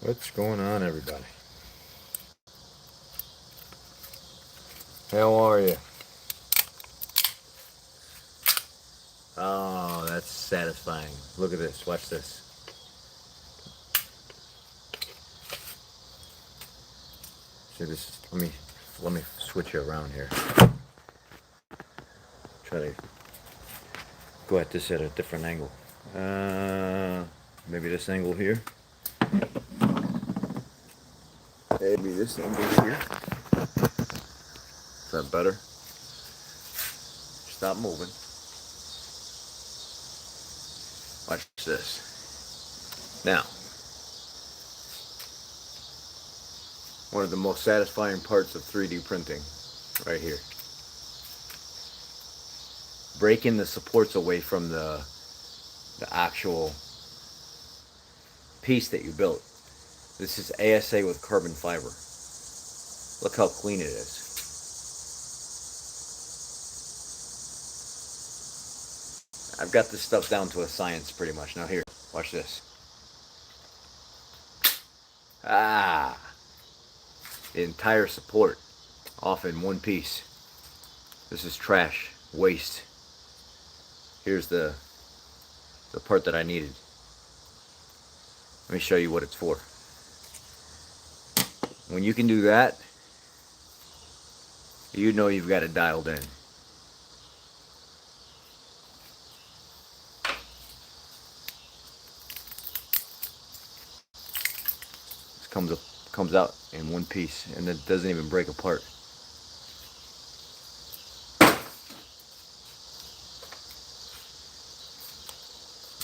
What's going on, everybody? How are you? Oh, that's satisfying. Look at this. Watch this. See this. Let me switch you around here. Try to go at this at a different angle. Maybe this angle here. Maybe this angle here. Is that better? Stop moving. Watch this. Now, one of the most satisfying parts of 3D printing, right here. Breaking the supports away from the actual piece that you built. This is ASA with carbon fiber. Look how clean it is. I've got this stuff down to a science pretty much. Now here, watch this. Ah, the entire support off in one piece. This is trash, waste. Here's the part that I needed. Let me show you what it's for. When you can do that, you know you've got it dialed in. This comes out in one piece, and it doesn't even break apart.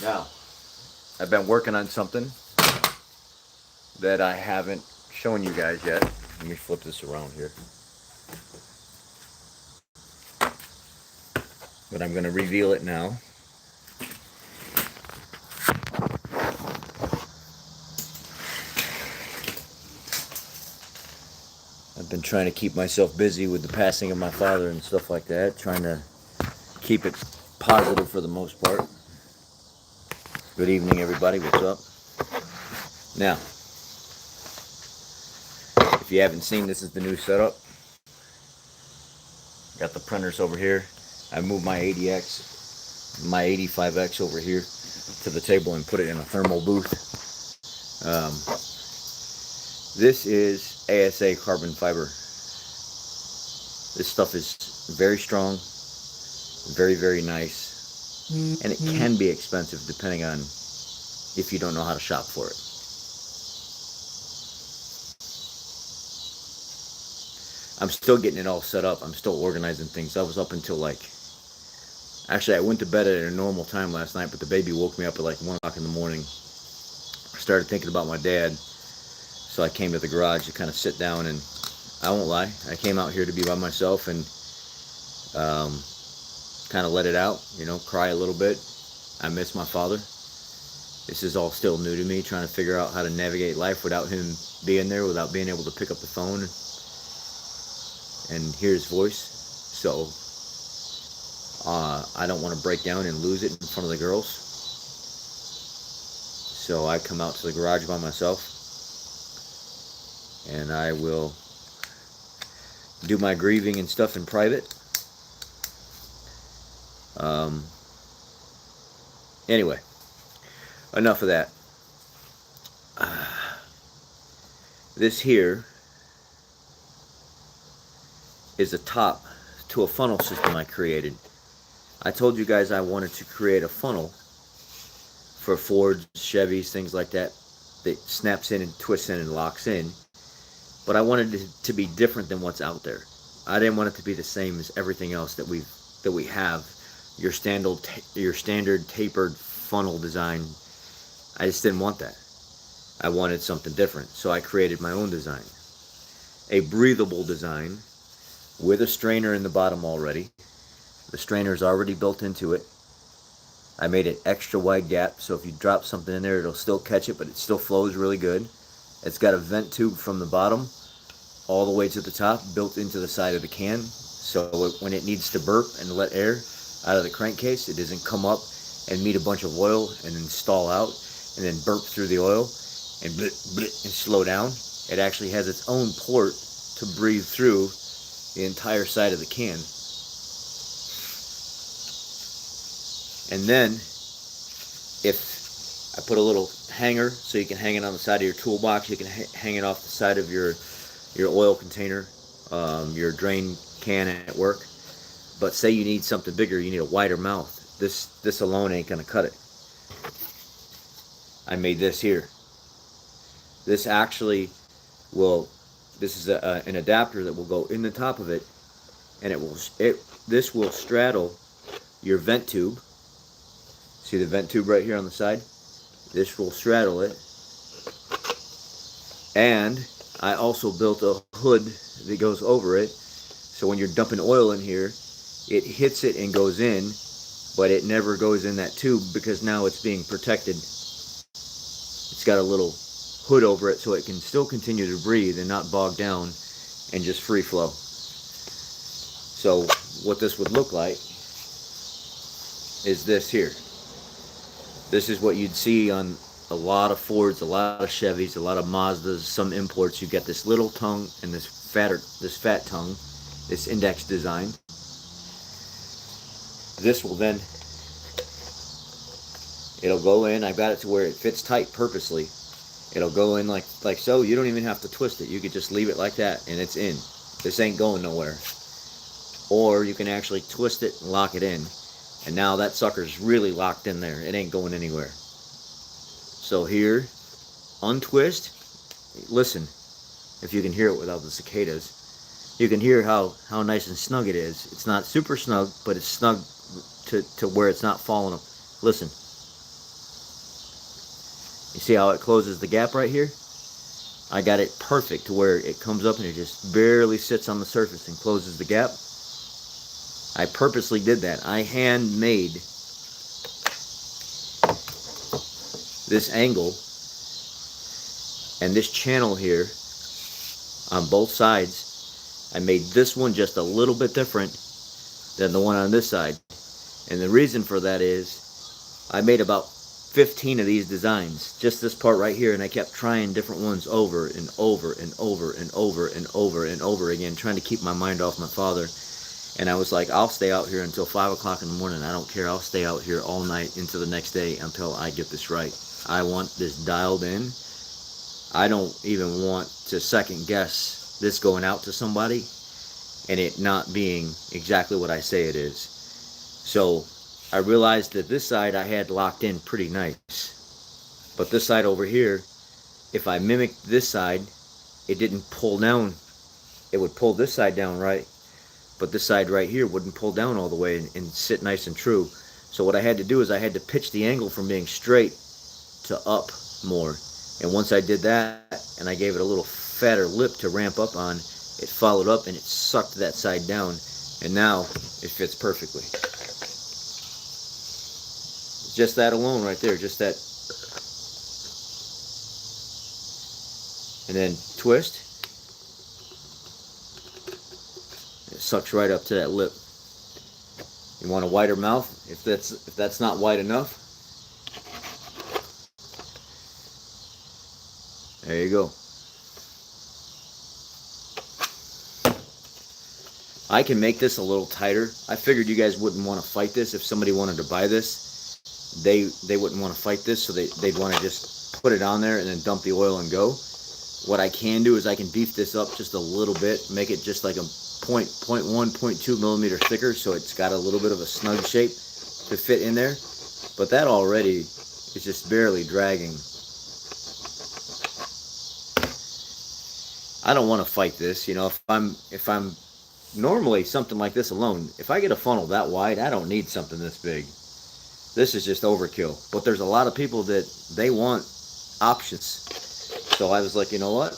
Now, I've been working on something that I haven't shown you guys yet. Let me flip this around here. But I'm going to reveal it now. I've been trying to keep myself busy with the passing of my father and stuff like that, trying to keep it positive for the most part. Good evening, everybody. What's up? Now, if you haven't seen, this is the new setup. Got the printers over here. I moved my 80X, my 85X over here to the table and put it in a thermal booth. This is ASA carbon fiber. This stuff is very strong, very, very nice. And it can be expensive depending on if you don't know how to shop for it. I'm still getting it all set up. I'm still organizing things. I was up until actually I went to bed at a normal time last night, but the baby woke me up at 1 o'clock in the morning. I started thinking about my dad, so I came to the garage to kind of sit down, and I won't lie, I came out here to be by myself and kind of let it out, cry a little bit. I miss my father. This is all still new to me, trying to figure out how to navigate life without him being there, without being able to pick up the phone and hear his voice. So I don't want to break down and lose it in front of the girls. So I come out to the garage by myself, and I will do my grieving and stuff in private. Anyway, enough of that. This here is a top to a funnel system I created. I told you guys I wanted to create a funnel for Fords, Chevys, things like that snaps in and twists in and locks in. But I wanted it to be different than what's out there. I didn't want it to be the same as everything else that we have. Your standard tapered funnel design. I just didn't want that. I wanted something different, so I created my own design. A breathable design with a strainer in the bottom already. The strainer is already built into it. I made it extra wide gap, so if you drop something in there, it'll still catch it, but it still flows really good. It's got a vent tube from the bottom all the way to the top, built into the side of the can, so when it needs to burp and let air out of the crankcase, it doesn't come up and meet a bunch of oil and then stall out and then burp through the oil and blit, blit, and slow down. It actually has its own port to breathe through the entire side of the can. And then, if I put a little hanger so you can hang it on the side of your toolbox, you can hang it off the side of your oil container, your drain can at work. But say you need something bigger, you need a wider mouth. This alone ain't gonna cut it. I made this here. This actually will. This is an adapter that will go in the top of it, and this will straddle your vent tube. See the vent tube right here on the side? This will straddle it. And I also built a hood that goes over it, so when you're dumping oil in here, it hits it and goes in, but it never goes in that tube because now it's being protected. It's got a little hood over it so it can still continue to breathe and not bog down and just free flow. So what this would look like is this here. This is what you'd see on a lot of Fords, a lot of Chevys, a lot of Mazdas, some imports. You get this little tongue and this fat tongue, this index design. This will then, it'll go in. I've got it to where it fits tight purposely. It'll go in like so. You don't even have to twist it. You could just leave it like that and it's in. This ain't going nowhere. Or you can actually twist it and lock it in. And now that sucker's really locked in there. It ain't going anywhere. So here, untwist. Listen, if you can hear it without the cicadas. You can hear how nice and snug it is. It's not super snug, but it's snug to where it's not falling up. Listen. You see how it closes the gap right here? I got it perfect to where it comes up and it just barely sits on the surface and closes the gap. I purposely did that. I handmade this angle and this channel here on both sides. I made this one just a little bit different than the one on this side. And the reason for that is I made about 15 of these designs, just this part right here, and I kept trying different ones over and over and over and over and over and over again, trying to keep my mind off my father. And I was like, I'll stay out here until 5 o'clock in the morning. I don't care. I'll stay out here all night into the next day until I get this right. I want this dialed in. I don't even want to second guess this going out to somebody and it not being exactly what I say it is. So I realized that this side I had locked in pretty nice. But this side over here, if I mimicked this side, it didn't pull down. It would pull this side down right. But this side right here wouldn't pull down all the way and sit nice and true. So what I had to do is I had to pitch the angle from being straight to up more. And once I did that, and I gave it a little fatter lip to ramp up on, it followed up and it sucked that side down. And now it fits perfectly. Just that alone right there, just that. And then twist. It sucks right up to that lip. You want a wider mouth? If that's not wide enough, there you go. I can make this a little tighter. I figured you guys wouldn't want to fight this. If somebody wanted to buy this, they wouldn't want to fight this, so they'd want to just put it on there and then dump the oil and go. What I can do is I can beef this up just a little bit, make it just like a 0.1, 0.2 millimeter thicker, so it's got a little bit of a snug shape to fit in there. But that already is just barely dragging. I don't want to fight this, you know. If I'm normally something like this alone, if I get a funnel that wide, I don't need something this big. This is just overkill. But there's a lot of people that they want options. So I was like, you know what?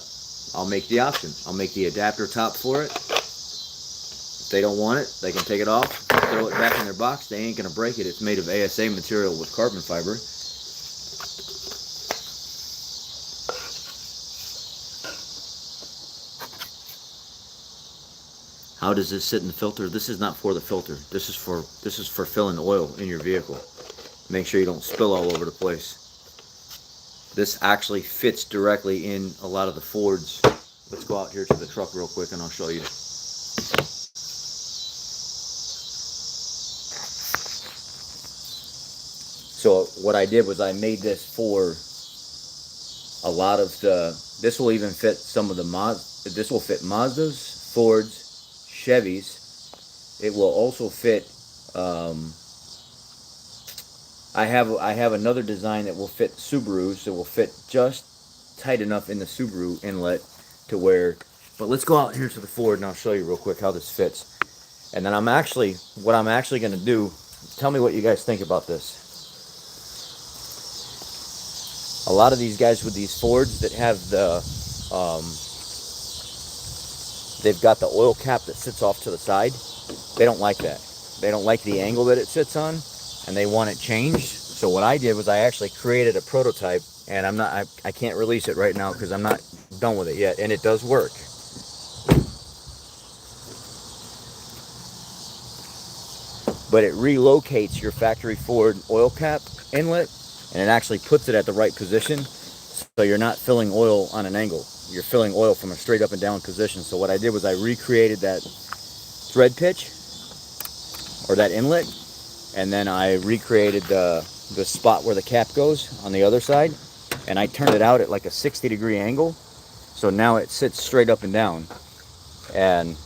I'll make the option. I'll make the adapter top for it. If they don't want it, they can take it off, throw it back in their box. They ain't going to break it. It's made of ASA material with carbon fiber. How does this sit in the filter? This is not for the filter. This is for filling oil in your vehicle. Make sure you don't spill all over the place. this actually fits directly in a lot of the Fords. Let's go out here to the truck real quick and I'll show you. So what I did was I made this for a lot of the, this will even fit some of the this will fit Mazdas, Fords, Chevys. It will also fit, I have another design that will fit Subarus. It will fit just tight enough in the Subaru inlet to where, but let's go out here to the Ford and I'll show you real quick how this fits. And then what I'm actually going to do, tell me what you guys think about this. A lot of these guys with these Fords that have the, they've got the oil cap that sits off to the side. They don't like that. They don't like the angle that it sits on, and they want it changed. So what I did was I actually created a prototype, and I can't release it right now because I'm not done with it yet, and it does work. But it relocates your factory Ford oil cap inlet, and it actually puts it at the right position, so you're not filling oil on an angle. You're filling oil from a straight up and down position. So what I did was I recreated that thread pitch, or that inlet, and then I recreated the spot where the cap goes on the other side, and I turned it out at like a 60-degree angle, so now it sits straight up and down. And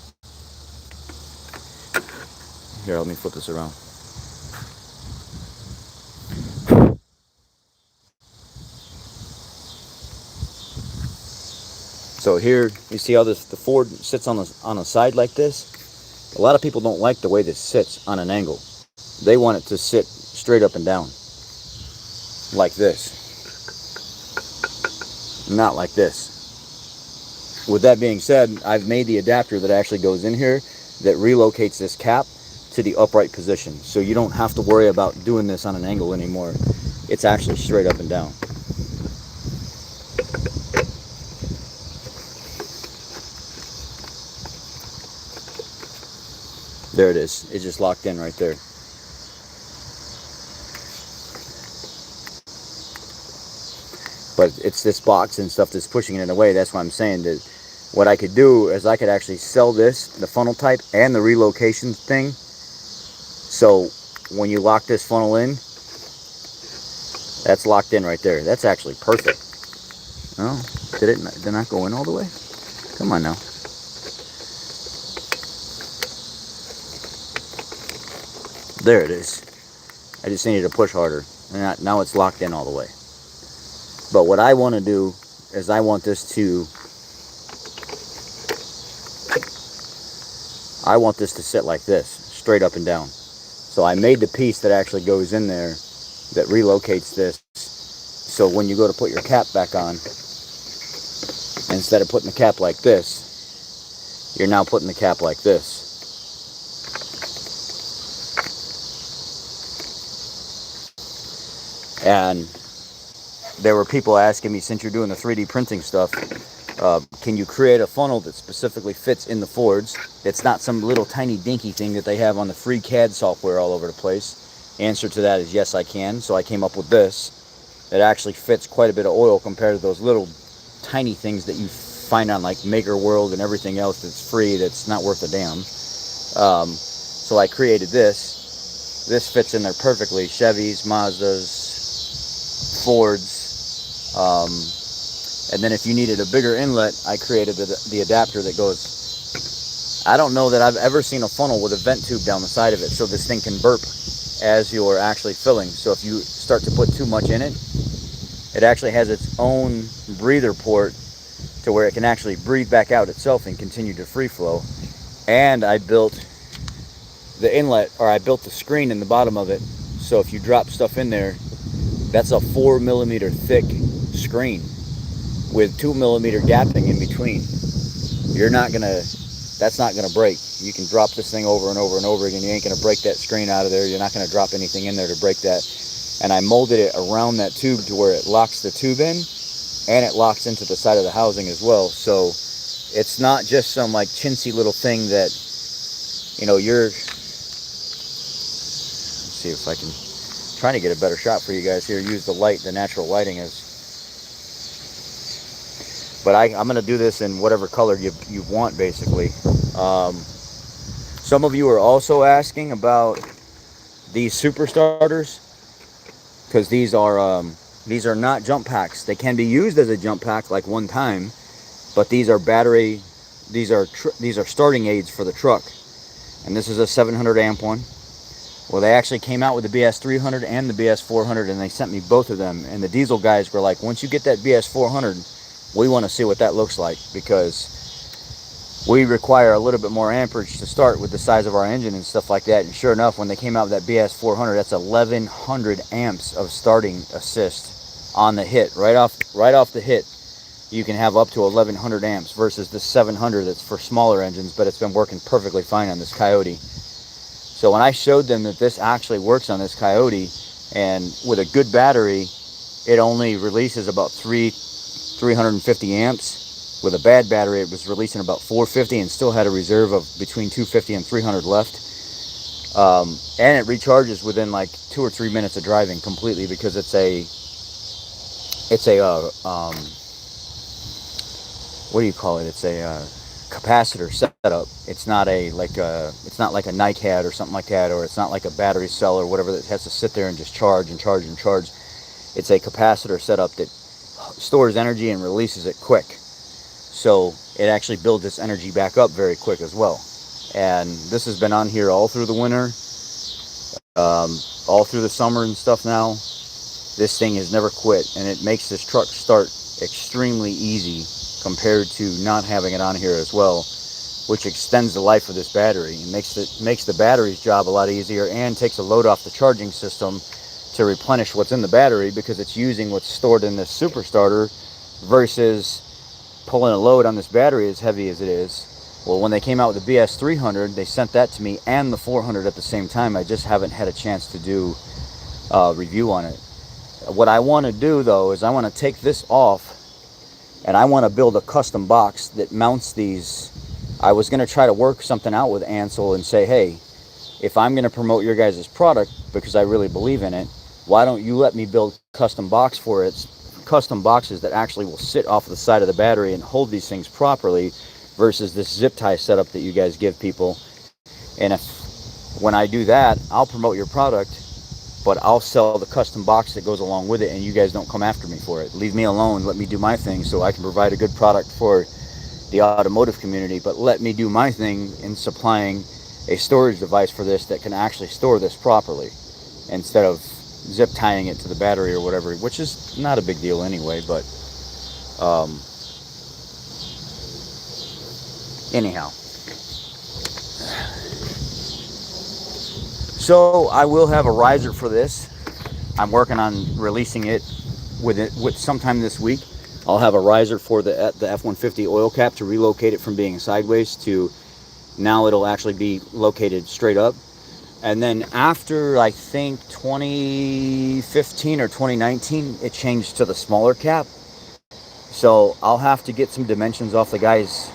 here, let me flip this around. So here you see how the Ford sits on the side like this. A lot of people don't like the way this sits on an angle. They want it to sit straight up and down like this, not like this. With that being said, I've made the adapter that actually goes in here that relocates this cap to the upright position, so you don't have to worry about doing this on an angle anymore. It's actually straight up and down. There it is. It's just locked in right there. But it's this box and stuff that's pushing it away. That's why I'm saying that what I could do is I could actually sell this, the funnel type, and the relocation thing. So when you lock this funnel in, that's locked in right there. That's actually perfect. Oh, did not go in all the way? Come on now. There it is. I just needed to push harder. And now it's locked in all the way. But what I want to do is I want this to sit like this, straight up and down. So I made the piece that actually goes in there that relocates this. So when you go to put your cap back on, instead of putting the cap like this, you're now putting the cap like this. And there were people asking me, since you're doing the 3D printing stuff, can you create a funnel that specifically fits in the Fords? It's not some little tiny dinky thing that they have on the free CAD software all over the place. Answer to that is yes, I can. So I came up with this. It actually fits quite a bit of oil compared to those little tiny things that you find on like Maker World and everything else that's free, that's not worth a damn. So I created this. This fits in there perfectly. Chevys, Mazdas, Fords, and then if you needed a bigger inlet, I created the adapter that goes. I don't know that I've ever seen a funnel with a vent tube down the side of it, so this thing can burp as you're actually filling. So if you start to put too much in it, it actually has its own breather port to where it can actually breathe back out itself and continue to free flow. And I built the inlet, or I built the screen in the bottom of it, so if you drop stuff in there, that's a 4mm thick screen with 2mm gapping in between. That's not gonna break. You can drop this thing over and over and over again. You ain't gonna break that screen out of there. You're not gonna drop anything in there to break that. And I molded it around that tube to where it locks the tube in, and it locks into the side of the housing as well. So it's not just some like chintzy little thing that, you know, let's see if I can trying to get a better shot for you guys here. Use the light, the natural lighting is But I'm going to do this in whatever color you want, basically. Some of you are also asking about these super starters, because these are not jump packs. They can be used as a jump pack like one time, but these are battery. These are starting aids for the truck, and this is a 700 amp one. Well, they actually came out with the BS 300 and the BS 400, and they sent me both of them. And the diesel guys were like, once you get that BS 400, we want to see what that looks like, because we require a little bit more amperage to start with the size of our engine and stuff like that. And sure enough, when they came out with that BS 400, that's 1100 amps of starting assist on the hit. Right off the hit, you can have up to 1100 amps versus the 700 that's for smaller engines, but it's been working perfectly fine on this Coyote. So when I showed them that this actually works on this Coyote, and with a good battery, it only releases about 350 amps. With a bad battery, it was releasing about 450 and still had a reserve of between 250 and 300 left. And it recharges within like 2 or 3 minutes of driving completely, because it's a what do you call it? It's a capacitor setup. It's not like a NiCad or something like that, or it's not like a battery cell or whatever that has to sit there and just charge and charge and charge. It's a capacitor setup that stores energy and releases it quick. So it actually builds its energy back up very quick as well. And this has been on here all through the winter, all through the summer and stuff now. This thing has never quit, and it makes this truck start extremely easy compared to not having it on here as well, which extends the life of this battery and makes the battery's job a lot easier, and takes a load off the charging system to replenish what's in the battery, because it's using what's stored in this super starter versus pulling a load on this battery as heavy as it is. Well, when they came out with the BS 300, they sent that to me and the 400 at the same time. I just haven't had a chance to do a review on it. What I want to do, though, is I want to take this off, and I want to build a custom box that mounts these. I was going to try to work something out with Ansel and say, hey, if I'm going to promote your guys' product because I really believe in it, why don't you let me build custom boxes that actually will sit off the side of the battery and hold these things properly, versus this zip tie setup that you guys give people. And when I do that, I'll promote your product, but I'll sell the custom box that goes along with it, and you guys don't come after me for it. Leave me alone, let me do my thing, so I can provide a good product for the automotive community, but let me do my thing in supplying a storage device for this that can actually store this properly, instead of zip tying it to the battery or whatever, which is not a big deal anyway. But anyhow, so I will have a riser for this. I'm working on releasing it with sometime this week. I'll have a riser for the F-150 oil cap to relocate it from being sideways to now it'll actually be located straight up. And then after, I think 2015 or 2019, it changed to the smaller cap. So I'll have to get some dimensions off the guys.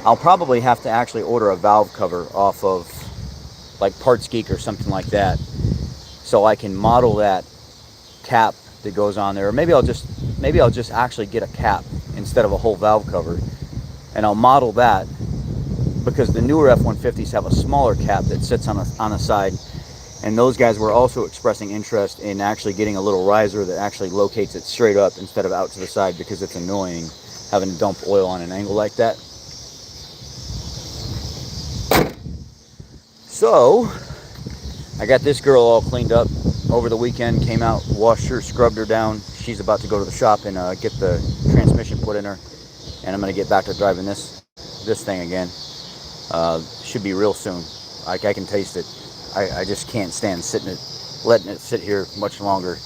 I'll probably have to actually order a valve cover off of like Parts Geek or something like that, so I can model that cap that goes on there. Or maybe I'll just actually get a cap instead of a whole valve cover, and I'll model that, because the newer F-150s have a smaller cap that sits on the side, and those guys were also expressing interest in actually getting a little riser that actually locates it straight up instead of out to the side, because it's annoying having to dump oil on an angle like that. So I got this girl all cleaned up over the weekend, came out, washed her, scrubbed her down. She's about to go to the shop and get the transmission put in her, and I'm going to get back to driving this thing again. Should be real soon. I can taste it. I just can't stand letting it sit here much longer.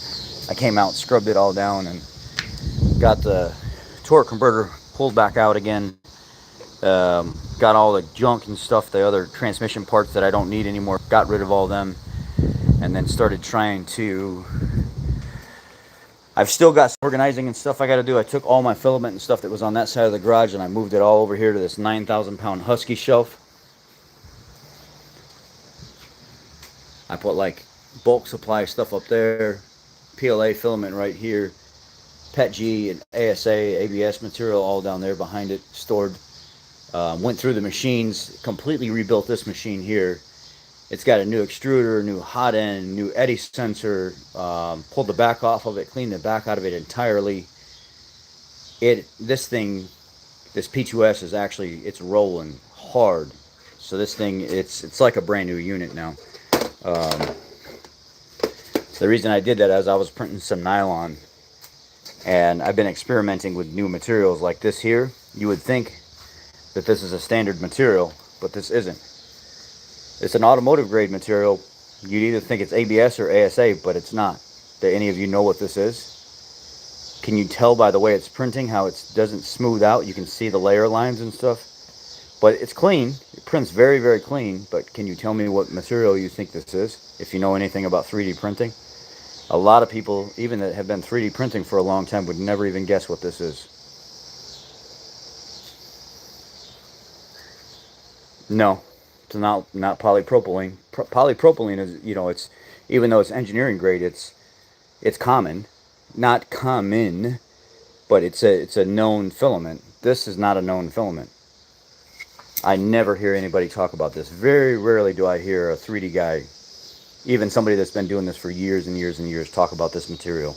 I came out, scrubbed it all down, and got the torque converter pulled back out again. Got all the junk and stuff, the other transmission parts that I don't need anymore, got rid of all them, and then started trying to... I've still got some organizing and stuff I got to do. I took all my filament and stuff that was on that side of the garage, and I moved it all over here to this 9,000 pound Husky shelf. I put like bulk supply stuff up there, PLA filament right here, PETG and ASA, ABS material all down there behind it, stored. Went through the machines, completely rebuilt this machine here. It's got a new extruder, new hot end, new eddy sensor. Pulled the back off of it, cleaned the back out of it entirely. This P2S is actually, it's rolling hard. So this thing, it's like a brand new unit now. The reason I did that is I was printing some nylon, and I've been experimenting with new materials like this here. You would think that this is a standard material, but this isn't. It's an automotive grade material. You'd either think it's ABS or ASA, but it's not. Do any of you know what this is? Can you tell by the way it's printing how it doesn't smooth out? You can see the layer lines and stuff. But it's clean. It prints very, very clean. But can you tell me what material you think this is, if you know anything about 3D printing? A lot of people, even that have been 3D printing for a long time, would never even guess what this is. No, it's not polypropylene. Polypropylene is, it's, even though it's engineering grade, it's common, not common, but it's a known filament. This is not a known filament. I never hear anybody talk about this. Very rarely do I hear a 3D guy, even somebody that's been doing this for years and years and years, talk about this material.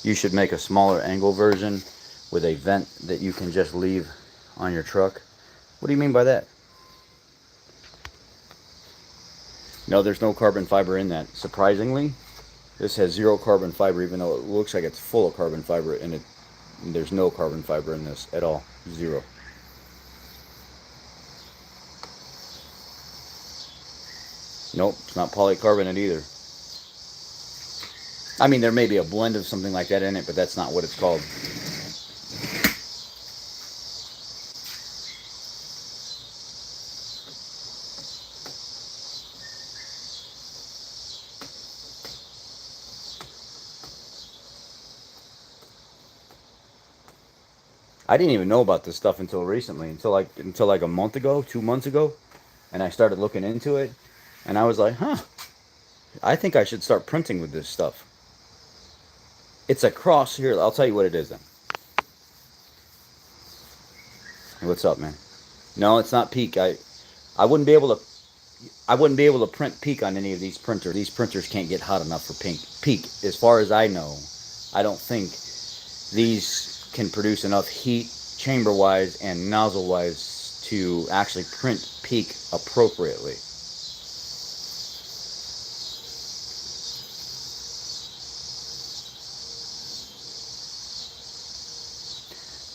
You should make a smaller angle version with a vent that you can just leave on your truck. What do you mean by that? No, there's no carbon fiber in that. Surprisingly, this has zero carbon fiber, even though it looks like it's full of carbon fiber, and there's no carbon fiber in this at all. Zero. Nope, it's not polycarbonate either. I mean, there may be a blend of something like that in it, but that's not what it's called. I didn't even know about this stuff until recently, until like a month ago, 2 months ago, and I started looking into it, and I was like, huh, I think I should start printing with this stuff. It's a cross here. I'll tell you what it is then. Hey, what's up, man? No, it's not Peak. I wouldn't be able to print Peak on any of these printers. These printers can't get hot enough for Peak. As far as I know, I don't think these can produce enough heat chamber-wise and nozzle-wise to actually print Peak appropriately.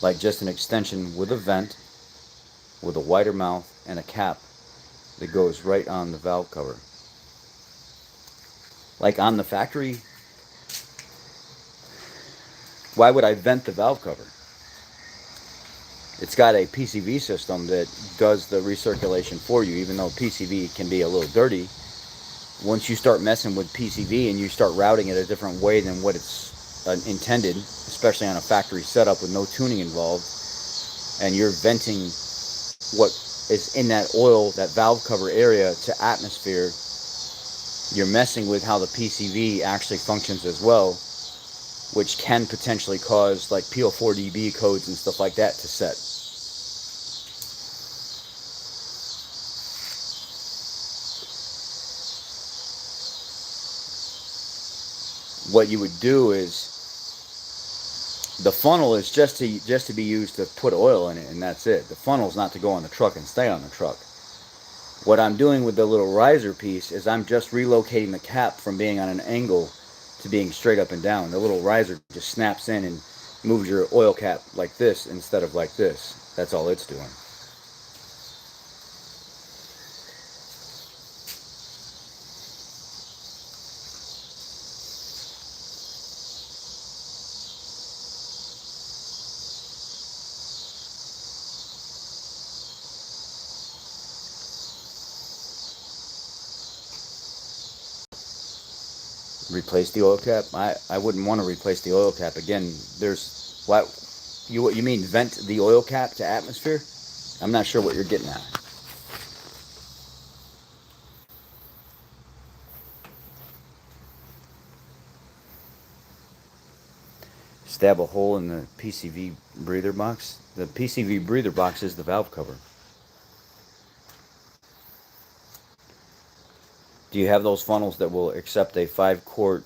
Like just an extension with a vent, with a wider mouth and a cap that goes right on the valve cover. Like on the factory, why would I vent the valve cover? It's got a PCV system that does the recirculation for you, even though PCV can be a little dirty. Once you start messing with PCV and you start routing it a different way than what it's intended, especially on a factory setup with no tuning involved, and you're venting what is in that oil, that valve cover area, to atmosphere, you're messing with how the PCV actually functions as well, which can potentially cause like PO4DB codes and stuff like that to set. What you would do is, the funnel is just to be used to put oil in it, and that's it. The funnel's not to go on the truck and stay on the truck. What I'm doing with the little riser piece is I'm just relocating the cap from being on an angle to being straight up and down. The little riser just snaps in and moves your oil cap like this instead of like this. That's all it's doing. Replace the oil cap? I wouldn't want to replace the oil cap. Again, you mean vent the oil cap to atmosphere? I'm not sure what you're getting at. stab a hole in the PCV breather box. The PCV breather box is the valve cover. Do you have those funnels that will accept a 5-quart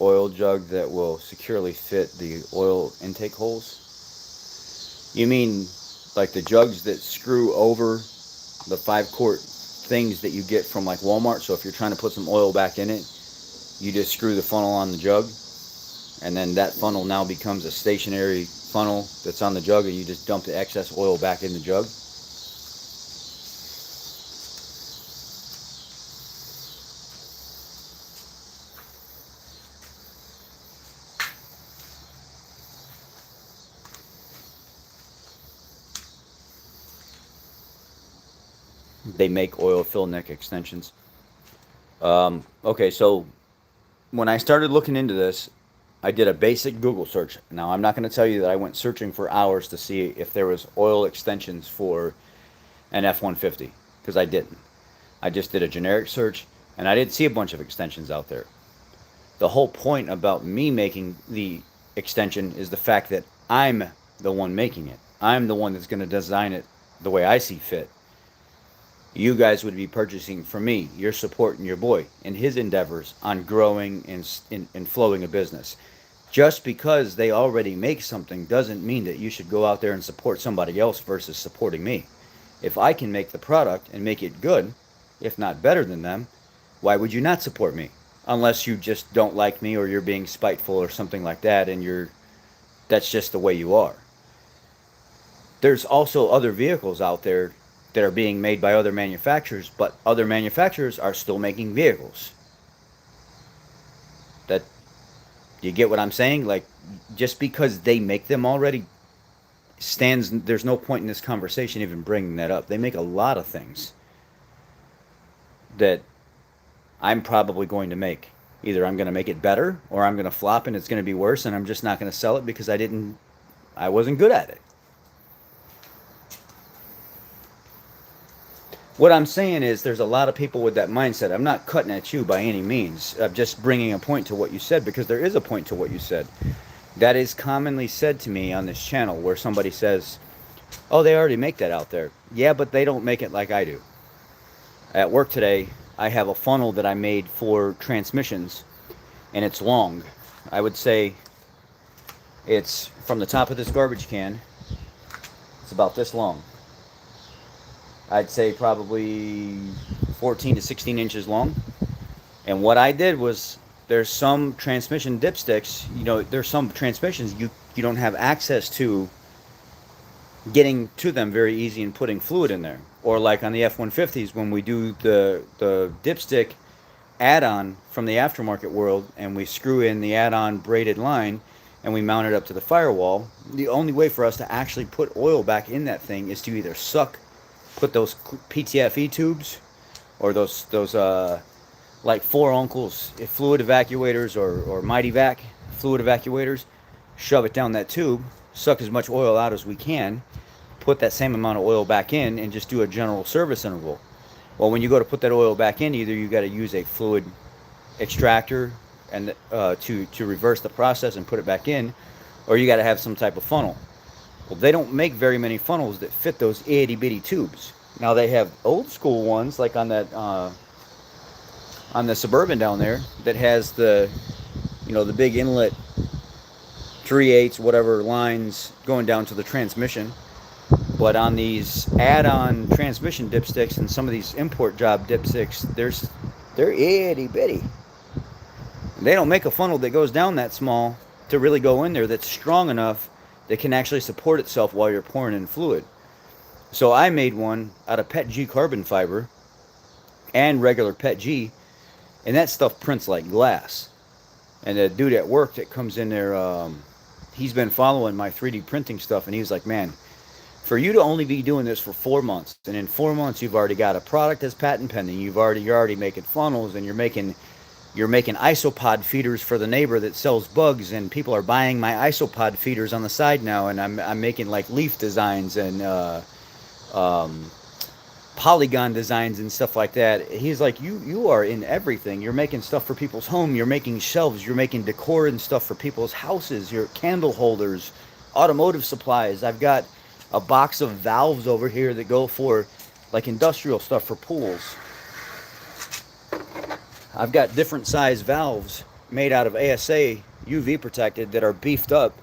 oil jug that will securely fit the oil intake holes? You mean like the jugs that screw over the 5-quart things that you get from like Walmart? So if you're trying to put some oil back in it, you just screw the funnel on the jug, and then that funnel now becomes a stationary funnel that's on the jug, and you just dump the excess oil back in the jug. They make oil fill neck extensions. Okay, so when I started looking into this, I did a basic Google search. Now, I'm not going to tell you that I went searching for hours to see if there was oil extensions for an F-150, because I didn't. I just did a generic search, and I didn't see a bunch of extensions out there. The whole point about me making the extension is the fact that I'm the one making it. I'm the one that's going to design it the way I see fit. You guys would be purchasing from me. You're supporting your boy in his endeavors on growing and flowing a business. Just because they already make something doesn't mean that you should go out there and support somebody else versus supporting me. If I can make the product and make it good, if not better than them, why would you not support me? Unless you just don't like me, or you're being spiteful or something like that, and that's just the way you are. There's also other vehicles out there that are being made by other manufacturers, but other manufacturers are still making vehicles. That, you get what I'm saying? Like, just because they make them already there's no point in this conversation even bringing that up. They make a lot of things that I'm probably going to make. Either I'm going to make it better, or I'm going to flop and it's going to be worse, and I'm just not going to sell it because I wasn't good at it. What I'm saying is there's a lot of people with that mindset. I'm not cutting at you by any means. I'm just bringing a point to what you said, because there is a point to what you said. That is commonly said to me on this channel, where somebody says, oh, they already make that out there. Yeah, but they don't make it like I do. At work today, I have a funnel that I made for transmissions, and it's long. I would say it's from the top of this garbage can, it's about this long. I'd say probably 14 to 16 inches long. And what I did was, there's some transmission dipsticks, there's some transmissions you don't have access to getting to them very easy and putting fluid in there. Or like on the F-150s, when we do the dipstick add-on from the aftermarket world, and we screw in the add-on braided line and we mount it up to the firewall, the only way for us to actually put oil back in that thing is to either put those PTFE tubes, or those like Four Uncles fluid evacuators, or Mighty Vac fluid evacuators, shove it down that tube, suck as much oil out as we can, put that same amount of oil back in, and just do a general service interval. Well, when you go to put that oil back in, either you got to use a fluid extractor and to reverse the process and put it back in, or you got to have some type of funnel. Well, they don't make very many funnels that fit those itty bitty tubes. Now they have old school ones, like on that on the Suburban down there, that has the the big inlet 3/8 whatever lines going down to the transmission. But on these add-on transmission dipsticks and some of these import job dipsticks, they're itty bitty. They don't make a funnel that goes down that small to really go in there, that's strong enough that can actually support itself while you're pouring in fluid. So I made one out of PET G carbon fiber and regular PET G, and that stuff prints like glass. And the dude at work that comes in there, he's been following my 3D printing stuff, and he was like, man, for you to only be doing this for 4 months, and in 4 months you've already got a product that's patent pending, you're already making funnels, and you're making isopod feeders for the neighbor that sells bugs, and people are buying my isopod feeders on the side now, and I'm making like leaf designs and polygon designs and stuff like that. He's like, you are in everything. You're making stuff for people's home. You're making shelves. You're making decor and stuff for people's houses. Your candle holders, automotive supplies. I've got a box of valves over here that go for like industrial stuff for pools. I've got different size valves made out of ASA, UV protected, that are beefed up,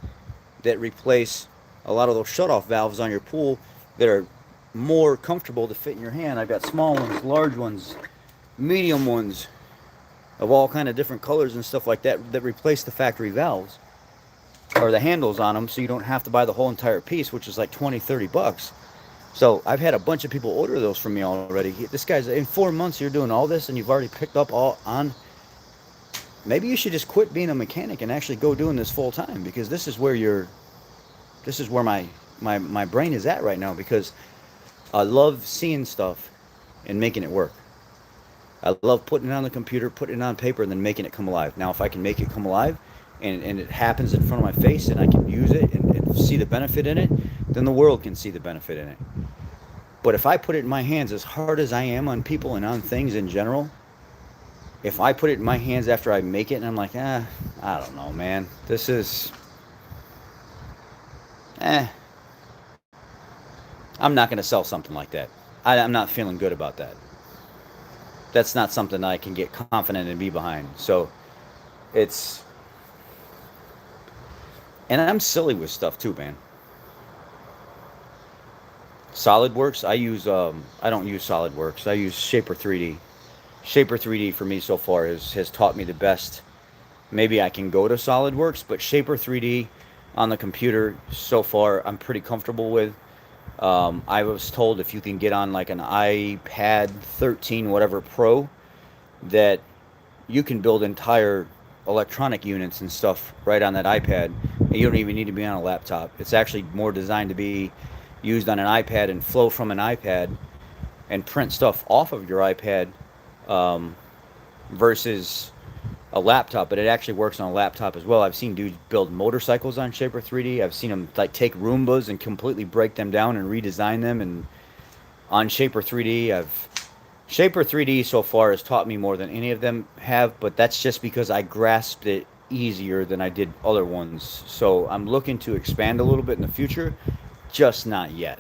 that replace a lot of those shutoff valves on your pool that are more comfortable to fit in your hand. I've got small ones, large ones, medium ones of all kind of different colors and stuff like that that replace the factory valves or the handles on them, so you don't have to buy the whole entire piece, which is like 20, 30 bucks. So I've had a bunch of people order those from me already. This guy's, in 4 months you're doing all this and you've already picked up all on. Maybe you should just quit being a mechanic and actually go doing this full time, because this is where my brain is at right now, because I love seeing stuff and making it work. I love putting it on the computer, putting it on paper, and then making it come alive. Now, if I can make it come alive and it happens in front of my face and I can use it and see the benefit in it, then the world can see the benefit in it. But if I put it in my hands, as hard as I am on people and on things in general, if I put it in my hands after I make it and I'm like, I don't know, man, this is, I'm not going to sell something like that. I'm not feeling good about that. That's not something I can get confident and be behind. So it's, and I'm silly with stuff too, man. SolidWorks, I don't use SolidWorks. I use Shaper 3D. Shaper 3D for me so far has taught me the best. Maybe I can go to SolidWorks, but Shaper 3D on the computer so far I'm pretty comfortable with. I was told if you can get on like an iPad 13 whatever Pro, that you can build entire electronic units and stuff right on that iPad, and you don't even need to be on a laptop. It's actually more designed to be used on an iPad and flow from an iPad and print stuff off of your iPad, versus a laptop. But it actually works on a laptop as well. I've seen dudes build motorcycles on Shaper 3D. I've seen them like take Roombas and completely break them down and redesign them. And on Shaper 3D, Shaper 3D so far has taught me more than any of them have, but that's just because I grasped it easier than I did other ones. So I'm looking to expand a little bit in the future, just not yet.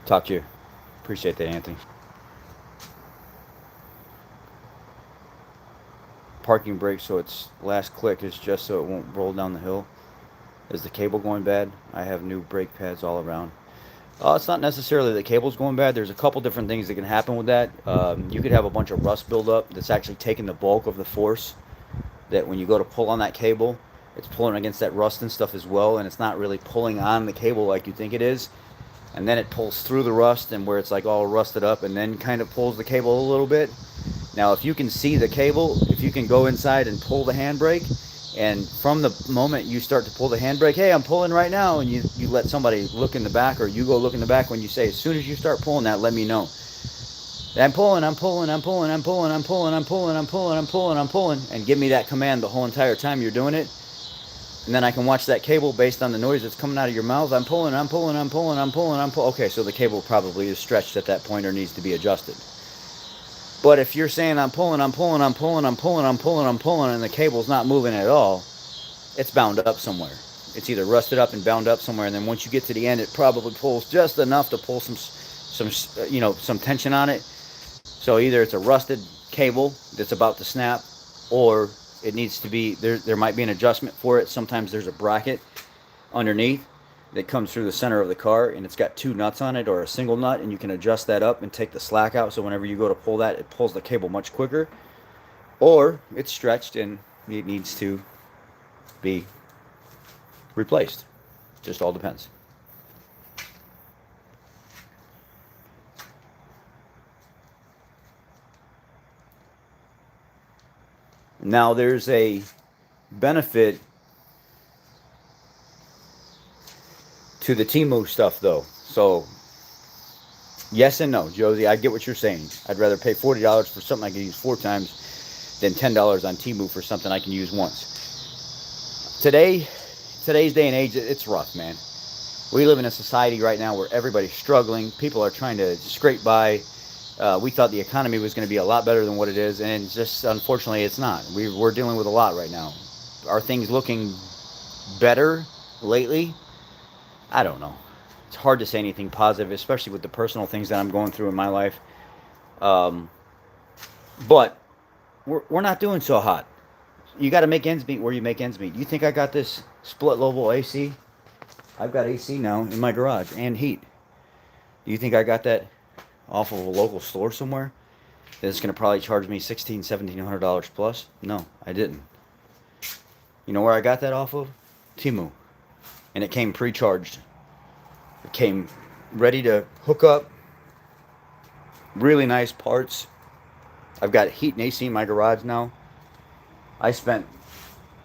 Talk to you. Appreciate that, Anthony. Parking brake, so its last click is just so it won't roll down the hill. Is the cable going bad? I have new brake pads all around. It's not necessarily the cable's going bad. There's a couple different things that can happen with that. You could have a bunch of rust buildup that's actually taking the bulk of the force, that when you go to pull on that cable, it's pulling against that rust and stuff as well, and it's not really pulling on the cable like you think it is. And then it pulls through the rust, and where it's like all rusted up, and then kind of pulls the cable a little bit. Now, if you can see the cable, if you can go inside and pull the handbrake, and from the moment you start to pull the handbrake, hey, I'm pulling right now, and you let somebody look in the back, or you go look in the back when you say, as soon as you start pulling that, let me know. I'm pulling, I'm pulling, I'm pulling, I'm pulling, I'm pulling, I'm pulling, I'm pulling, I'm pulling, I'm pulling, and give me that command the whole entire time you're doing it. And then I can watch that cable based on the noise that's coming out of your mouth. I'm pulling, I'm pulling, I'm pulling, I'm pulling, I'm pulling. Okay, so the cable probably is stretched at that point or needs to be adjusted. But if you're saying I'm pulling, I'm pulling, I'm pulling, I'm pulling, I'm pulling, I'm pulling, and the cable's not moving at all, it's bound up somewhere. It's either rusted up and bound up somewhere, and then once you get to the end, it probably pulls just enough to pull some tension on it. So either it's a rusted cable that's about to snap, or it needs to be, there might be an adjustment for it. Sometimes there's a bracket underneath that comes through the center of the car, and it's got two nuts on it or a single nut, and you can adjust that up and take the slack out, so whenever you go to pull that, it pulls the cable much quicker. Or it's stretched and it needs to be replaced. Just all depends. Now there's a benefit to the Temu stuff though. So yes and no, Josie, I get what you're saying. I'd rather pay $40 for something I can use 4 times than $10 on Temu for something I can use once. Today, today's day and age, it's rough, man. We live in a society right now where everybody's struggling. People are trying to scrape by. We thought the economy was going to be a lot better than what it is, and it's just unfortunately it's not. We're dealing with a lot right now. Are things looking better lately? I don't know. It's hard to say anything positive, especially with the personal things that I'm going through in my life. Um, but we're not doing so hot. You got to make ends meet where you make ends meet. You think I got this split level AC? I've got AC now in my garage and heat. Do you think I got that off of a local store somewhere that's going to probably charge me $1,700 plus? No, I didn't. You know where I got that off of? Temu. And it came pre-charged. It came ready to hook up. Really nice parts. I've got heat and AC in my garage now. I spent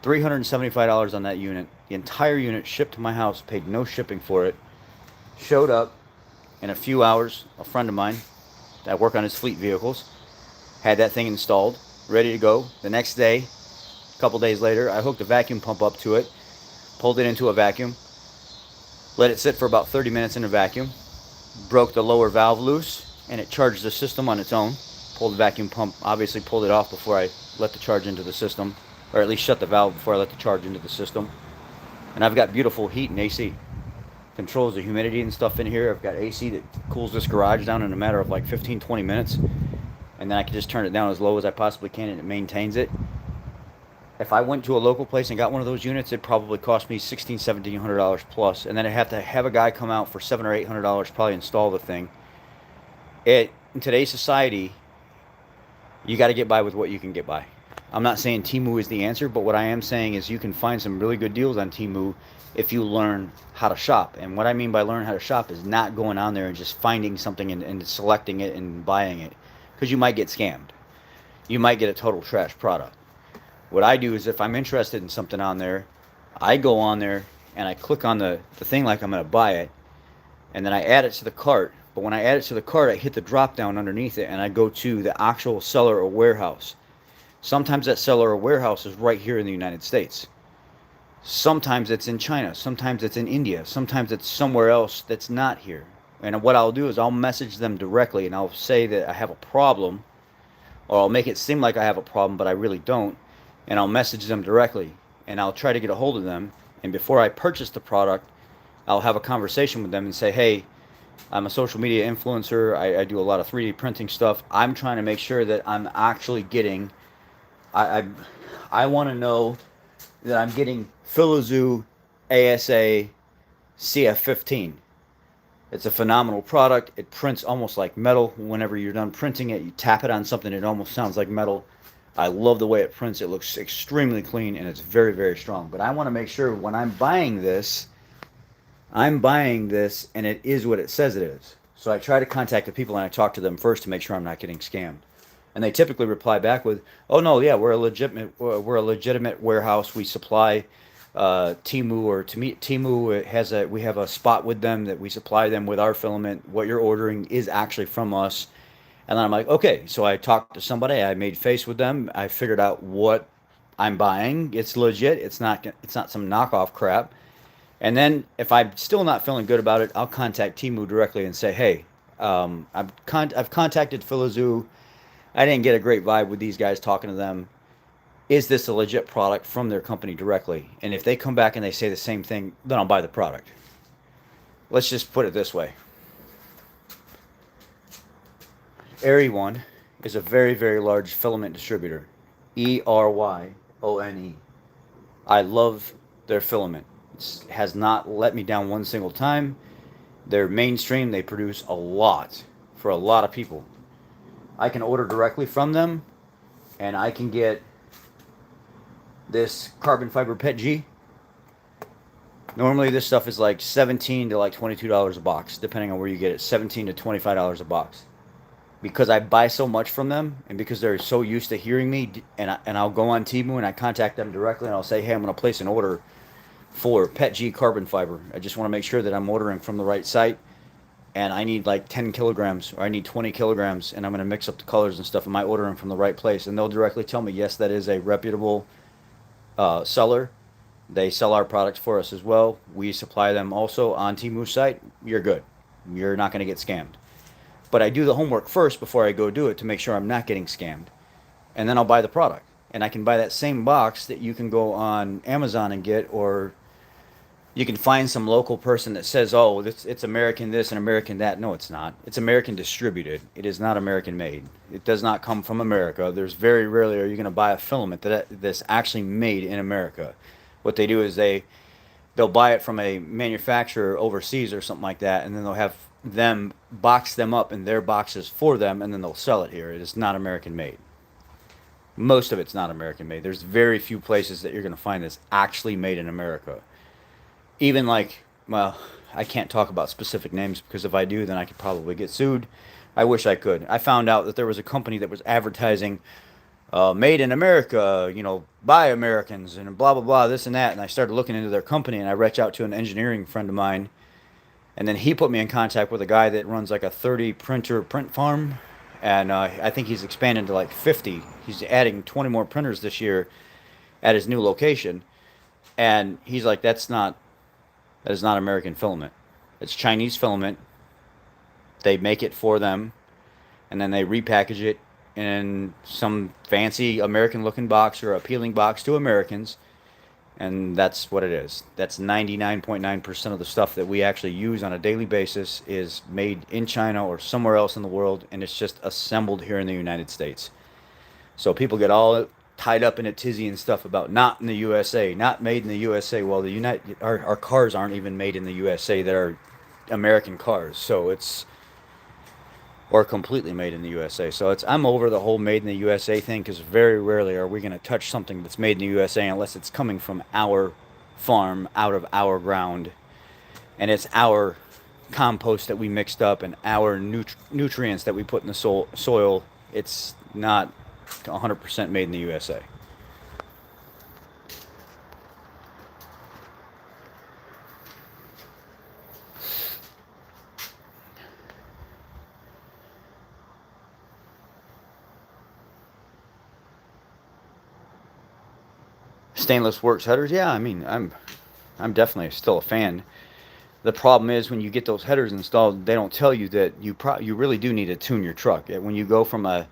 $375 on that unit. The entire unit shipped to my house, paid no shipping for it. Showed up in a few hours. A friend of mine that work on his fleet vehicles had that thing installed, ready to go. The next day, a couple days later, I hooked a vacuum pump up to it, pulled it into a vacuum, let it sit for about 30 minutes in a vacuum, broke the lower valve loose, and it charged the system on its own. Pulled the vacuum pump, obviously pulled it off before I let the charge into the system, or at least shut the valve before I let the charge into the system. And I've got beautiful heat and AC. Controls the humidity and stuff in here. I've got AC that cools this garage down in a matter of like 15-20 minutes. And then I can just turn it down as low as I possibly can and it maintains it. If I went to a local place and got one of those units, it'd probably cost me $1,600-$1,700 plus. And then I'd have to have a guy come out for $700 or $800 probably install the thing. In today's society, you got to get by with what you can get by. I'm not saying Temu is the answer, but what I am saying is you can find some really good deals on Temu if you learn how to shop. And what I mean by learn how to shop is not going on there and just finding something and selecting it and buying it, because you might get scammed. You might get a total trash product. What I do is if I'm interested in something on there, I go on there and I click on the thing like I'm going to buy it, and then I add it to the cart. But when I add it to the cart, I hit the drop down underneath it and I go to the actual seller or warehouse. Sometimes that seller or warehouse is right here in the United States. Sometimes it's in China. Sometimes it's in India. Sometimes it's somewhere else that's not here. And what I'll do is I'll message them directly and I'll say that I have a problem, or I'll make it seem like I have a problem, but I really don't. And I'll message them directly and I'll try to get a hold of them. And before I purchase the product, I'll have a conversation with them and say, hey, I'm a social media influencer. I do a lot of 3D printing stuff. I'm trying to make sure that I'm actually getting, I want to know that I'm getting Philizoo ASA CF15. It's a phenomenal product. It prints almost like metal. Whenever you're done printing it, you tap it on something, it almost sounds like metal. I love the way it prints. It looks extremely clean and it's very, very strong. But I want to make sure when I'm buying this and it is what it says it is. So I try to contact the people and I talk to them first to make sure I'm not getting scammed. And they typically reply back with, "Oh no, yeah, we're a legitimate warehouse. We supply Temu, or to me, Temu we have a spot with them that we supply them with our filament. What you're ordering is actually from us." And then I'm like, okay. So I talked to somebody. I made face with them. I figured out what I'm buying. It's legit. It's not some knockoff crap. And then if I'm still not feeling good about it, I'll contact Temu directly and say, hey, I've contacted Philizoo. I didn't get a great vibe with these guys talking to them. Is this a legit product from their company directly? And if they come back and they say the same thing, then I'll buy the product. Let's just put it this way. Airy One is a very, very large filament distributor. ERYONE. I love their filament. It has not let me down one single time. They're mainstream. They produce a lot for a lot of people. I can order directly from them, and I can get this carbon fiber PETG. Normally this stuff is like $17 to like $22 a box, depending on where you get it. $17 to $25 a box. Because I buy so much from them, and because they're so used to hearing me, and I'll go on Temu and I contact them directly and I'll say, hey, I'm going to place an order for PETG carbon fiber. I just want to make sure that I'm ordering from the right site, and I need like 10 kilograms or I need 20 kilograms, and I'm going to mix up the colors and stuff. Am I ordering from the right place? And they'll directly tell me, yes, that is a reputable seller. They sell our products for us as well. We supply them also on Timu's site. You're good. You're not going to get scammed. But I do the homework first before I go do it to make sure I'm not getting scammed. And then I'll buy the product. And I can buy that same box that you can go on Amazon and get, or you can find some local person that says, "Oh, it's American this and American that." No, it's not. It's American distributed. It is not American made. It does not come from America. There's very rarely are you going to buy a filament that's actually made in America. What they do is they'll buy it from a manufacturer overseas or something like that, and then they'll have them box them up in their boxes for them, and then they'll sell it here. It is not American made. Most of it's not American made. There's very few places that you're going to find that's actually made in America. Even like, well, I can't talk about specific names because if I do, then I could probably get sued. I wish I could. I found out that there was a company that was advertising made in America, by Americans and blah, blah, blah, this and that. And I started looking into their company, and I reached out to an engineering friend of mine. And then he put me in contact with a guy that runs like a 30 printer print farm. And I think he's expanding to like 50. He's adding 20 more printers this year at his new location. And he's like, that is not American filament. It's Chinese filament. They make it for them, and then they repackage it in some fancy American-looking box or appealing box to Americans, and that's what it is. That's 99.9% of the stuff that we actually use on a daily basis is made in China or somewhere else in the world, and it's just assembled here in the United States. So people get all tied up in a tizzy and stuff about not in the USA, not made in the USA. Well, our cars aren't even made in the USA. They're American cars, so it's or completely made in the USA. So I'm over the whole made in the USA thing because very rarely are we going to touch something that's made in the USA unless it's coming from our farm, out of our ground, and it's our compost that we mixed up and our nutrients that we put in the soil. It's not 100% made in the USA. Stainless works headers, yeah. I mean, I'm definitely still a fan. The problem is when you get those headers installed, they don't tell you that you really do need to tune your truck. When you go from a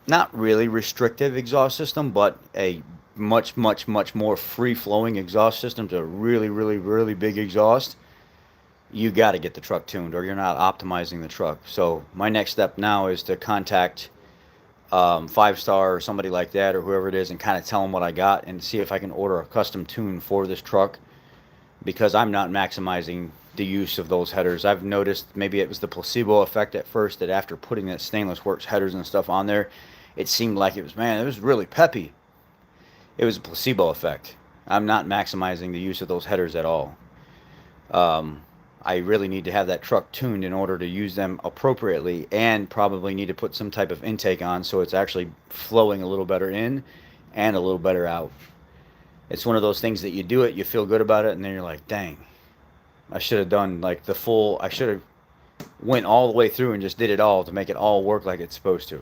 not really restrictive exhaust system, but a much, much, much more free-flowing exhaust system to a really, really, really big exhaust, you got to get the truck tuned or you're not optimizing the truck. So my next step now is to contact 5-Star or somebody like that or whoever it is and kind of tell them what I got and see if I can order a custom tune for this truck, because I'm not maximizing the use of those headers. I've noticed maybe it was the placebo effect at first, that after putting that Stainless Works headers and stuff on there, it seemed like it was really peppy. It was a placebo effect. I'm not maximizing the use of those headers at all. I really need to have that truck tuned in order to use them appropriately, and probably need to put some type of intake on so it's actually flowing a little better in and a little better out. It's one of those things that you do it, you feel good about it, and then you're like, dang, I should have done like I should have went all the way through and just did it all to make it all work like it's supposed to.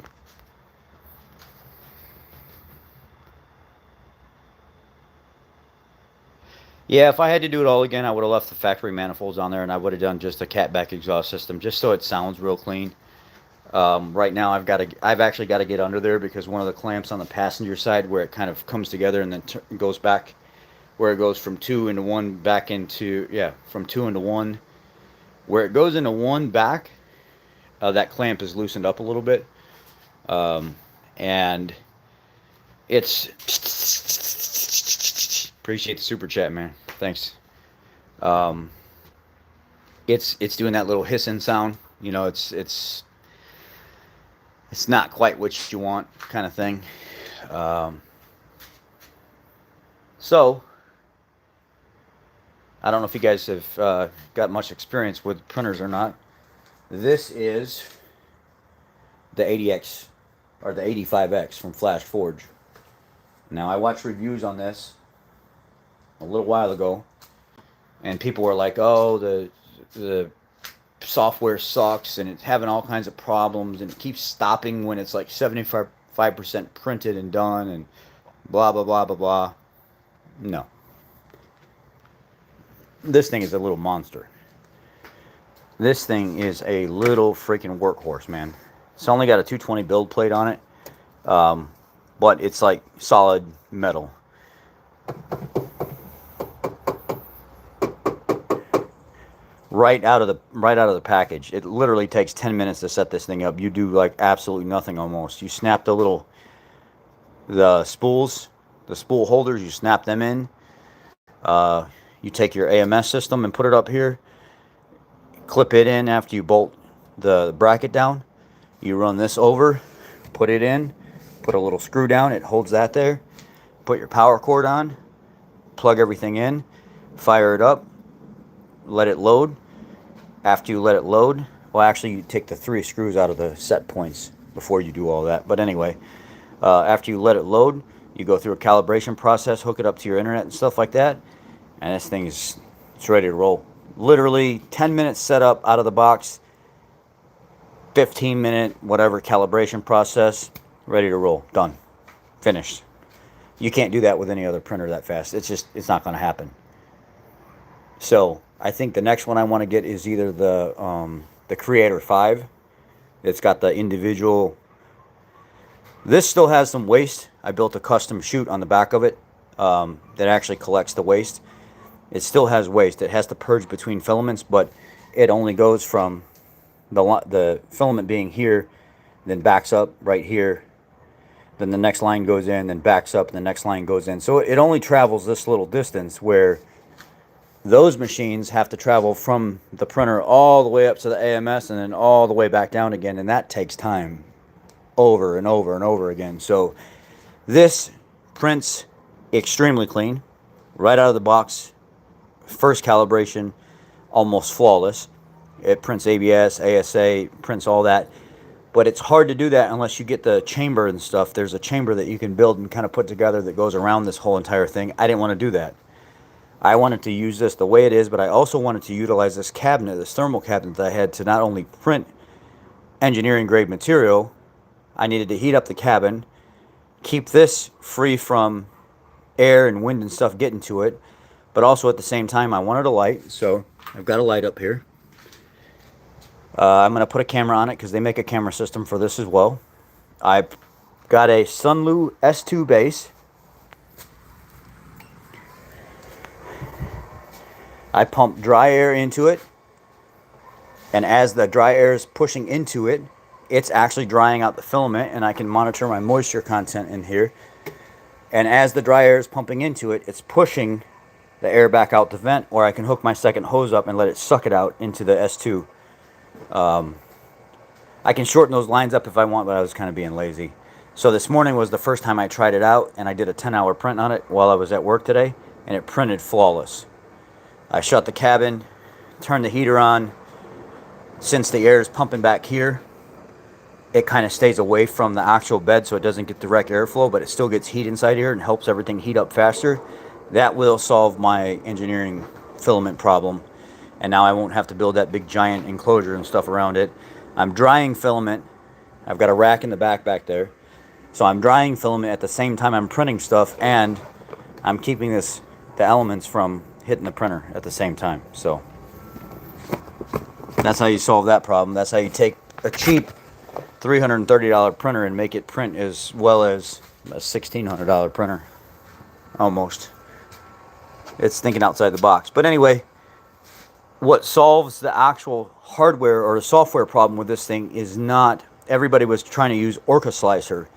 Yeah, if I had to do it all again, I would have left the factory manifolds on there, and I would have done just a catback exhaust system, just so it sounds real clean. Right now, I've actually got to get under there because one of the clamps on the passenger side, where it kind of comes together and then goes back, where it goes from 2 into 1 back into, from 2 into 1, where it goes into 1 back, that clamp is loosened up a little bit, and it's appreciate the super chat, man. Thanks. It's doing that little hissing sound. It's not quite what you want, kind of thing. So I don't know if you guys have got much experience with printers or not. This is the 80X or the 85X from Flash Forge. Now, I watched reviews on this a little while ago, and people were like, "Oh, the software sucks, and it's having all kinds of problems, and it keeps stopping when it's like 75% printed and done, and blah blah blah blah blah." No, this thing is a little monster. This thing is a little freaking workhorse, man. It's only got a 220 build plate on it, but it's like solid metal. Right out of the package. It literally takes 10 minutes to set this thing up. You do like absolutely nothing almost. You snap the spools, the spool holders, you snap them in. You take your AMS system and put it up here. Clip it in after you bolt the bracket down. You run this over, put it in, put a little screw down, it holds that there. Put your power cord on, plug everything in, fire it up, let it load. After you let it load, well, actually you take the 3 screws out of the set points before you do all that. But anyway, after you let it load, you go through a calibration process, hook it up to your internet and stuff like that, and this thing it's ready to roll. Literally 10 minutes setup out of the box, 15-minute whatever calibration process, ready to roll, done, finished. You can't do that with any other printer that fast. It's not going to happen. So I think the next one I want to get is either the Creator 5. It's got the individual. This still has some waste. I built a custom chute on the back of it that actually collects the waste. It still has waste. It has to purge between filaments, but it only goes from the filament being here, then backs up right here, then the next line goes in, then backs up, and the next line goes in. So it only travels this little distance, where those machines have to travel from the printer all the way up to the AMS and then all the way back down again, and that takes time over and over and over again. So this prints extremely clean right out of the box. First calibration, almost flawless. It prints ABS, ASA, prints all that. But it's hard to do that unless you get the chamber and stuff. There's a chamber that you can build and kind of put together that goes around this whole entire thing. I didn't want to do that. I wanted to use this the way it is, but I also wanted to utilize this cabinet, this thermal cabinet that I had, to not only print engineering grade material. I needed to heat up the cabin, keep this free from air and wind and stuff getting to it, but also at the same time I wanted a light, so I've got a light up here. I'm going to put a camera on it because they make a camera system for this as well. I've got a Sunlu S2 base. I pump dry air into it, and as the dry air is pushing into it, it's actually drying out the filament, and I can monitor my moisture content in here. And as the dry air is pumping into it, it's pushing the air back out the vent, or I can hook my second hose up and let it suck it out into the S2. I can shorten those lines up if I want, but I was kind of being lazy. So this morning was the first time I tried it out, and I did a 10-hour print on it while I was at work today, and it printed flawless. I shut the cabin, turned the heater on. Since the air is pumping back here, it kind of stays away from the actual bed so it doesn't get direct airflow, but it still gets heat inside here and helps everything heat up faster. That will solve my engineering filament problem, and now I won't have to build that big giant enclosure and stuff around it. I'm drying filament. I've got a rack in the back there. So I'm drying filament at the same time I'm printing stuff, and I'm keeping the elements from hitting the printer at the same time. So that's how you solve that problem. That's how you take a cheap $330 printer and make it print as well as a $1,600 printer. Almost. It's thinking outside the box. But anyway, what solves the actual hardware or the software problem with this thing is not, everybody was trying to use Orca Slicer.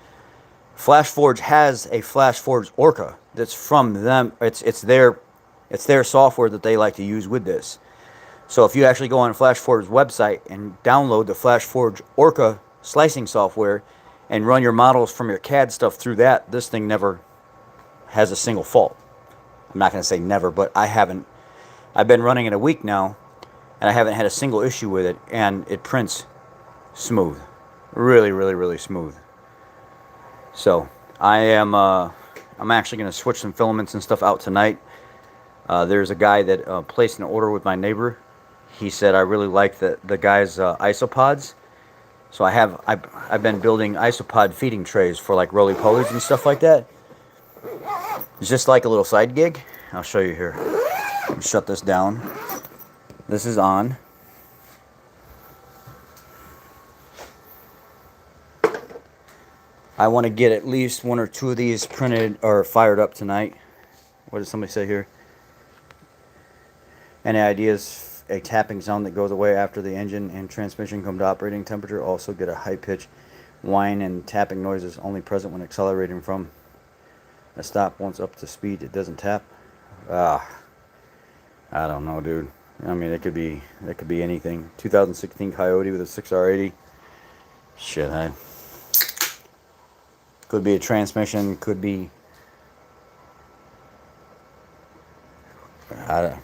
FlashForge has a FlashForge Orca that's from them. It's their software that they like to use with this. So if you actually go on FlashForge's website and download the FlashForge Orca slicing software and run your models from your CAD stuff through that, this thing never has a single fault. I'm not going to say never, but I haven't. I've been running it a week now, and I haven't had a single issue with it, and it prints smooth. Really, really, really smooth. So I'm actually going to switch some filaments and stuff out tonight. There's a guy that placed an order with my neighbor. He said, I really like the guy's isopods. So I've been building isopod feeding trays for like roly-polies and stuff like that. It's just like a little side gig. I'll show you here. Shut this down. This is on. I want to get at least 1 or 2 of these printed or fired up tonight. What did somebody say here? Any ideas? A tapping sound that goes away after the engine and transmission come to operating temperature. Also get a high pitch whine and tapping noises only present when accelerating from a stop. Once up to speed, it doesn't tap. I don't know, dude. I mean, it could be anything. 2016 Coyote with a 6R80. Shit, could be a transmission. Could be. I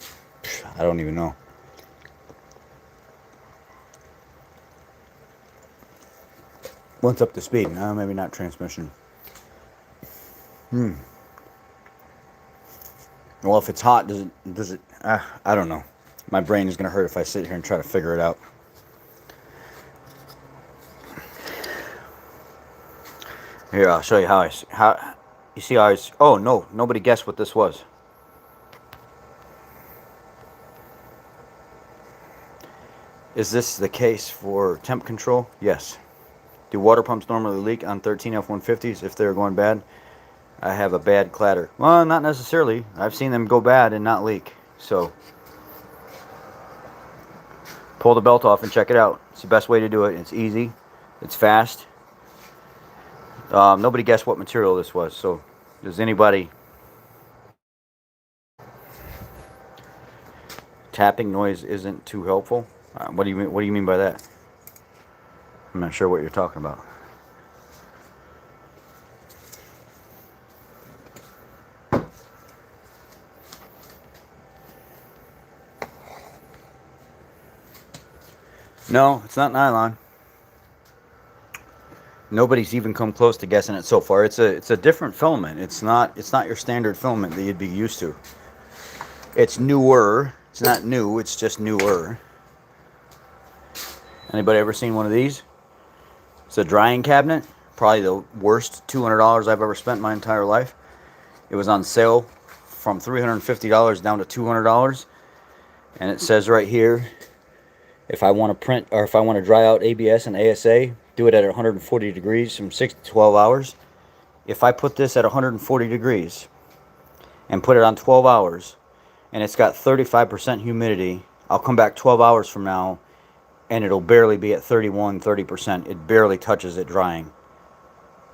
don't even know. Once up to speed. No, maybe not transmission. Well, if it's hot, does it? I don't know. My brain is gonna hurt if I sit here and try to figure it out. Here, I'll show you how you see how oh no, nobody guessed what this was. Is this the case for temp control? Yes. Do water pumps normally leak on 13 F-150s if they're going bad? I have a bad clatter. Well, not necessarily. I've seen them go bad and not leak. So, pull the belt off and check it out. It's the best way to do it. It's easy. It's fast. Nobody guessed what material this was. So, does anybody... Tapping noise isn't too helpful? What do you mean by that? I'm not sure what you're talking about. No, it's not nylon. Nobody's even come close to guessing it so far. It's a different filament. It's not your standard filament that you'd be used to. It's newer. It's not new. It's just newer. Anybody ever seen one of these? It's a drying cabinet. Probably the worst $200 I've ever spent in my entire life. It was on sale from $350 down to $200. And it says right here, if I want to print or if I want to dry out ABS and ASA, do it at 140 degrees from 6 to 12 hours. If I put this at 140 degrees and put it on 12 hours and it's got 35% humidity, I'll come back 12 hours from now and it'll barely be at 30%. It barely touches it drying.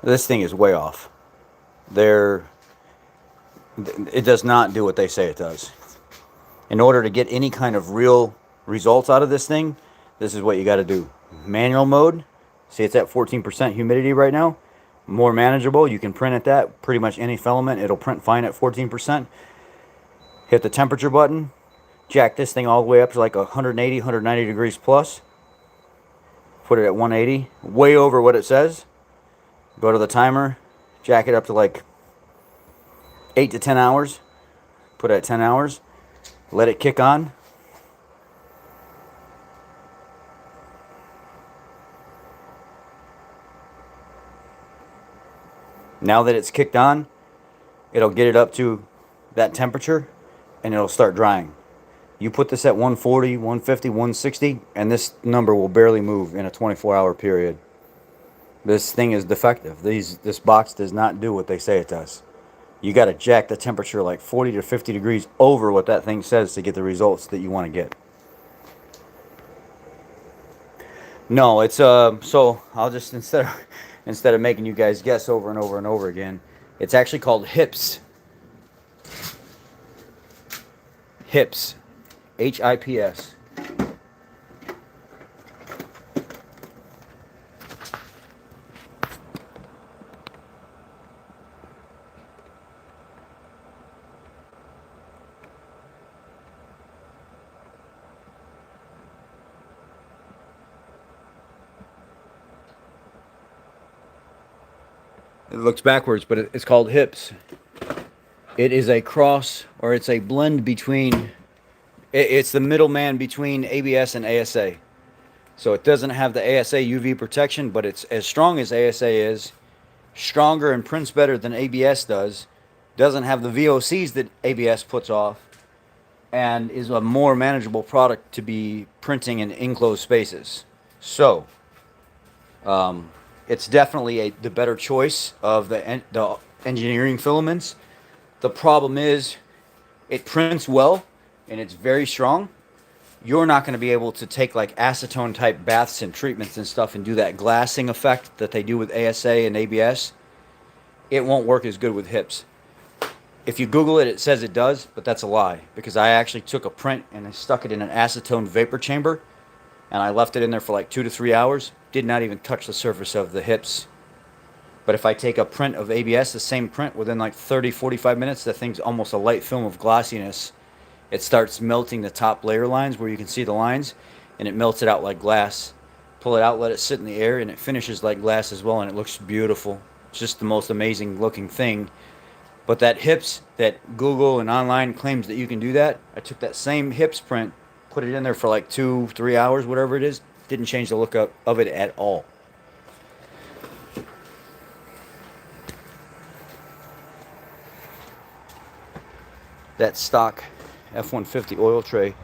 This thing is way off. It does not do what they say it does. In order to get any kind of real results out of this thing, this is what you got to do. Manual mode. See, it's at 14% humidity right now. More manageable. You can print at that. Pretty much any filament, it'll print fine at 14%. Hit the temperature button. Jack this thing all the way up to like 180, 190 degrees plus. Put it at 180. Way over what it says. Go to the timer. Jack it up to like 8 to 10 hours. Put it at 10 hours. Let it kick on. Now that it's kicked on, it'll get it up to that temperature and it'll start drying. You put this at 140, 150, 160, and this number will barely move in a 24-hour period. This thing is defective. This box does not do what they say it does. You got to jack the temperature like 40 to 50 degrees over what that thing says to get the results that you want to get. No, it's so I'll just instead of making you guys guess over and over and over again, it's actually called HIPS. HIPS. HIPS. It looks backwards, but it's called HIPS. It is a cross, or it's a blend between... It's the middleman between ABS and ASA. So it doesn't have the ASA UV protection, but it's as strong as ASA is. Stronger and prints better than ABS does. Doesn't have the VOCs that ABS puts off. and is a more manageable product to be printing in enclosed spaces. So, it's definitely the better choice of the engineering filaments. The problem is it prints well and it's very strong. You're not going to be able to take like acetone type baths and treatments and stuff and do that glassing effect that they do with ASA and ABS. It won't work as good with hips. If you Google it, it says it does, but that's a lie, because I actually took a print and I stuck it in an acetone vapor chamber and I left it in there for like 2 to 3 hours. Did not even touch the surface of the hips. But if I take a print of ABS, the same print, within like 30-45 minutes, that thing's almost a light film of glossiness. It starts melting the top layer lines where you can see the lines, and it melts it out like glass. Pull it out, let it sit in the air, and it finishes like glass as well, and it looks beautiful. It's just the most amazing looking thing. But that hips, that Google and online claims that you can do that, I took that same hips print, put it in there for like 2-3 hours, whatever it is, didn't change the look of it at all. That stock F-150 oil tray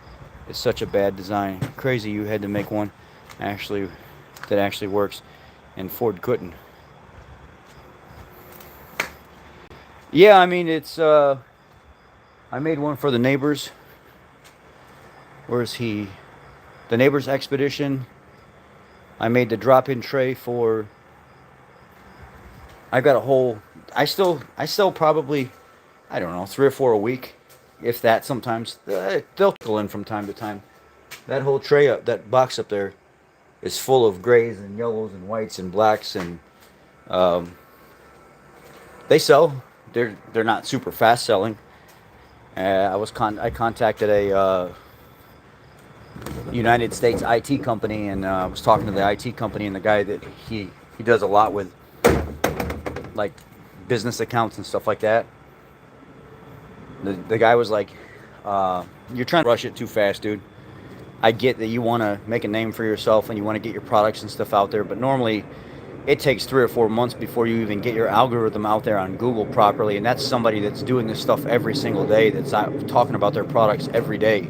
is such a bad design. Crazy you had to make one actually that actually works, and Ford couldn't. Yeah, I mean, it's I made one for the neighbors. Where's he? The neighbor's expedition. I made the drop-in tray for. I got a whole. I sell probably, I don't know, 3 or 4 a week, if that. Sometimes they'll trickle in from time to time. That whole tray up, that box up there, is full of grays and yellows and whites and blacks, and they sell. They're not super fast selling. I contacted a United States IT company, and I was talking to the IT company, and the guy that he does a lot with like business accounts and stuff like that. The guy was like, "You're trying to rush it too fast, dude. I get that you want to make a name for yourself and you want to get your products and stuff out there, but normally it takes 3 or 4 months before you even get your algorithm out there on Google properly, and that's somebody that's doing this stuff every single day, that's talking about their products every day.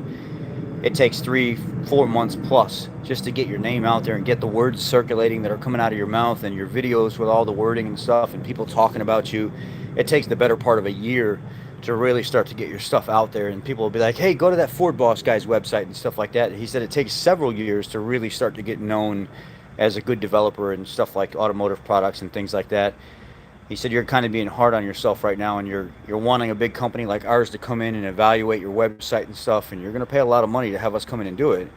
It takes 3-4 months plus just to get your name out there and get the words circulating that are coming out of your mouth, and your videos with all the wording and stuff and people talking about you. It takes the better part of a year to really start to get your stuff out there, and people will be like, hey, go to that Ford Boss guy's website and stuff like that. He said it takes several years to really start to get known as a good developer and stuff like automotive products and things like that. He said you're kind of being hard on yourself right now, and you're wanting a big company like ours to come in and evaluate your website and stuff, and you're going to pay a lot of money to have us come in and do it.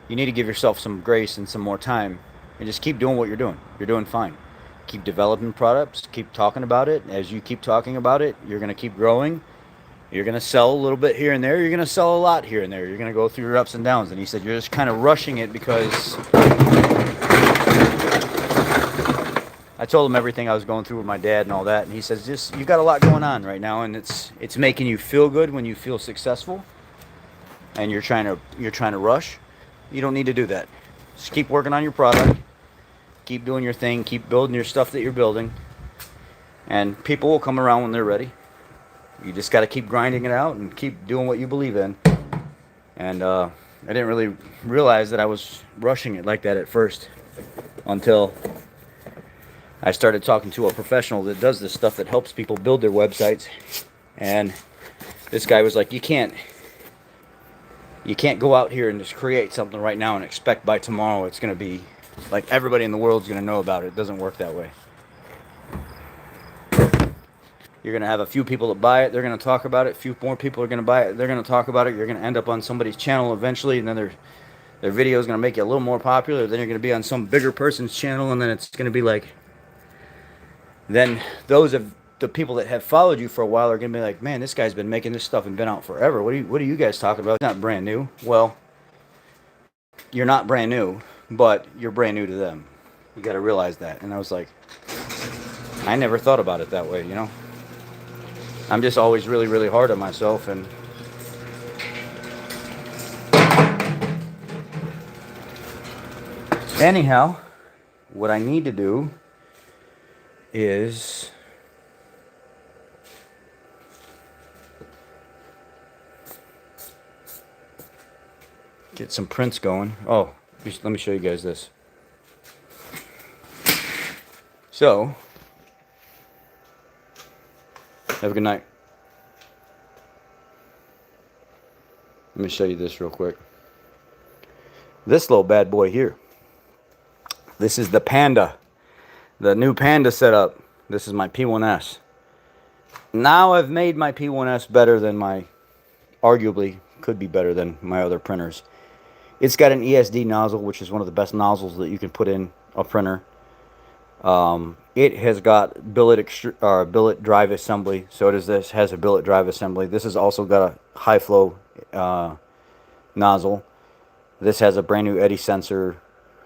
You need to give yourself some grace and some more time, and just keep doing what you're doing. You're doing fine. Keep developing products, keep talking about it. As you keep talking about it, you're going to keep growing. You're going to sell a little bit here and there. You're going to sell a lot here and there. You're going to go through your ups and downs. And he said you're just kind of rushing it because I told him everything I was going through with my dad and all that, and he says, "Just, you got a lot going on right now, and it's making you feel good when you feel successful, and you're trying to rush. You don't need to do that. Just keep working on your product, keep doing your thing, keep building your stuff that you're building, and people will come around when they're ready. You just got to keep grinding it out and keep doing what you believe in." And I didn't really realize that I was rushing it like that at first, until I started talking to a professional that does this stuff, that helps people build their websites. And this guy was like, you can't go out here and just create something right now and expect by tomorrow it's going to be like everybody in the world's going to know about it. It doesn't work that way. You're going to have a few people that buy it, they're going to talk about it. A few more people are going to buy it, they're going to talk about it. You're going to end up on somebody's channel eventually, and then their video is going to make you a little more popular. Then you're going to be on some bigger person's channel, and then it's going to be like, then those of the people that have followed you for a while are going to be like, man, this guy's been making this stuff and been out forever. What are you guys talking about? It's not brand new. Well, you're not brand new, but you're brand new to them. You got to realize that. And I was like, I never thought about it that way, you know? I'm just always really, really hard on myself. And anyhow, what I need to do is Get some prints going. Oh, let me show you guys this. So, have a good night. Let me show you this real quick. This little bad boy here. This is the Panda. The new Panda setup. This is my P1S. Now I've made my P1S better than my, arguably could be better than my other printers. It's got an ESD nozzle, which is one of the best nozzles that you can put in a printer. It has got billet drive assembly. So does this. Has a billet drive assembly. This has also got a high flow nozzle. This has a brand new eddy sensor,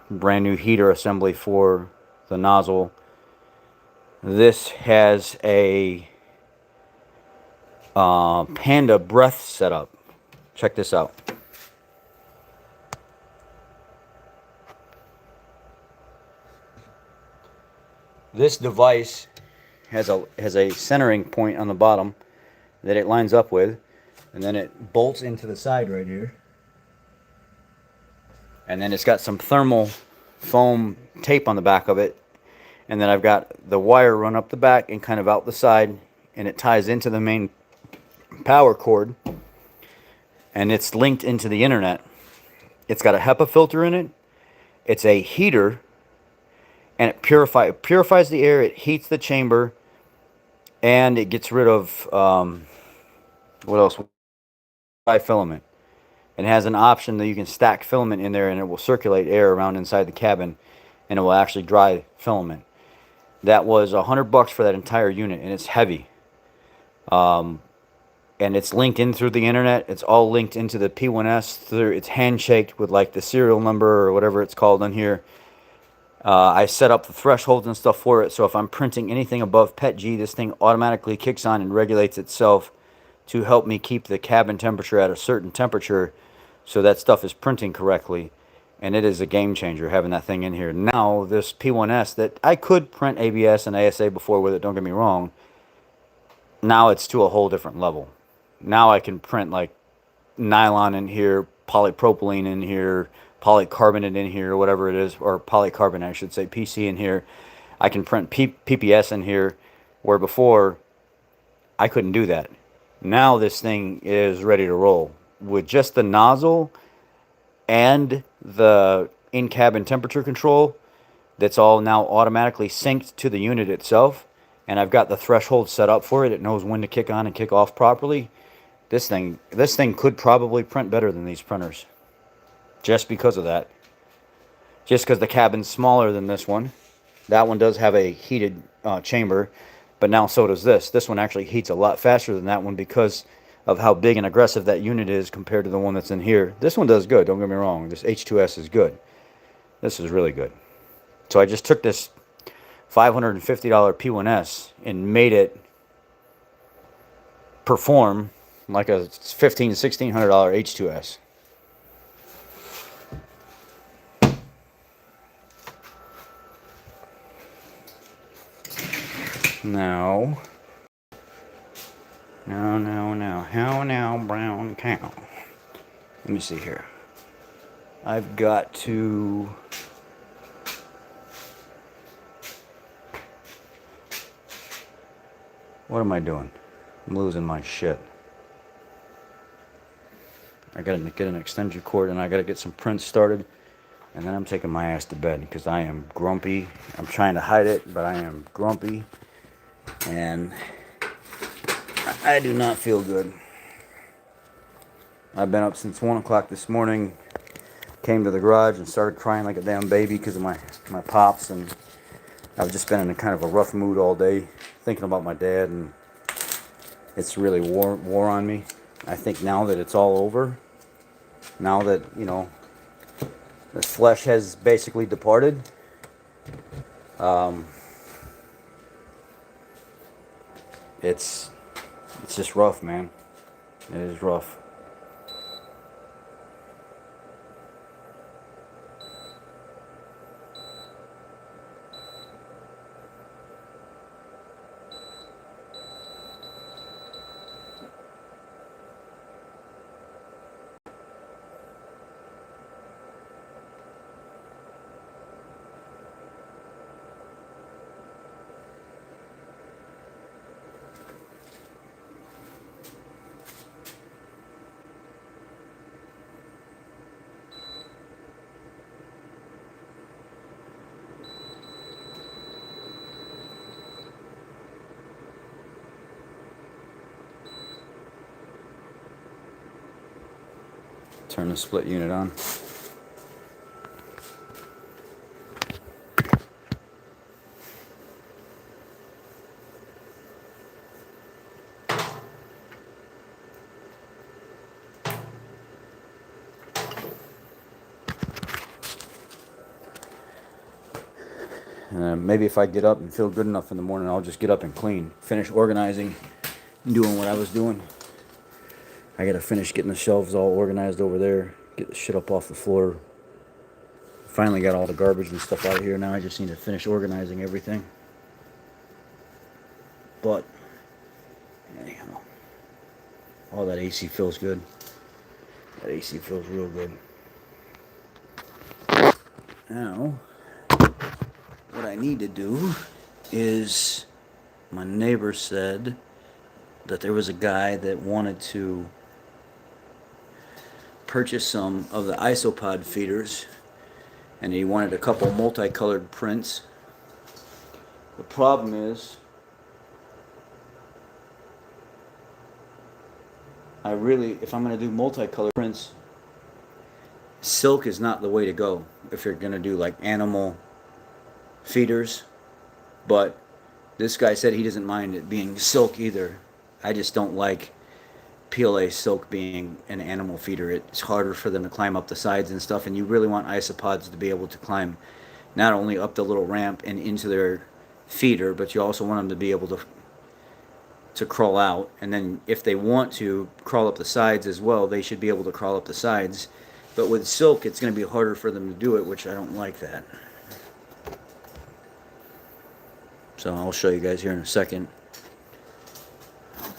brand new heater assembly for the nozzle. This has a Panda breath setup. Check this out. This device has a centering point on the bottom that it lines up with, and then it bolts into the side right here. And then it's got some thermal foam tape on the back of it, and then I've got the wire run up the back and kind of out the side, and it ties into the main power cord, and it's linked into the internet. It's got a HEPA filter in it. It's a heater, and it purifies the air. It heats the chamber, and it gets rid of what else? Dry filament. It has an option that you can stack filament in there, and it will circulate air around inside the cabin, and it will actually dry filament. That was $100 for that entire unit, and it's heavy. And it's linked in through the internet. It's all linked into the P1S through. It's handshaked with like the serial number or whatever it's called on here. I set up the thresholds and stuff for it, so if I'm printing anything above PETG, this thing automatically kicks on and regulates itself to help me keep the cabin temperature at a certain temperature, so that stuff is printing correctly. And it is a game changer having that thing in here. Now this P1S, that I could print ABS and ASA before with it, don't get me wrong, now it's to a whole different level. Now I can print like nylon in here, polypropylene in here, polycarbonate in here, whatever it is, or polycarbonate I should say, PC in here. I can print PPS in here, where before I couldn't do that. Now this thing is ready to roll with just the nozzle and the in-cabin temperature control. That's all now automatically synced to the unit itself, and I've got the threshold set up for it. It knows when to kick on and kick off properly. This thing could probably print better than these printers, just because of that. Just because the cabin's smaller than this one. That one does have a heated chamber, but now so does this. This one actually heats a lot faster than that one because of how big and aggressive that unit is compared to the one that's in here. This one does good, don't get me wrong. This H2S is good. This is really good. So I just took this $550 P1S and made it perform like a $1,500 to $1,600 H2S. Now, how now, brown cow? Let me see here. I've got to... What am I doing? I'm losing my shit. I gotta get an extension cord, and I gotta get some prints started, and then I'm taking my ass to bed because I am grumpy. I'm trying to hide it, but I am grumpy, and I do not feel good. I've been up since 1 o'clock this morning, came to the garage and started crying like a damn baby because of my pops, and I've just been in a kind of a rough mood all day, thinking about my dad, and it's really wore on me. I think now that it's all over, now that, you know, the flesh has basically departed, it's just rough, man. It is rough. Turn the split unit on. Maybe if I get up and feel good enough in the morning, I'll just get up and clean. Finish organizing and doing what I was doing. I gotta finish getting the shelves all organized over there. Get the shit up off the floor. Finally got all the garbage and stuff out of here. Now I just need to finish organizing everything. But, anyhow. Oh, that AC feels good. That AC feels real good. Now, what I need to do is, my neighbor said that there was a guy that wanted to purchase some of the isopod feeders, and he wanted a couple multicolored prints. The problem is, if I'm going to do multicolored prints, silk is not the way to go if you're going to do like animal feeders. But this guy said he doesn't mind it being silk either. I just don't like PLA silk being an animal feeder. It's harder for them to climb up the sides and stuff, and you really want isopods to be able to climb not only up the little ramp and into their feeder, but you also want them to be able to crawl out, and then if they want to crawl up the sides as well, they should be able to crawl up the sides. But with silk, it's going to be harder for them to do it, which I don't like that. So I'll show you guys here in a second.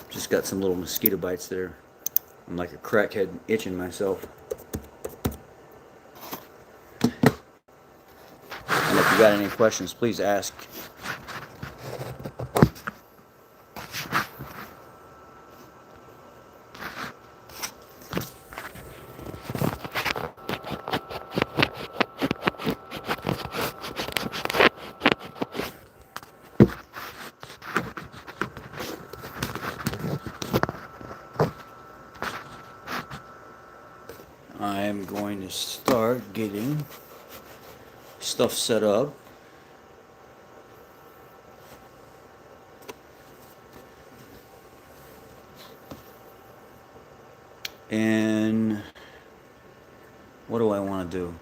Just got some little mosquito bites there. I'm like a crackhead itching myself. And if you got any questions, please ask. I'm going to start getting stuff set up. And what do I want to do?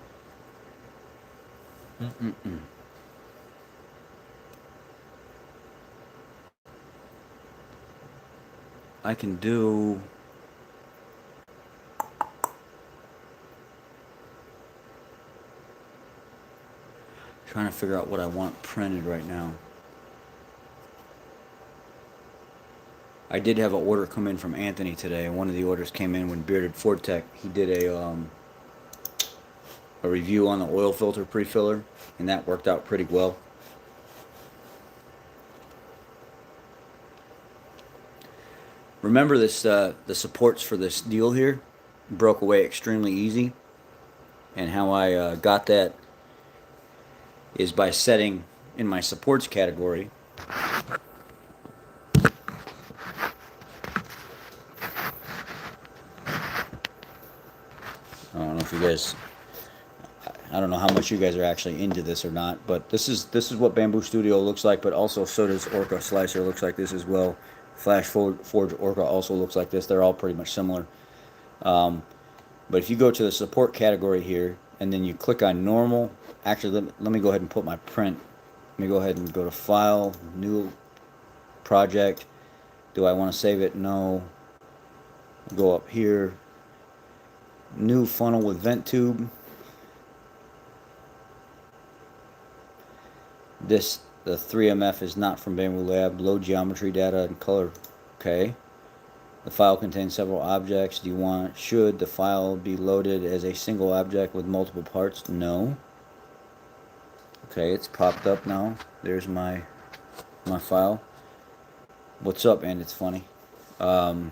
I can do... Trying to figure out what I want printed right now. I did have an order come in from Anthony today, and one of the orders came in when Bearded Ford Tech. He did a review on the oil filter pre-filler, and that worked out pretty well. Remember this, the supports for this deal here broke away extremely easy, and how I got that is by setting in my supports category I don't know if you guys, I don't know how much you guys are actually into this or not, but this is what Bamboo Studio looks like, but also so does Orca Slicer looks like this as well. Flash Forge Orca also looks like this. They're all pretty much similar. But if you go to the support category here, and then you click on normal, actually let me go ahead and put my print. Let me go ahead and go to File, New Project. Do I want to save it? No. Go up here. New funnel with vent tube. The 3MF is not from Bamboo Lab. Load geometry data and color. Okay. The file contains several objects. Should the file be loaded as a single object with multiple parts? No. Okay, it's popped up now. There's my file. What's up, and it's funny. And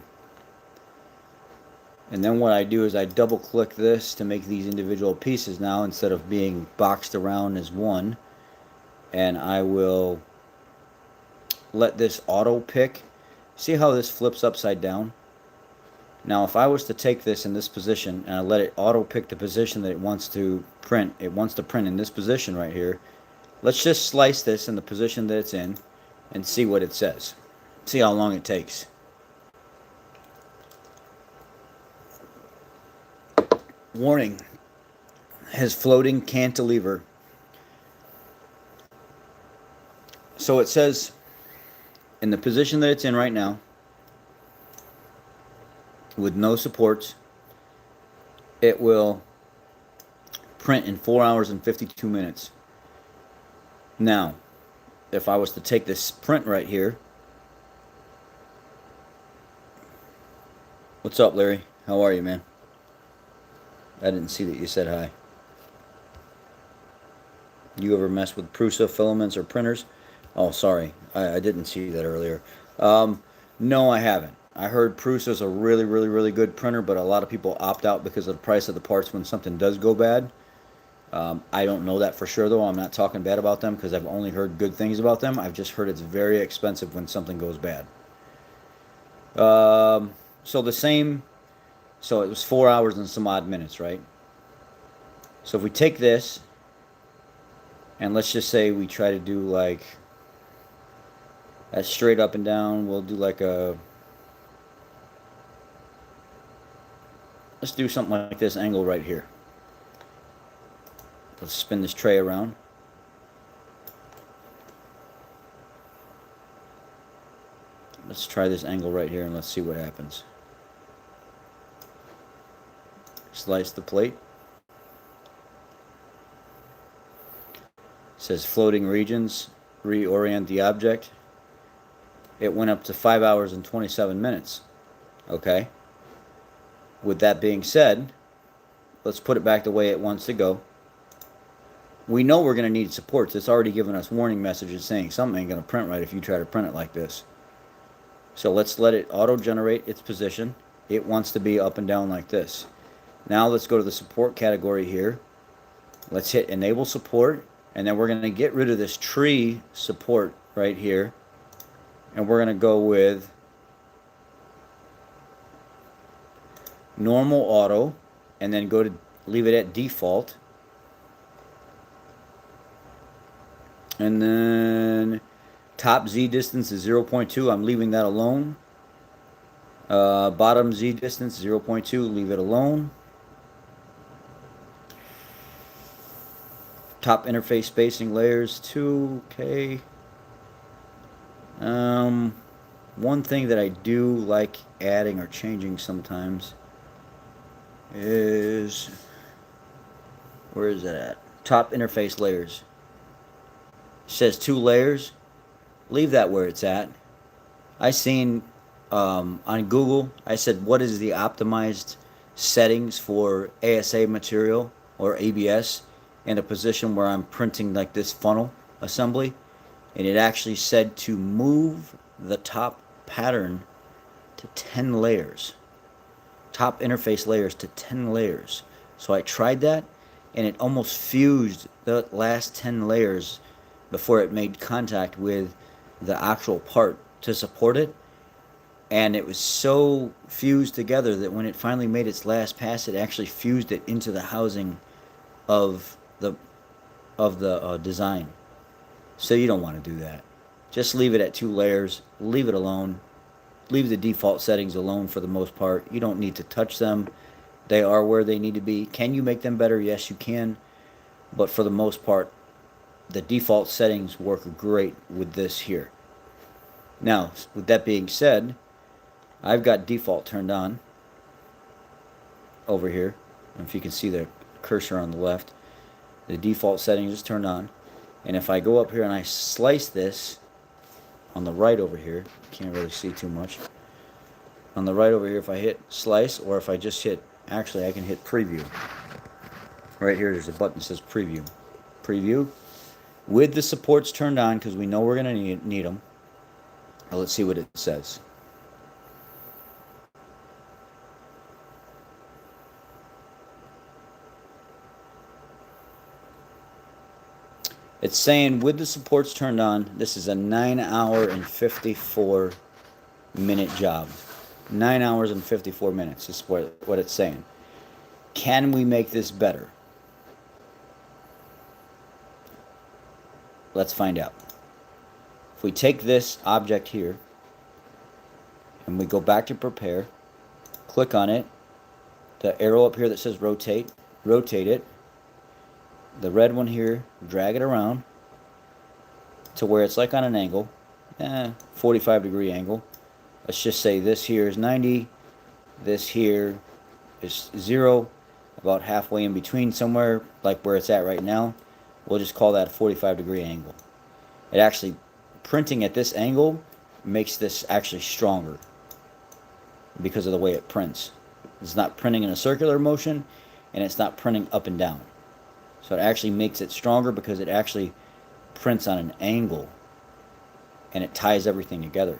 then what I do is I double click this to make these individual pieces now instead of being boxed around as one. And I will let this auto pick. See how this flips upside down? Now, if I was to take this in this position and I let it auto pick the position that it wants to print in this position right here. Let's just slice this in the position that it's in and see what it says. See how long it takes. Warning, has floating cantilever. So it says in the position that it's in right now, with no supports, it will print in 4 hours and 52 minutes. Now, if I was to take this print right here, what's up, Larry? How are you, man? I didn't see that you said hi. You ever mess with Prusa filaments or printers? Oh, sorry. I didn't see that earlier. No, I haven't. I heard Prusa's a really, really, really good printer, but a lot of people opt out because of the price of the parts when something does go bad. I don't know that for sure, though. I'm not talking bad about them because I've only heard good things about them. I've just heard it's very expensive when something goes bad. So the same... So it was 4 hours and some odd minutes, right? So if we take this, and let's just say we try to do like that straight up and down, we'll do like a... Let's do something like this angle right here. Let's spin this tray around. Let's try this angle right here and let's see what happens. Slice the plate. It says floating regions, reorient the object. It went up to 5 hours and 27 minutes. Okay. With that being said, let's put it back the way it wants to go. We know we're going to need supports. It's already given us warning messages saying something ain't going to print right if you try to print it like this. So let's let it auto-generate its position. It wants to be up and down like this. Now let's go to the support category here. Let's hit enable support, and then we're going to get rid of this tree support right here, and we're going to go with normal auto, and then go to leave it at default, and then top Z distance is 0.2. I'm leaving that alone. Bottom Z distance 0.2. Leave it alone. Top interface spacing layers 2. Okay. One thing that I do like adding or changing sometimes is, where is it at? Top interface layers. It says 2 layers. Leave that where it's at. I seen on Google, I said, what is the optimized settings for ASA material or ABS in a position where I'm printing like this funnel assembly? And it actually said to move the top pattern to 10 layers. Top interface layers to 10 layers. So I tried that, and it almost fused the last 10 layers before it made contact with the actual part to support it. And it was so fused together that when it finally made its last pass, it actually fused it into the housing of the design. So you don't want to do that. Just leave it at 2 layers. Leave it alone. Leave the default settings alone for the most part. You don't need to touch them. They are where they need to be. Can you make them better? Yes, you can. But for the most part, the default settings work great with this here. Now, with that being said, I've got default turned on over here. And if you can see the cursor on the left, the default settings is turned on. And if I go up here and I slice this on the right over here, can't really see too much. On the right over here, if I hit slice, or if I just hit, actually I can hit preview. Right here, there's a button that says preview. Preview. With the supports turned on, because we know we're going to need them. Now let's see what it says. It's saying with the supports turned on, this is a 9 hour and 54 minute job. 9 hours and 54 minutes is what it's saying. Can we make this better? Let's find out. If we take this object here and we go back to prepare, click on it, the arrow up here that says rotate, rotate it. The red one here, drag it around to where it's like on an angle, 45-degree angle. Let's just say this here is 90, this here is 0, about halfway in between somewhere, like where it's at right now. We'll just call that a 45-degree angle. It actually, printing at this angle makes this actually stronger because of the way it prints. It's not printing in a circular motion, and it's not printing up and down. So it actually makes it stronger because it actually prints on an angle, and it ties everything together.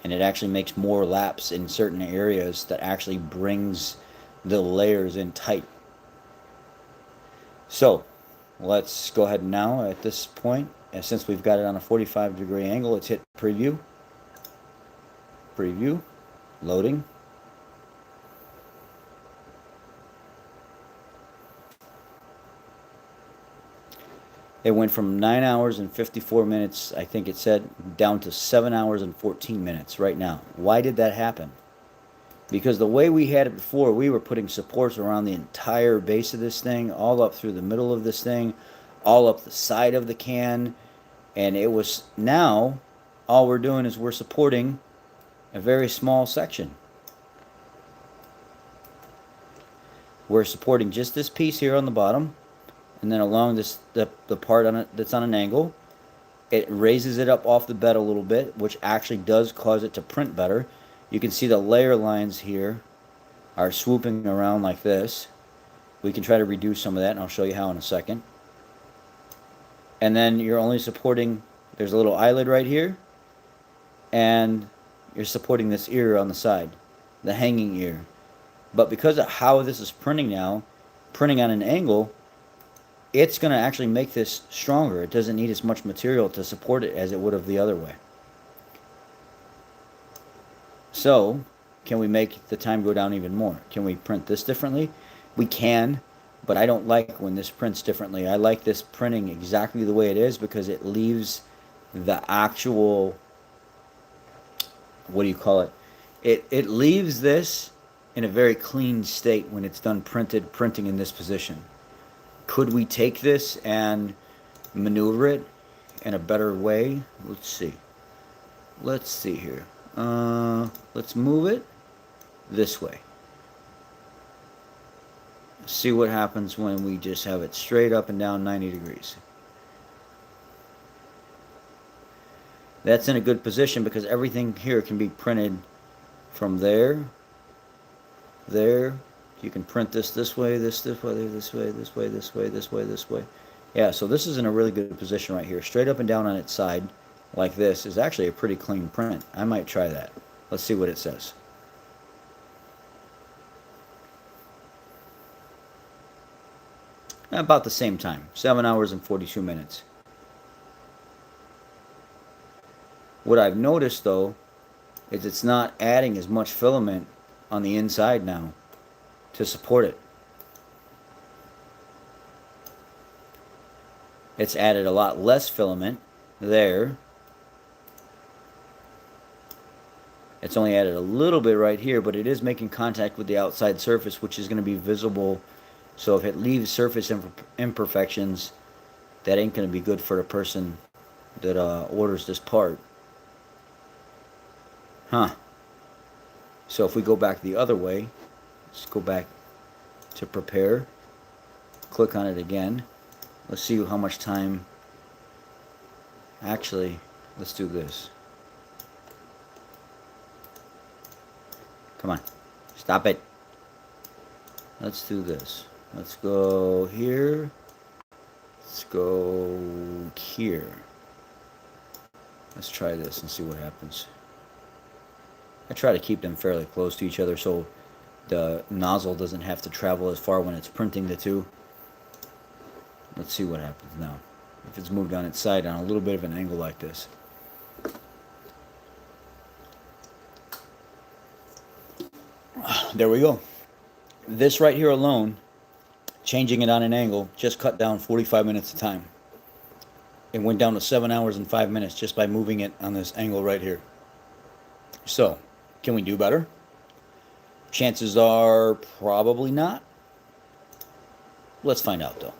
And it actually makes more laps in certain areas that actually brings the layers in tight. So let's go ahead now at this point, and since we've got it on a 45-degree angle, let's hit preview, preview, loading. It went from 9 hours and 54 minutes, I think it said, down to 7 hours and 14 minutes right now. Why did that happen? Because the way we had it before, we were putting supports around the entire base of this thing, all up through the middle of this thing, all up the side of the can, and it was, now all we're doing is we're supporting a very small section. We're supporting just this piece here on the bottom, and then along this the part on it that's on an angle, it raises it up off the bed a little bit, which actually does cause it to print better. You can see the layer lines here are swooping around like this. We can try to reduce some of that, and I'll show you how in a second. And then you're only supporting, there's a little eyelid right here, and you're supporting this ear on the side, the hanging ear. But because of how this is printing now, printing on an angle, it's going to actually make this stronger. It doesn't need as much material to support it as it would have the other way. So, can we make the time go down even more? Can we print this differently? We can, but I don't like when this prints differently. I like this printing exactly the way it is because it leaves the actual, what do you call it? It leaves this in a very clean state when it's done printing in this position. Could we take this and maneuver it in a better way? Let's see. Let's see here. Let's move it this way. See what happens when we just have it straight up and down 90 degrees. That's in a good position because everything here can be printed from there, there. You can print this way, this way, this way, this way, this way, this way, this way. Yeah, so this is in a really good position right here. Straight up and down on its side, like this, is actually a pretty clean print. I might try that. Let's see what it says. About the same time, 7 hours and 42 minutes. What I've noticed, though, is it's not adding as much filament on the inside now to support it. It's added a lot less filament there. It's only added a little bit right here, but it is making contact with the outside surface, which is going to be visible. So if it leaves surface imperfections, that ain't going to be good for the person that orders this part. Huh. So if we go back the other way, let's go back to prepare, click on it again. Let's see how much time. Actually, let's do this. Come on, stop it. Let's do this. Let's go here. Let's go here. Let's try this and see what happens. I try to keep them fairly close to each other so the nozzle doesn't have to travel as far when it's printing the two. Let's see what happens now. If it's moved on its side on a little bit of an angle like this. There we go. This right here alone, changing it on an angle, just cut down 45 minutes of time. It went down to 7 hours and 5 minutes just by moving it on this angle right here. So, can we do better? Chances are probably not. Let's find out though.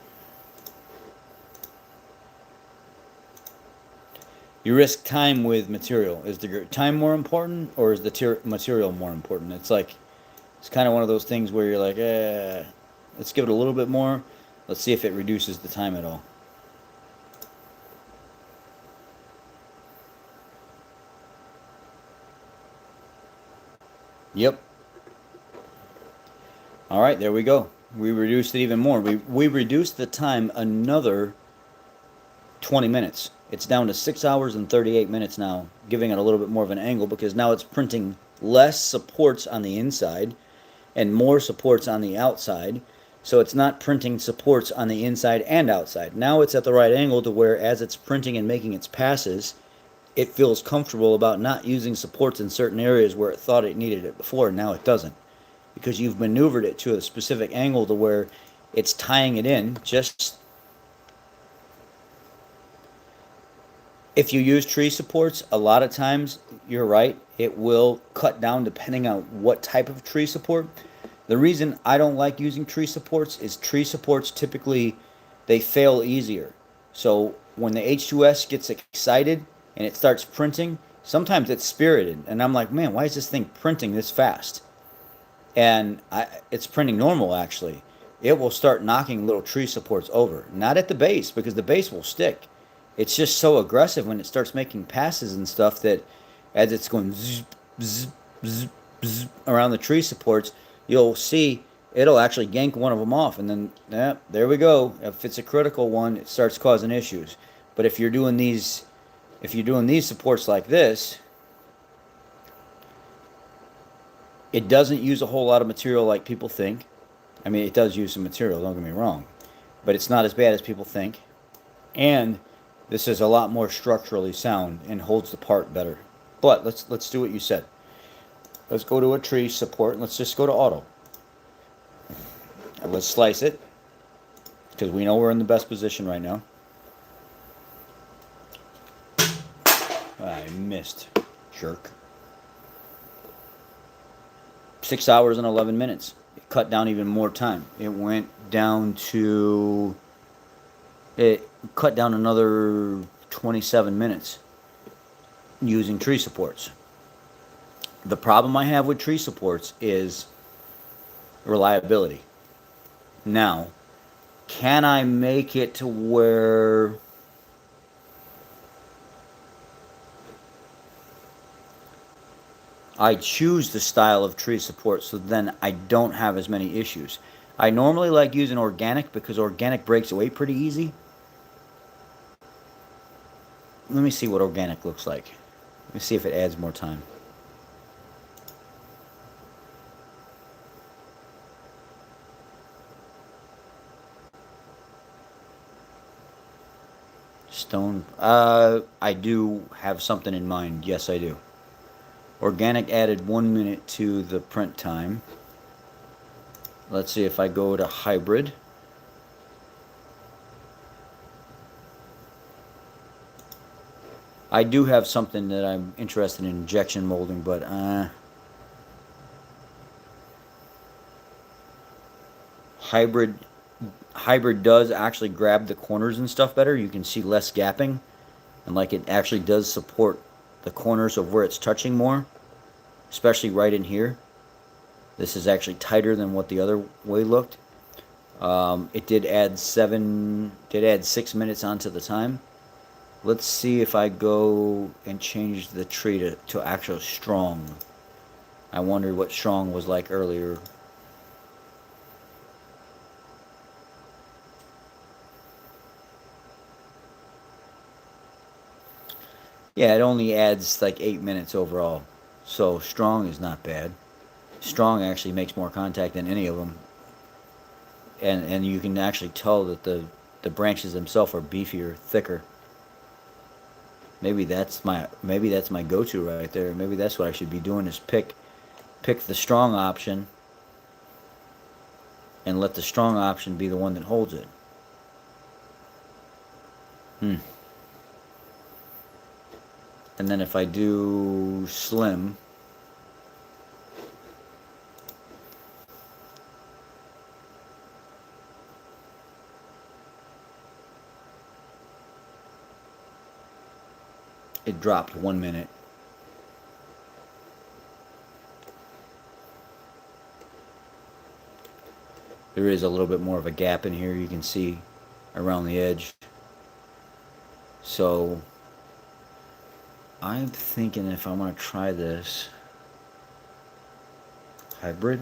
You risk time with material. Is the time more important or is the material more important? It's like, it's kind of one of those things where you're like, let's give it a little bit more. Let's see if it reduces the time at all. Yep. All right, there we go. We reduced it even more. We reduced the time another 20 minutes. It's down to 6 hours and 38 minutes now, giving it a little bit more of an angle because now it's printing less supports on the inside and more supports on the outside. So it's not printing supports on the inside and outside. Now it's at the right angle to where as it's printing and making its passes, it feels comfortable about not using supports in certain areas where it thought it needed it before. Now it doesn't, because you've maneuvered it to a specific angle to where it's tying it in. Just if you use tree supports, a lot of times you're right, it will cut down depending on what type of tree support. The reason I don't like using tree supports is tree supports typically, they fail easier. So when the H2S gets excited and it starts printing, sometimes it's spirited and I'm like, man, why is this thing printing this fast? And it's printing normal actually. It will start knocking little tree supports over, not at the base because the base will stick. It's just so aggressive when it starts making passes and stuff that as it's going zzz, zzz, zzz, zzz, around the tree supports, you'll see it'll actually yank one of them off. And then, yeah, there we go. If it's a critical one, it starts causing issues. But if you're doing these supports like this, it doesn't use a whole lot of material like people think. I mean, it does use some material, don't get me wrong. But it's not as bad as people think. And this is a lot more structurally sound and holds the part better. But let's do what you said. Let's go to a tree support. Let's just go to auto. And let's slice it, because we know we're in the best position right now. I missed. Jerk. 6 hours and 11 minutes. It cut down even more time. It went down to... It cut down another 27 minutes using tree supports. The problem I have with tree supports is reliability. Now, can I make it to where I choose the style of tree support so then I don't have as many issues? I normally like using organic because organic breaks away pretty easy. Let me see what organic looks like. Let me see if it adds more time. Stone. I do have something in mind. Yes, I do. Organic added 1 minute to the print time. Let's see if I go to hybrid. I do have something that I'm interested in injection molding, but hybrid does actually grab the corners and stuff better. You can see less gapping, and like it actually does support the corners of where it's touching more, especially right in here. This is actually tighter than what the other way looked. It did add 6 minutes onto the time. Let's see if I go and change the tree to actual strong. I wondered what strong was like earlier. Yeah, it only adds like 8 minutes overall. So strong is not bad. Strong actually makes more contact than any of them. And you can actually tell that the branches themselves are beefier, thicker. Maybe that's my go-to right there. Maybe that's what I should be doing, is pick the strong option and let the strong option be the one that holds it. And then if I do slim, it dropped 1 minute. There is a little bit more of a gap in here, you can see around the edge. So I'm thinking if I'm going to try this hybrid,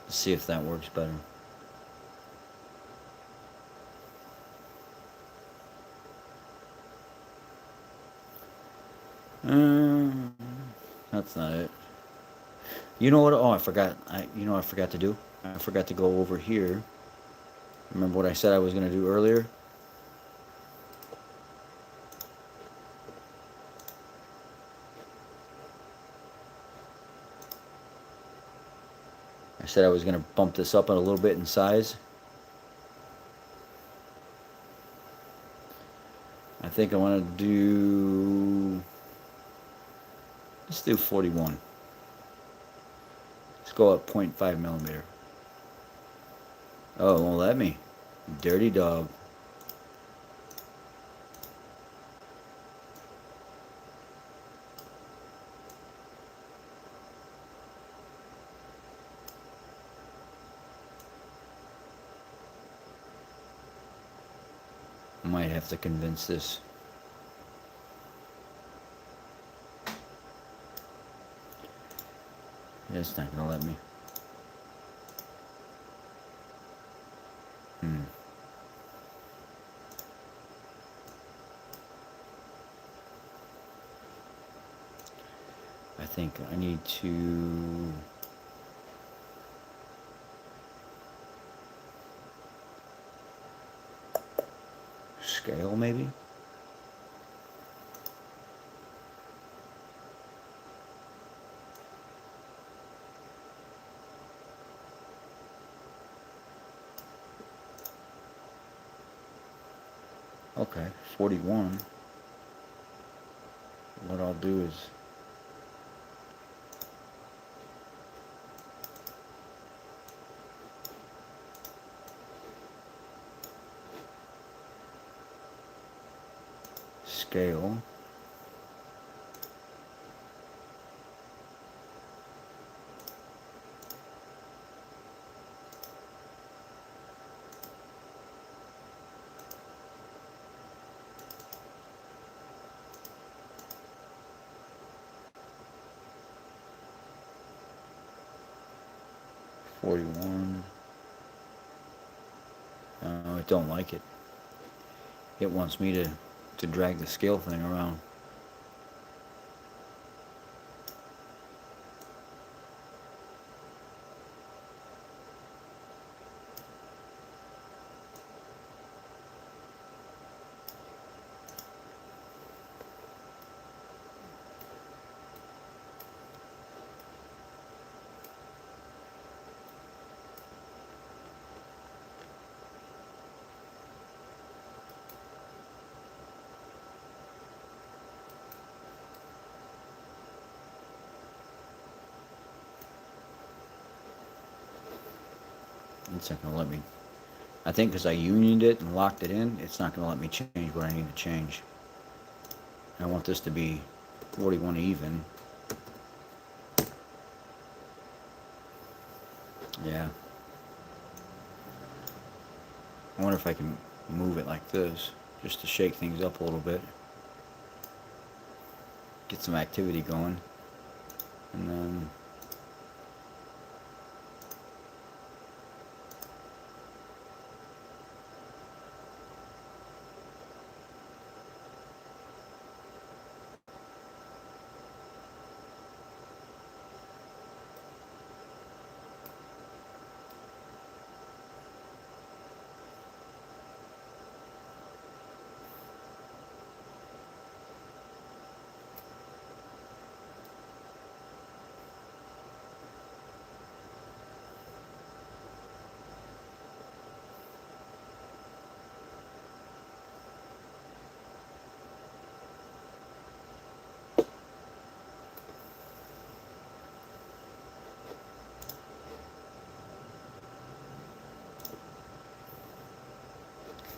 let's see if that works better. That's not it. You know what? Oh, I forgot. You know what I forgot to do? I forgot to go over here. Remember what I said I was going to do earlier? I said I was going to bump this up a little bit in size. I think I want to do... Let's do 41. Let's go up 0.5 millimeter. Oh, it won't let me. Dirty dog. I might have to convince this. It's not gonna let me. I think I need to scale maybe. Okay, 41. What I'll do is scale. I don't like it. It wants me to drag the scale thing around. It's not going to let me. I think because I unioned it and locked it in, it's not going to let me change what I need to change. I want this to be 41 even. Yeah. I wonder if I can move it like this, just to shake things up a little bit. Get some activity going. And then...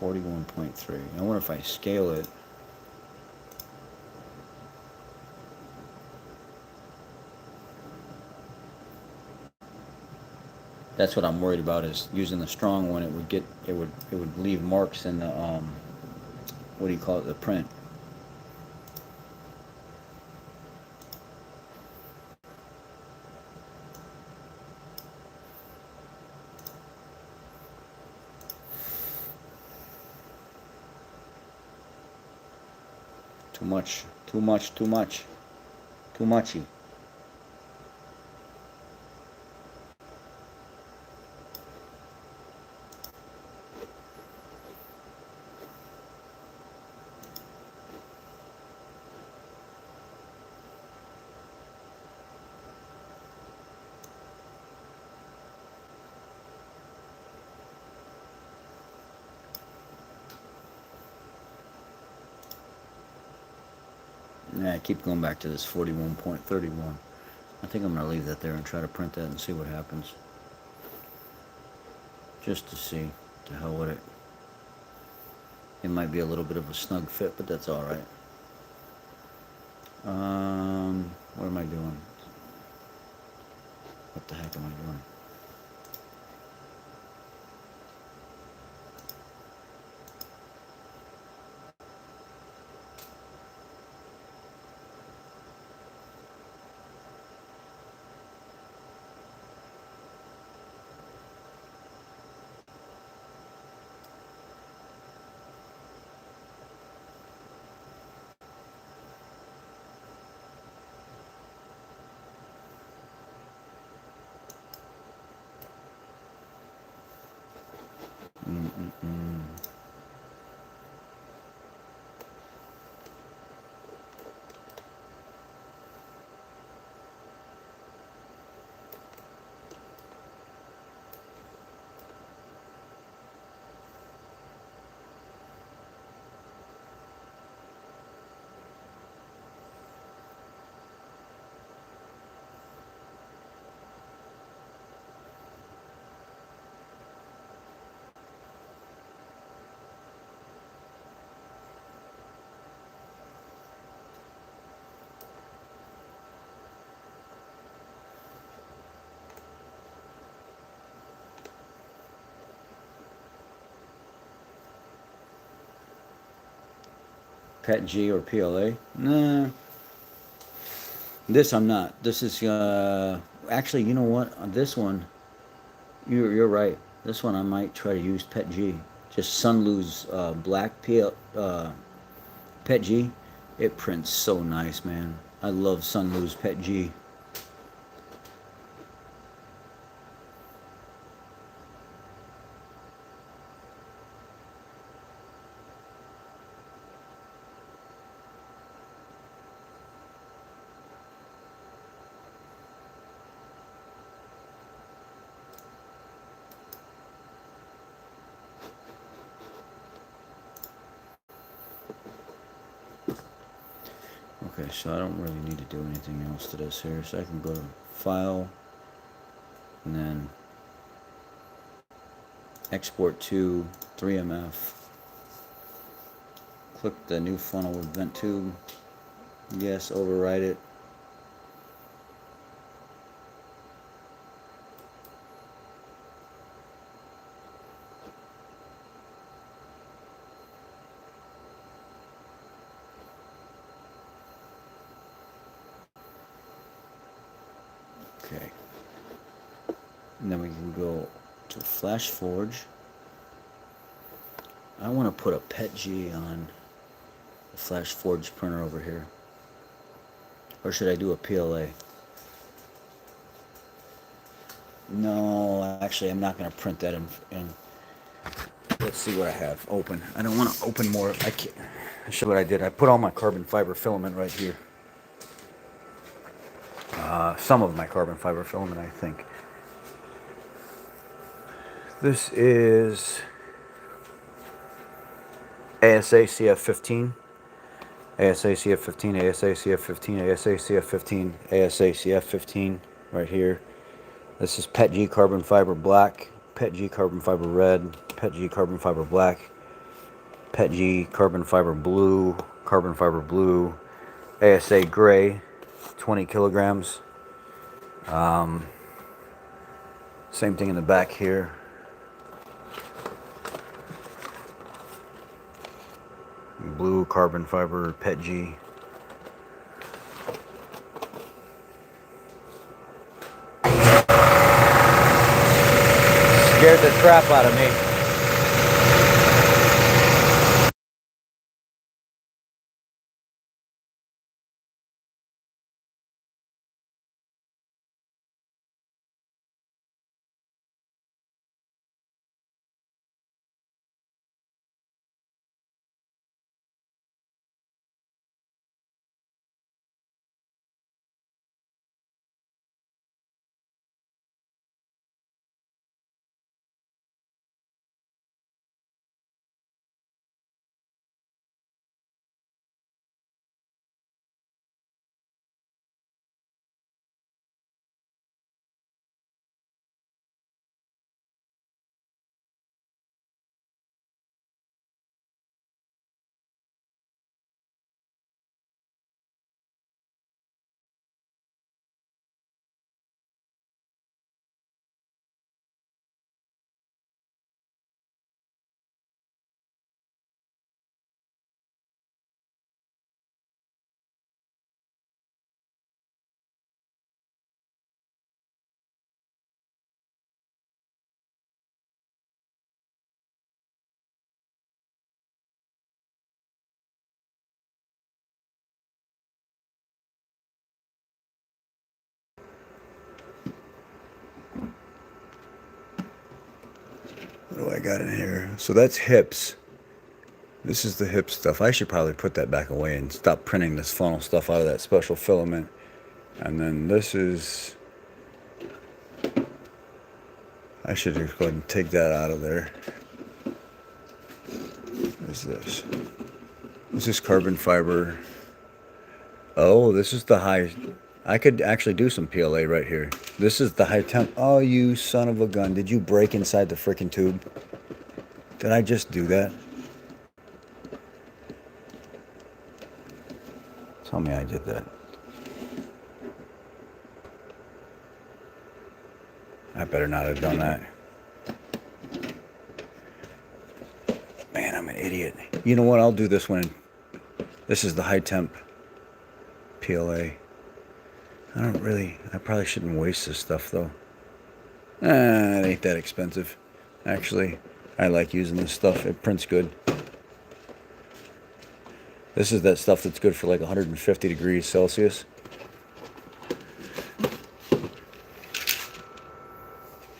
41.3. I wonder if I scale it. That's what I'm worried about, is using the strong one. It would leave marks in the what do you call it, the print. Too much, too much, too much, too muchy. Yeah, I keep going back to this 41.31. I think I'm going to leave that there and try to print that and see what happens. Just to see. To hell with it. It might be a little bit of a snug fit, but that's alright. What am I doing? What the heck am I doing? Pet G or PLA? Nah. This I'm not. This is actually, you know what? On this one, you're right. This one I might try to use Pet G. Just Sunluz black Pet G. It prints so nice, man. I love Sunluz Pet G. Okay, so I don't really need to do anything else to this here. So I can go to File, and then Export to 3MF. Click the new funnel with vent tube. Yes, override it. Okay. And then we can go to Flash Forge. I want to put a Pet G on the Flash Forge printer over here. Or should I do a PLA? No, actually I'm not going to print that in. Let's see what I have open. I don't want to open more. I can't. I'll show what I did. I put all my carbon fiber filament right here. Some of my carbon fiber filament, I think. This is ASA CF15, ASA CF15, ASA CF15, ASA CF15, ASA CF15 right here. This is PET G carbon fiber black, PET G carbon fiber red, PET G carbon fiber black. PET G, carbon fiber blue, ASA gray, 20 kilograms. Same thing in the back here. Blue carbon fiber PET G. Scared the crap out of me. What do I got in here? So that's hips. This is the hip stuff. I should probably put that back away and stop printing this funnel stuff out of that special filament. And then this is... I should just go ahead and take that out of there. What is this? This is carbon fiber. Oh, this is the high... I could actually do some PLA right here. This is the high temp. Oh, you son of a gun. Did you break inside the freaking tube? Did I just do that? Tell me I did that. I better not have done that. Man, I'm an idiot. You know what? I'll do this one. This is the high temp PLA. I probably shouldn't waste this stuff though. It ain't that expensive. Actually, I like using this stuff. It prints good. This is that stuff that's good for like 150 degrees Celsius.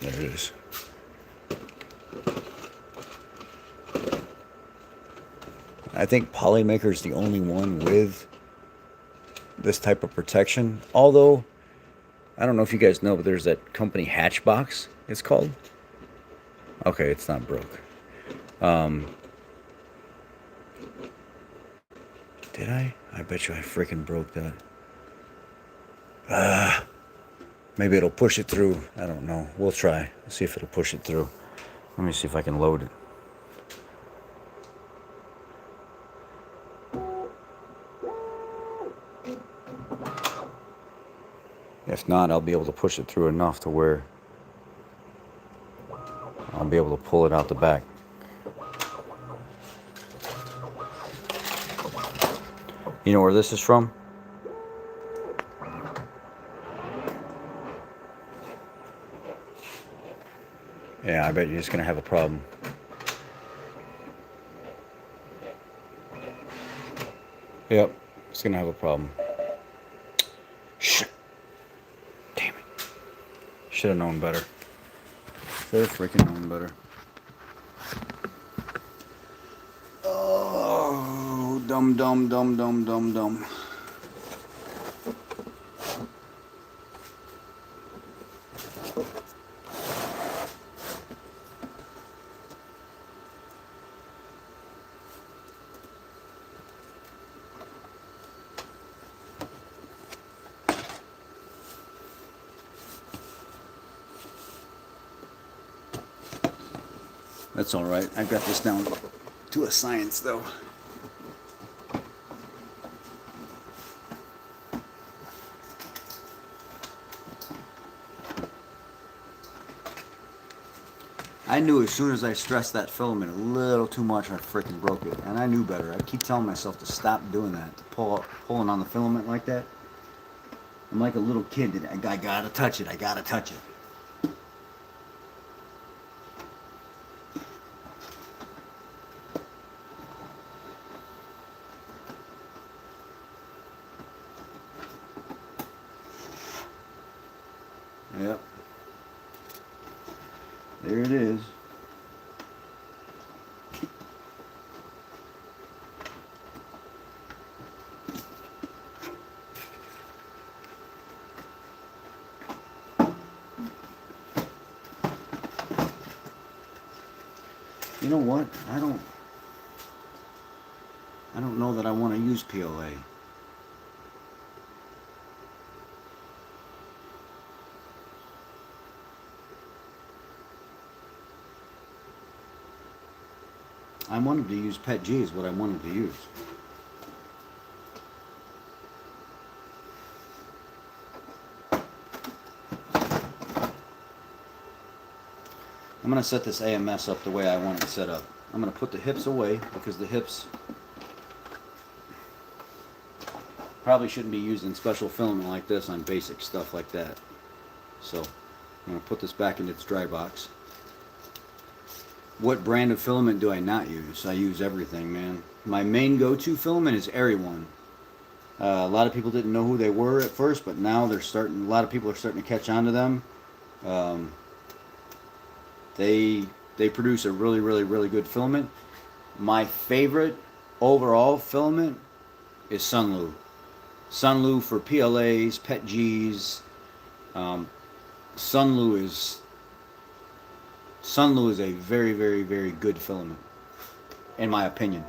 There it is. I think Polymaker is the only one with this type of protection. Although, I don't know if you guys know, but there's that company Hatchbox, it's called. Okay, it's not broke. Did I? I bet you I freaking broke that. Maybe it'll push it through. I don't know. We'll try. Let's see if it'll push it through. Let me see if I can load it. If not, I'll be able to push it through enough to where I'll be able to pull it out the back. You know where this is from? Yeah, I bet you're just going to have a problem. Yep, it's going to have a problem. Shit. Damn it. Should have known better. Should have freaking known better. Oh, dumb. That's all right. I've got this down to to a science though. I knew as soon as I stressed that filament a little too much, I freaking broke it. And I knew better. I keep telling myself to stop doing that, to pulling on the filament like that. I'm like a little kid that I gotta touch it, I gotta touch it. Yep. There it is. You know what? I don't know that I want to use PLA. I wanted to use PET G is what I wanted to use. I'm going to set this AMS up the way I want it set up. I'm going to put the hips away because the hips probably shouldn't be using special filament like this on basic stuff like that. So I'm going to put this back into its dry box. What brand of filament do I not use? I use everything, man. My main go-to filament is Airy One. A lot of people didn't know who they were at first, but now they're starting. A lot of people are starting to catch on to them. They produce a really, really, really good filament. My favorite overall filament is Sunlu. Sunlu for PLAs, PET Gs. Sunlu is a very, very, very good filament, in my opinion.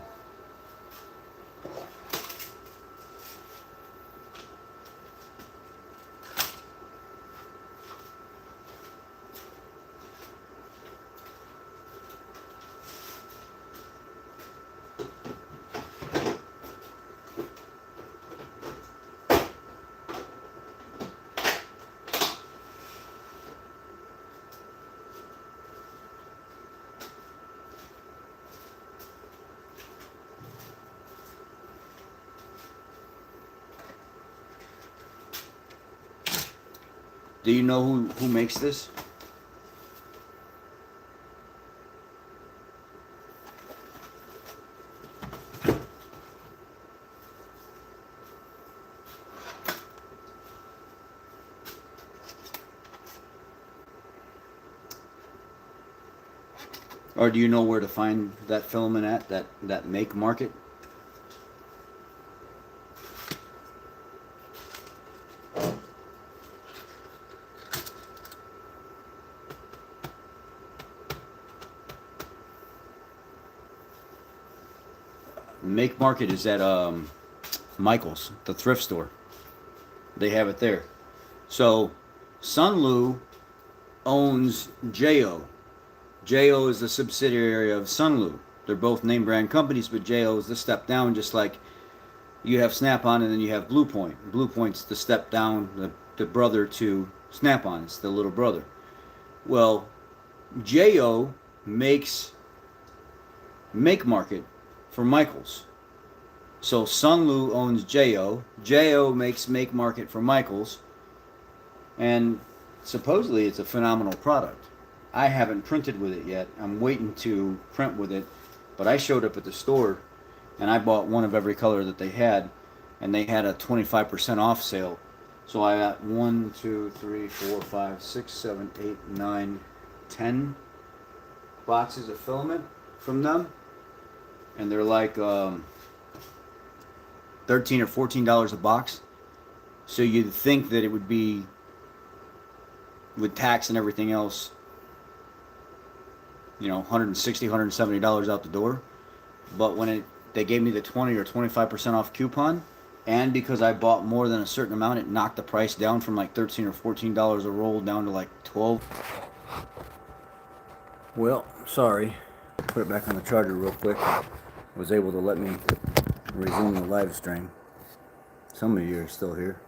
Do you know who makes this? Or do you know where to find that filament at, that make market? Make market is at Michael's, the thrift store. They have it there. So Sunlu owns JO. JO is the subsidiary of Sunlu. They're both name brand companies, but JO is the step down, just like you have Snap-on and then you have Blue Point. Blue Point's the step down, the brother to Snap-on. It's the little brother. Well, JO makes Make Market for Michaels. So Sunlu owns JO. JO makes Make Market for Michaels. And supposedly it's a phenomenal product. I haven't printed with it yet. I'm waiting to print with it. But I showed up at the store and I bought one of every color that they had. And they had a 25% off sale. So I got 1, 2, 3, 4, 5, 6, 7, 8, 9, 10 boxes of filament from them. And they're like $13 or $14 a box. So you'd think that it would be, with tax and everything else, $160, $170 out the door. But when they gave me the 20 or 25% off coupon, and because I bought more than a certain amount, it knocked the price down from like $13 or $14 a roll down to like $12. Well, sorry. put it back on the charger real quick. Was able to let me resume the live stream. Some of you are still here.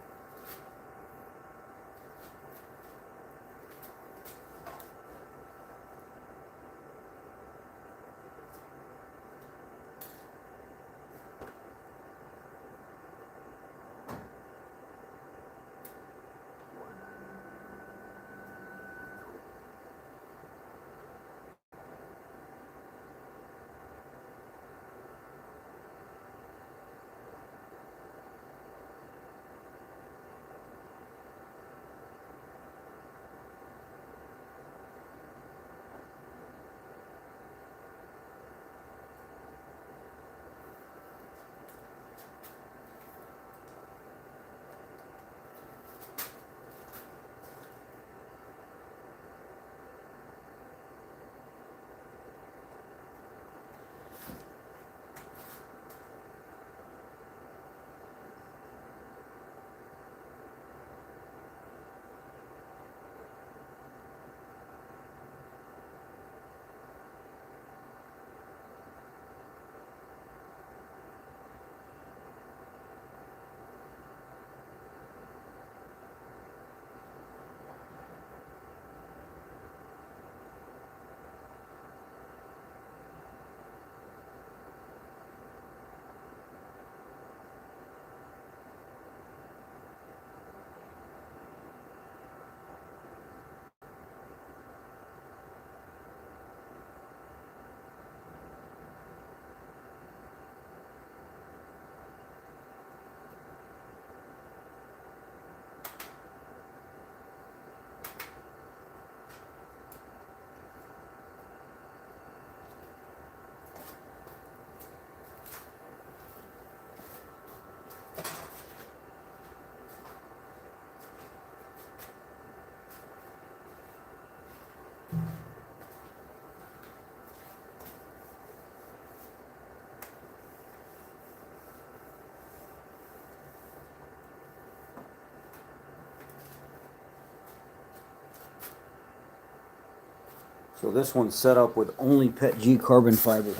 So this one's set up with only PETG carbon fiber,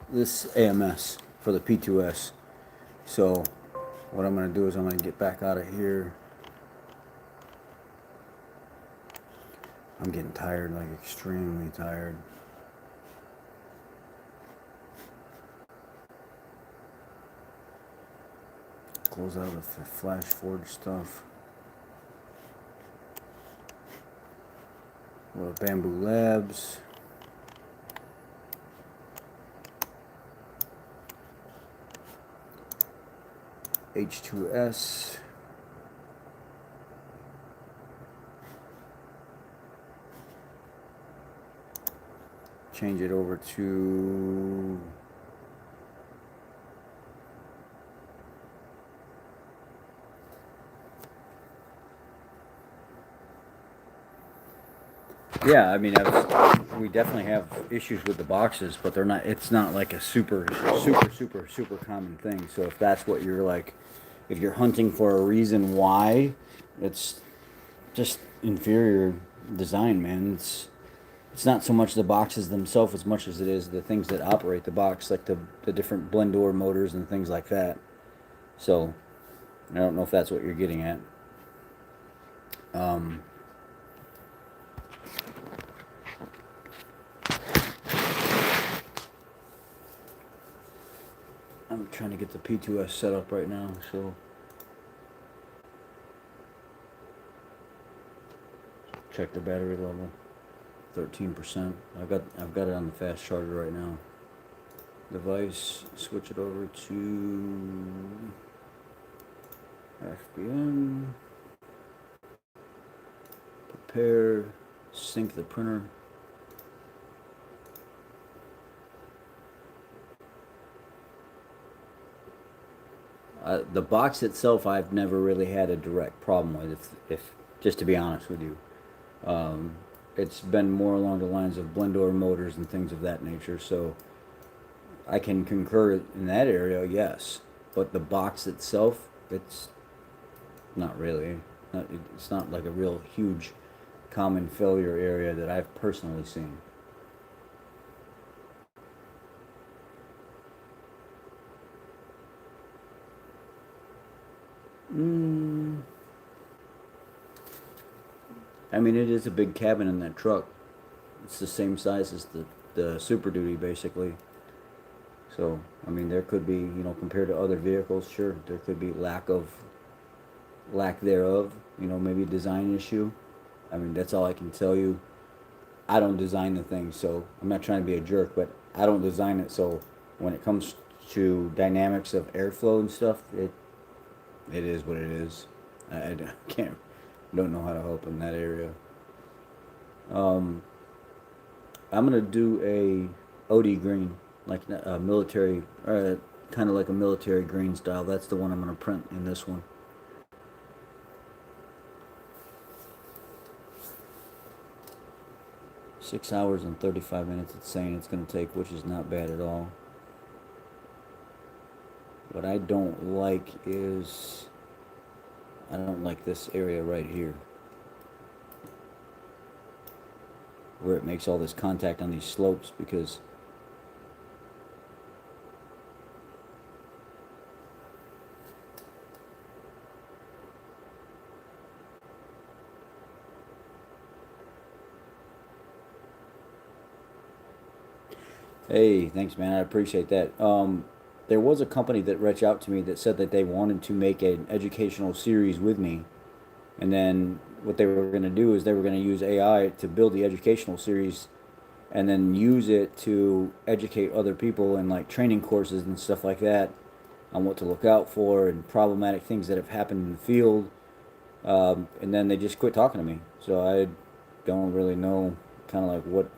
this AMS for the P2S. So what I'm going to do is I'm going to get back out of here. I'm getting tired, like extremely tired. Close out the Flash Forge stuff. Bamboo Labs. H2S. Change it over to yeah, I mean, we definitely have issues with the boxes, but they're not. It's not like a super common thing. So if that's what you're like, if you're hunting for a reason why, it's just inferior design, man. It's not so much the boxes themselves as much as it is the things that operate the box, like the different blend door motors and things like that. So I don't know if that's what you're getting at. I'm trying to get the P2S set up right now, so check the battery level. 13%. I've got it on the fast charger right now. Device, switch it over to FBM. Prepare, sync the printer. The box itself, I've never really had a direct problem with. If just to be honest with you, it's been more along the lines of blend door motors and things of that nature. So I can concur in that area, yes. But the box itself, it's not really. It's not like a real huge common failure area that I've personally seen. Mm, I mean, it is a big cabin in that truck. It's the same size as the Super Duty, basically. So, I mean, there could be, compared to other vehicles, sure, there could be lack thereof, maybe design issue. I mean, that's all I can tell you. I don't design the thing, so I'm not trying to be a jerk, but I don't design it. So when it comes to dynamics of airflow and stuff, it is what it is. I can't, don't know how to help in that area. Um, I'm gonna do a OD green, like a military, kind of like a military green style. That's the one I'm gonna print in this one. 6 hours and 35 minutes. It's saying it's gonna take, which is not bad at all. What I don't like is I don't like this area right here where it makes all this contact on these slopes because hey, thanks man, I appreciate that. There was a company that reached out to me that said that they wanted to make an educational series with me, and then what they were going to do is they were going to use AI to build the educational series and then use it to educate other people in like training courses and stuff like that on what to look out for and problematic things that have happened in the field. And then they just quit talking to me. So I don't really know kind of like what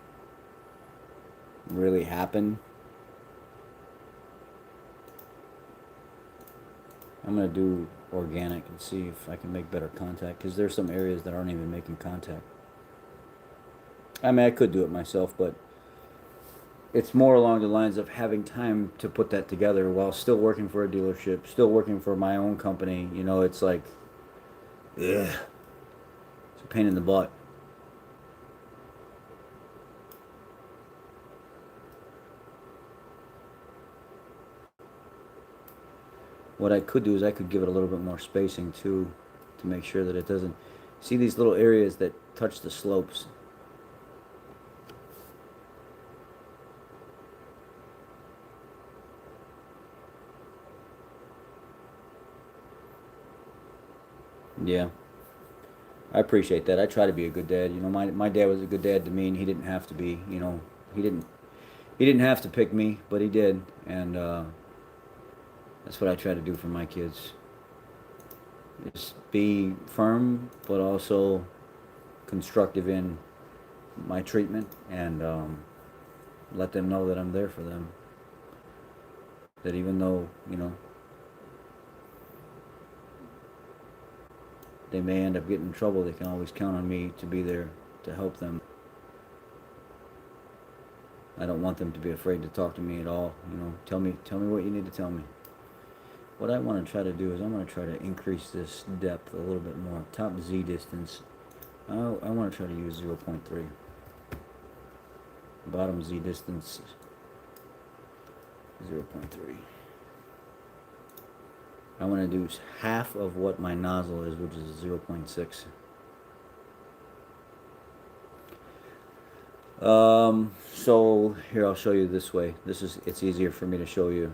really happened. I'm going to do organic and see if I can make better contact because there's some areas that aren't even making contact. I mean, I could do it myself, but it's more along the lines of having time to put that together while still working for a dealership, still working for my own company. It's like, ugh, it's a pain in the butt. What I could do is I could give it a little bit more spacing too to make sure that it doesn't see these little areas that touch the slopes. Yeah, I appreciate that. I try to be a good dad. My dad was a good dad to me, and he didn't have to be. He didn't he didn't have to pick me, but he did, and that's what I try to do for my kids. Just be firm, but also constructive in my treatment, and let them know that I'm there for them. That even though they may end up getting in trouble, they can always count on me to be there to help them. I don't want them to be afraid to talk to me at all. Tell me what you need to tell me. What I want to try to do is I want to try to increase this depth a little bit more. Top Z distance, I want to try to use 0.3. Bottom Z distance, 0.3. I want to do half of what my nozzle is, which is 0.6. So here I'll show you this way. It's easier for me to show you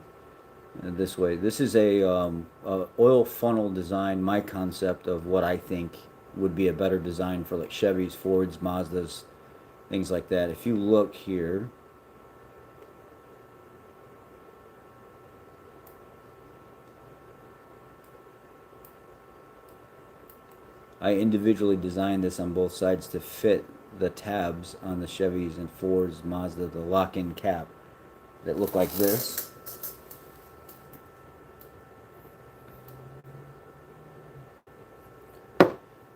this way. This is a oil funnel design, my concept of what I think would be a better design for like Chevys, Fords, Mazdas, things like that. If you look here, I individually designed this on both sides to fit the tabs on the Chevys and Fords, Mazda, the lock-in cap that look like this.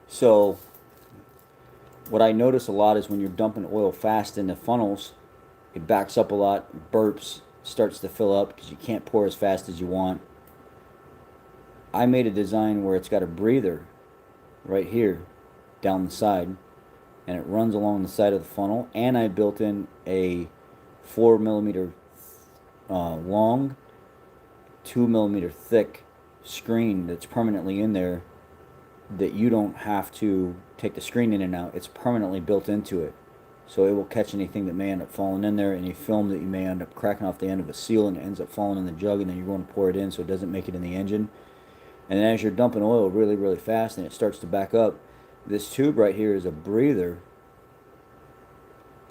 So what I notice a lot is when you're dumping oil fast into funnels, it backs up a lot, burps, starts to fill up because you can't pour as fast as you want. I made a design where it's got a breather right here down the side, and it runs along the side of the funnel, and I built in a 4 millimeter long, 2 millimeter thick screen that's permanently in there that you don't have to take the screen in and out. It's permanently built into it. So it will catch anything that may end up falling in there, any film that you may end up cracking off the end of a seal and it ends up falling in the jug, and then you're going to pour it in so it doesn't make it in the engine. And then as you're dumping oil really, really fast and it starts to back up, this tube right here is a breather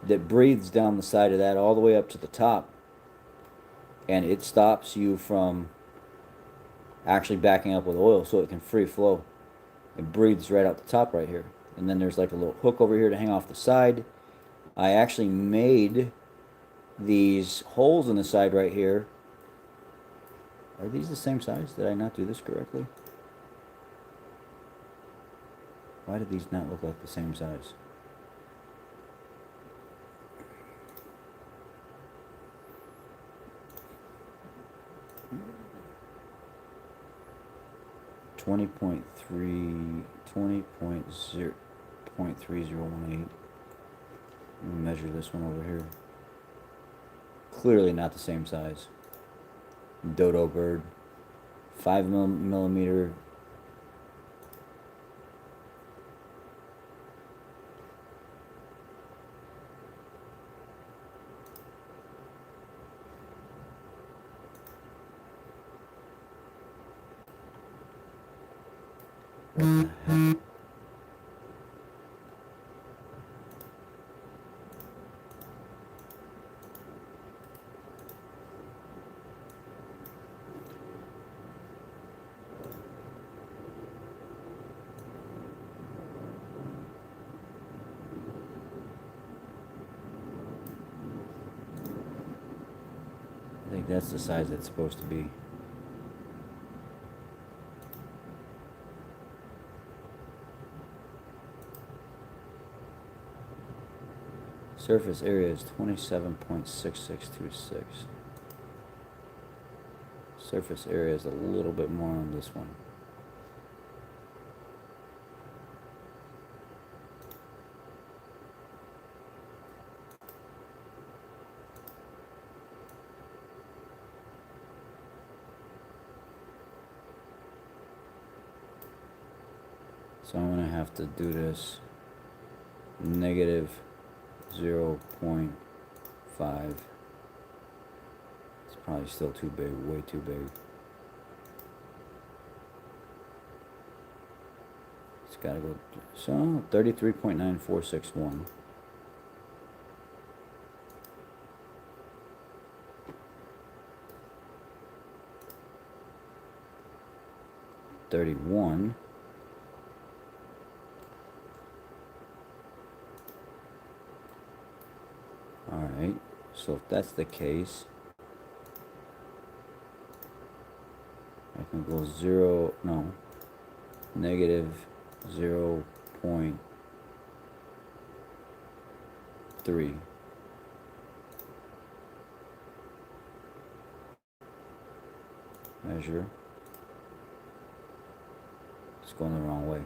that breathes down the side of that all the way up to the top. And it stops you from actually backing up with oil so it can free flow. It breathes right out the top right here. And then there's like a little hook over here to hang off the side. I actually made these holes in the side right here. Are these the same size? Did I not do this correctly? Why do these not look like the same size? .30.3018. Let me measure this one over here. Clearly not the same size. Dodo bird. 5 millimeter. What the heck? I think that's the size it's supposed to be. Surface area is 27.6626. Surface area is a little bit more on this one. So I'm going to have to do this negative 0.5. It's probably still too big, way too big. It's got to go, so 33.9461. .31. Alright, so if that's the case, I can go negative 0.3. Measure. It's going the wrong way.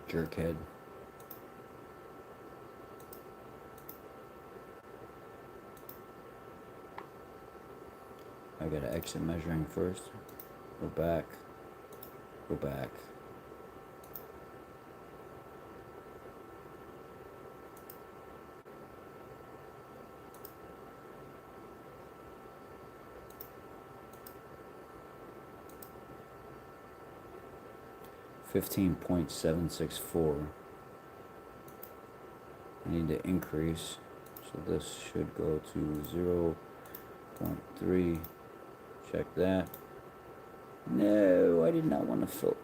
Jerkhead. I gotta exit measuring first. Go back. Go back. .764. I need to increase, so this should go to 0.3. Check that. No, I did not want to fill.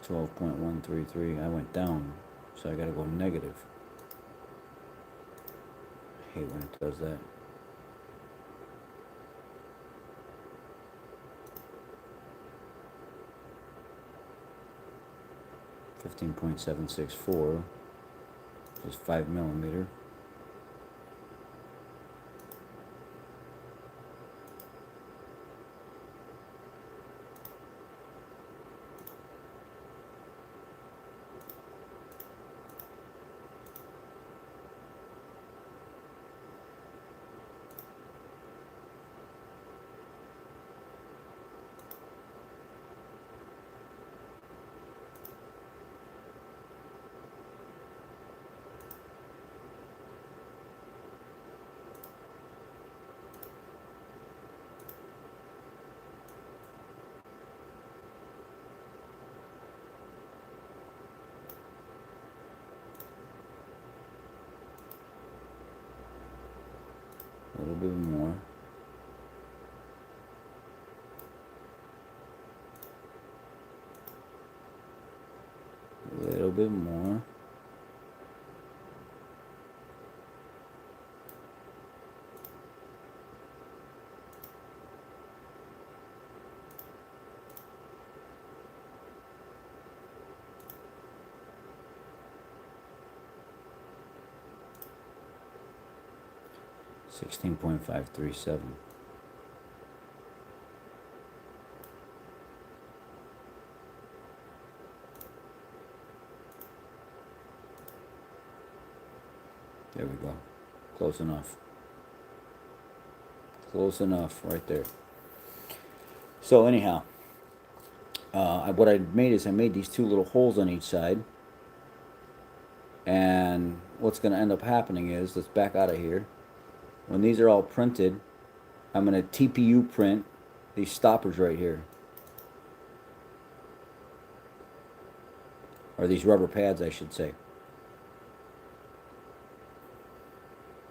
.133. I went down. So I gotta go negative. I hate when it does that. .764, just 5 millimeter. bit more. A little bit more. $16.537. There we go. Close enough. Close enough right there. So anyhow, what I made is I made these two little holes on each side. And what's going to end up happening is, let's back out of here. When these are all printed, I'm going to TPU print these stoppers right here. Or these rubber pads, I should say.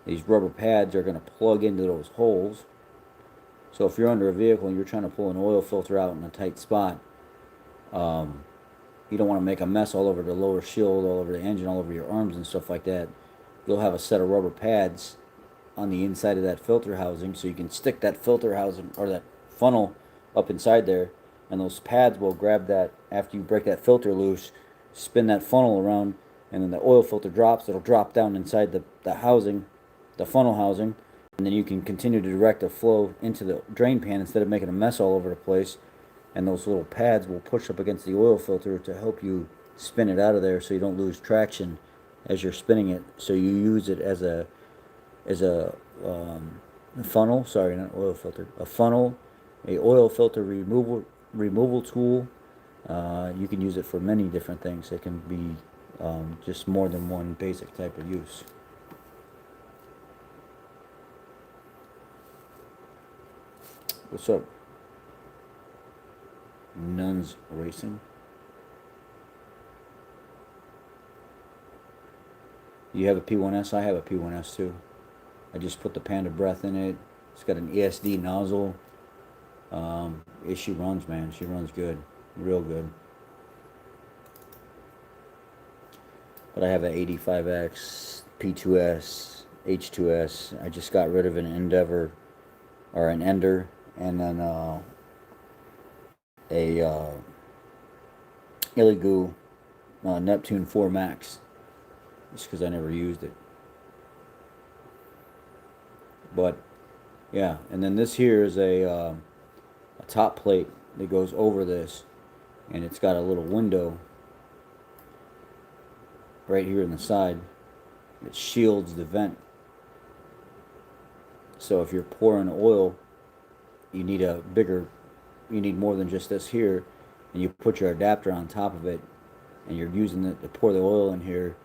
These rubber pads are going to plug into those holes. So if you're under a vehicle and you're trying to pull an oil filter out in a tight spot, you don't want to make a mess all over the lower shield, all over the engine, all over your arms and stuff like that. You'll have a set of rubber pads on the inside of that filter housing, so you can stick that filter housing or that funnel up inside there, and those pads will grab that after you break that filter loose, spin that funnel around, and then the oil filter drops. It'll drop down inside the housing, the funnel housing, and then you can continue to direct the flow into the drain pan instead of making a mess all over the place. And those little pads will push up against the oil filter to help you spin it out of there, so you don't lose traction as you're spinning it. So you use it as a funnel. Sorry, not oil filter. A funnel, a oil filter removal tool. You can use it for many different things. It can be just more than one basic type of use. What's up? Nuns Racing. You have a P1S? I have a P1S too. I just put the Panda Breath in it. It's got an ESD nozzle. She runs, man. She runs good. Real good. But I have an 85X, P2S, H2S. I just got rid of an Endeavor, or an Ender, and then a Illigu Neptune 4 Max, just because I never used it. But yeah, and then this here is a top plate that goes over this, and it's got a little window right here in the side that shields the vent. So if you're pouring oil, you need more than just this here, and you put your adapter on top of it, and you're using it to pour the oil in here.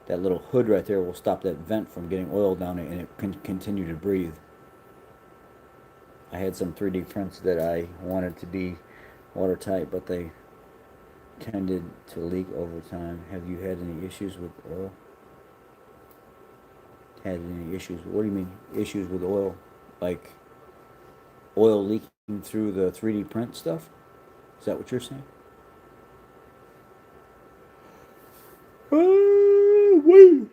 That little hood right there will stop that vent from getting oil down it, and it can continue to breathe. I had some 3D prints that I wanted to be watertight, but they tended to leak over time. Have you had any issues with oil? Had any issues? What do you mean, issues with oil? Like oil leaking through the 3D print stuff? Is that what you're saying? Oh, wait.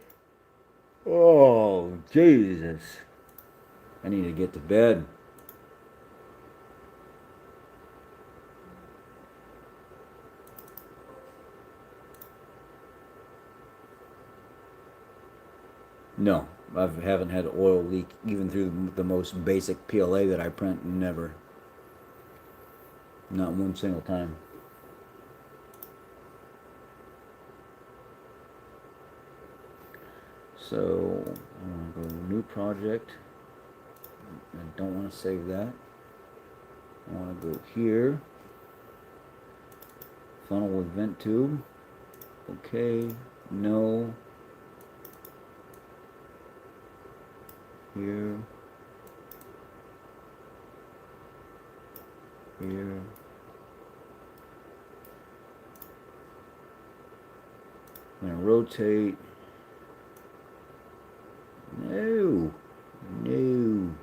Oh, Jesus. I need to get to bed. No, I haven't had oil leak even through the most basic PLA that I print. Never. Not one single time. So, I'm going to go to new project. I don't want to save that. I want to go here. Funnel with vent tube. Okay. No. Here. Here. I'm going to rotate. No. No.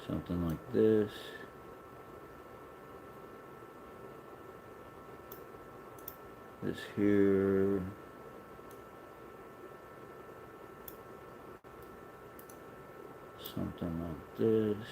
Something like this. This here. Something like this.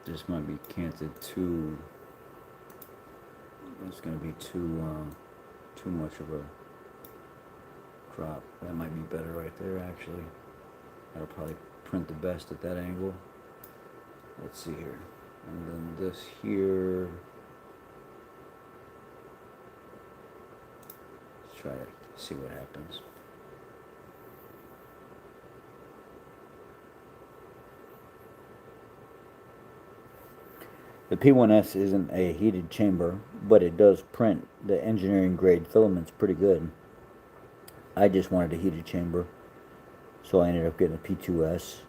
This might be canted too. It's going to be too much of a crop. That might be better right there, actually. That'll probably print the best at that angle. Let's see here. And then this here. Let's try to see what happens. The P1S isn't a heated chamber, but it does print the engineering grade filaments pretty good. I just wanted a heated chamber, so I ended up getting a P2S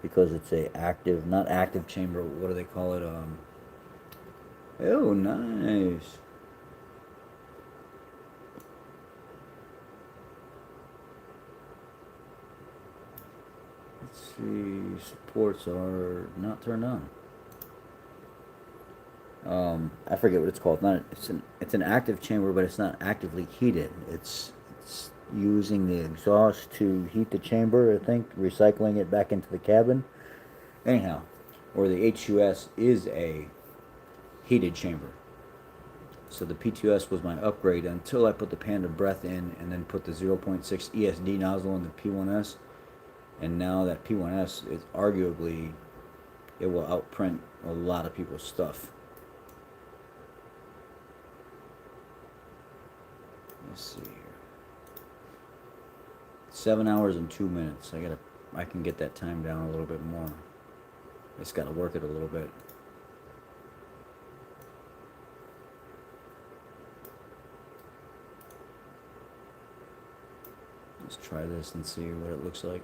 because it's a active, not active chamber, what do they call it? Oh, nice. Let's see, supports are not turned on. I forget what it's called. It's an active chamber, but it's not actively heated. It's using the exhaust to heat the chamber, I think, recycling it back into the cabin. Anyhow, or the H2S is a heated chamber. So the P2S was my upgrade until I put the Panda breath in and then put the 0.6 ESD nozzle in the P1S. And now that P1S is arguably, it will outprint a lot of people's stuff. Let's see here. 7 hours and 2 minutes. I can get that time down a little bit more. Just gotta work it a little bit. Let's try this and see what it looks like.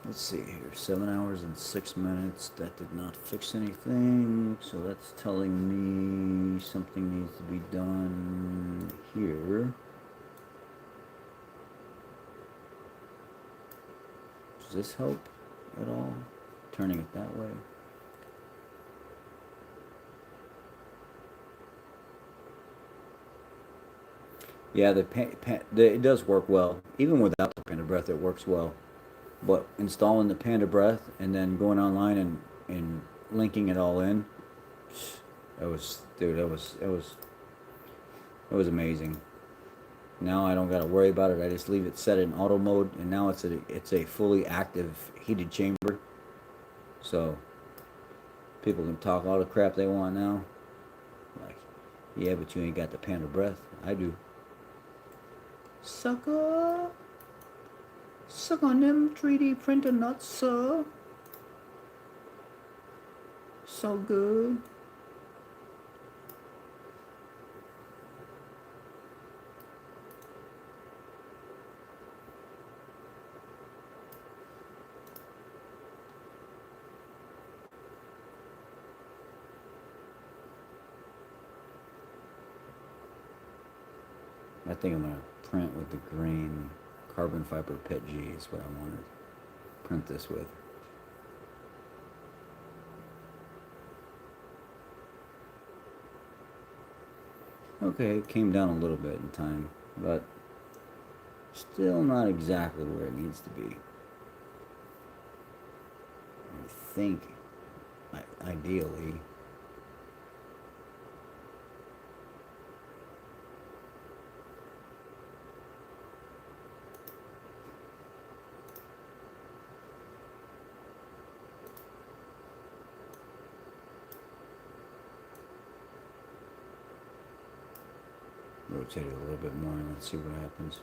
Let's see here, 7 hours and 6 minutes. That did not fix anything, so that's telling me something needs to be done here. Does this help at all? Turning it that way? Yeah, it does work well. Even without the Panda Breath, it works well. But installing the Panda Breath and then going online and linking it all in, it was amazing. Now I don't gotta worry about it. I just leave it set in auto mode, and now it's a fully active heated chamber. So people can talk all the crap they want now. Like, yeah, but you ain't got the Panda Breath. I do. Sucker. Suck on them 3D printer nuts, sir. So good. I think I'm going to print with the green carbon fiber PET G is what I want to print this with. Okay, it came down a little bit in time, but still not exactly where it needs to be. think, ideally. Rotate it a little bit more and let's see what happens.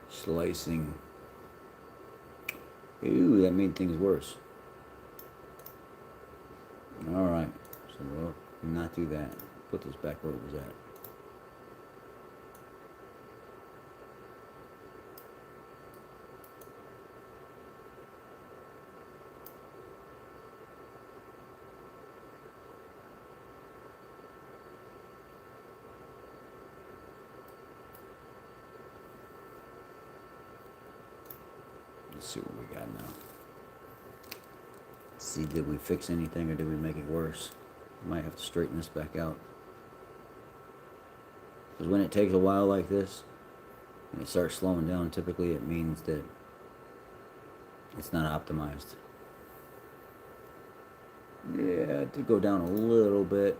Slicing. Ooh, that made things worse. Alright, so we'll not do that. Put this back where it was at. Let's see what we got now. See, did we fix anything or did we make it worse? Might have to straighten this back out. Because when it takes a while like this, and it starts slowing down, typically it means that it's not optimized. Yeah, it did go down a little bit.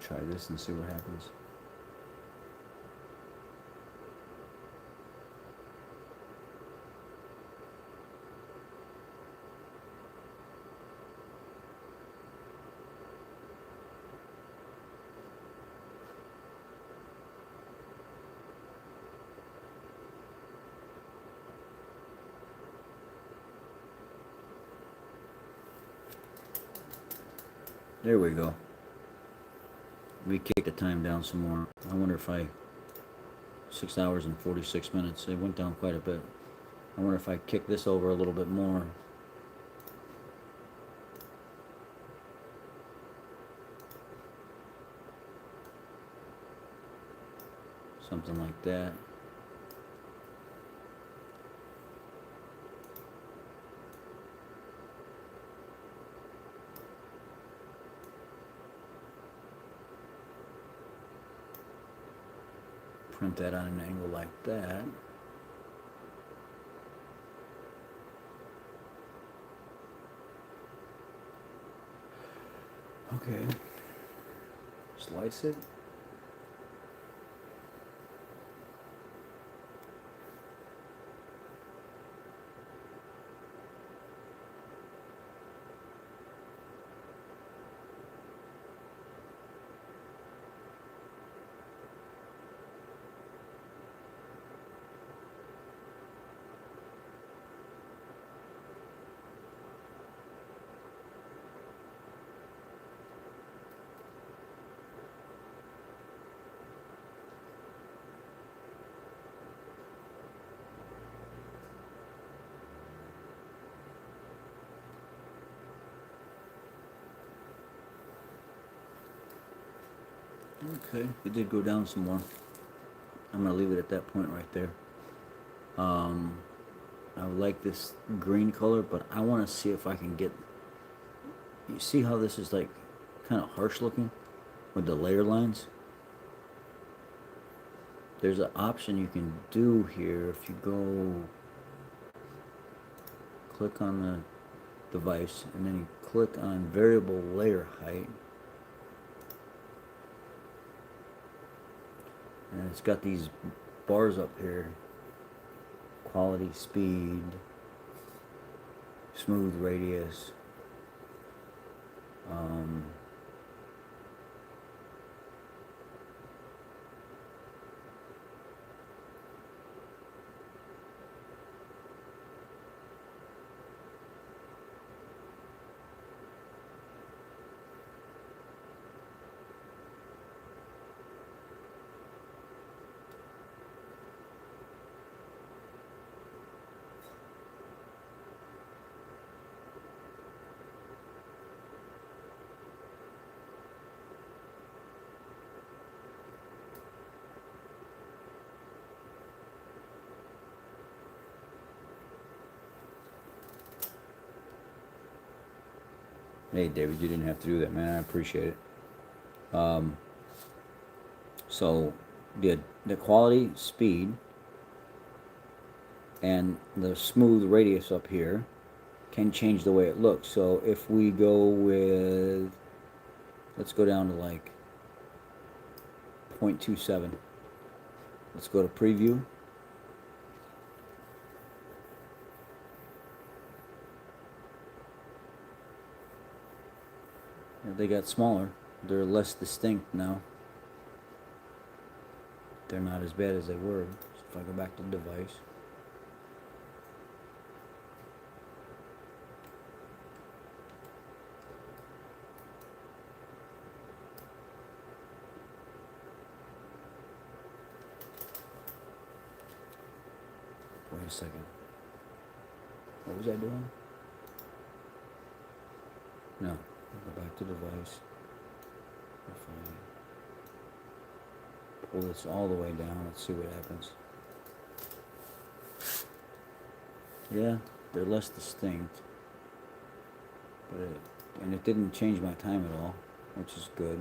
Try this and see what happens. There we go. We kick the time down some more. I wonder if 6 hours and 46 minutes. It went down quite a bit. I wonder if I kick this over a little bit more. Something like that. Print that on an angle like that. Okay. Slice it. Okay, it did go down some more. I'm gonna leave it at that point right there. I like this green color, but I want to see if I can get. You see how this is like kind of harsh looking with the layer lines? There's an option you can do here if you go click on the device and then you click on variable layer height. And it's got these bars up here. Quality, speed, smooth radius. Hey, David, you didn't have to do that, man. I appreciate it. So the quality, speed, and the smooth radius up here can change the way it looks. So if we go with, let's go down to like 0.27. Let's go to preview. They got smaller. They're less distinct now. They're not as bad as they were. So if I go back to the device. Wait a second. What was I doing? No. Go back to device. Pull this all the way down. Let's see what happens. Yeah, they're less distinct. And it didn't change my time at all, which is good.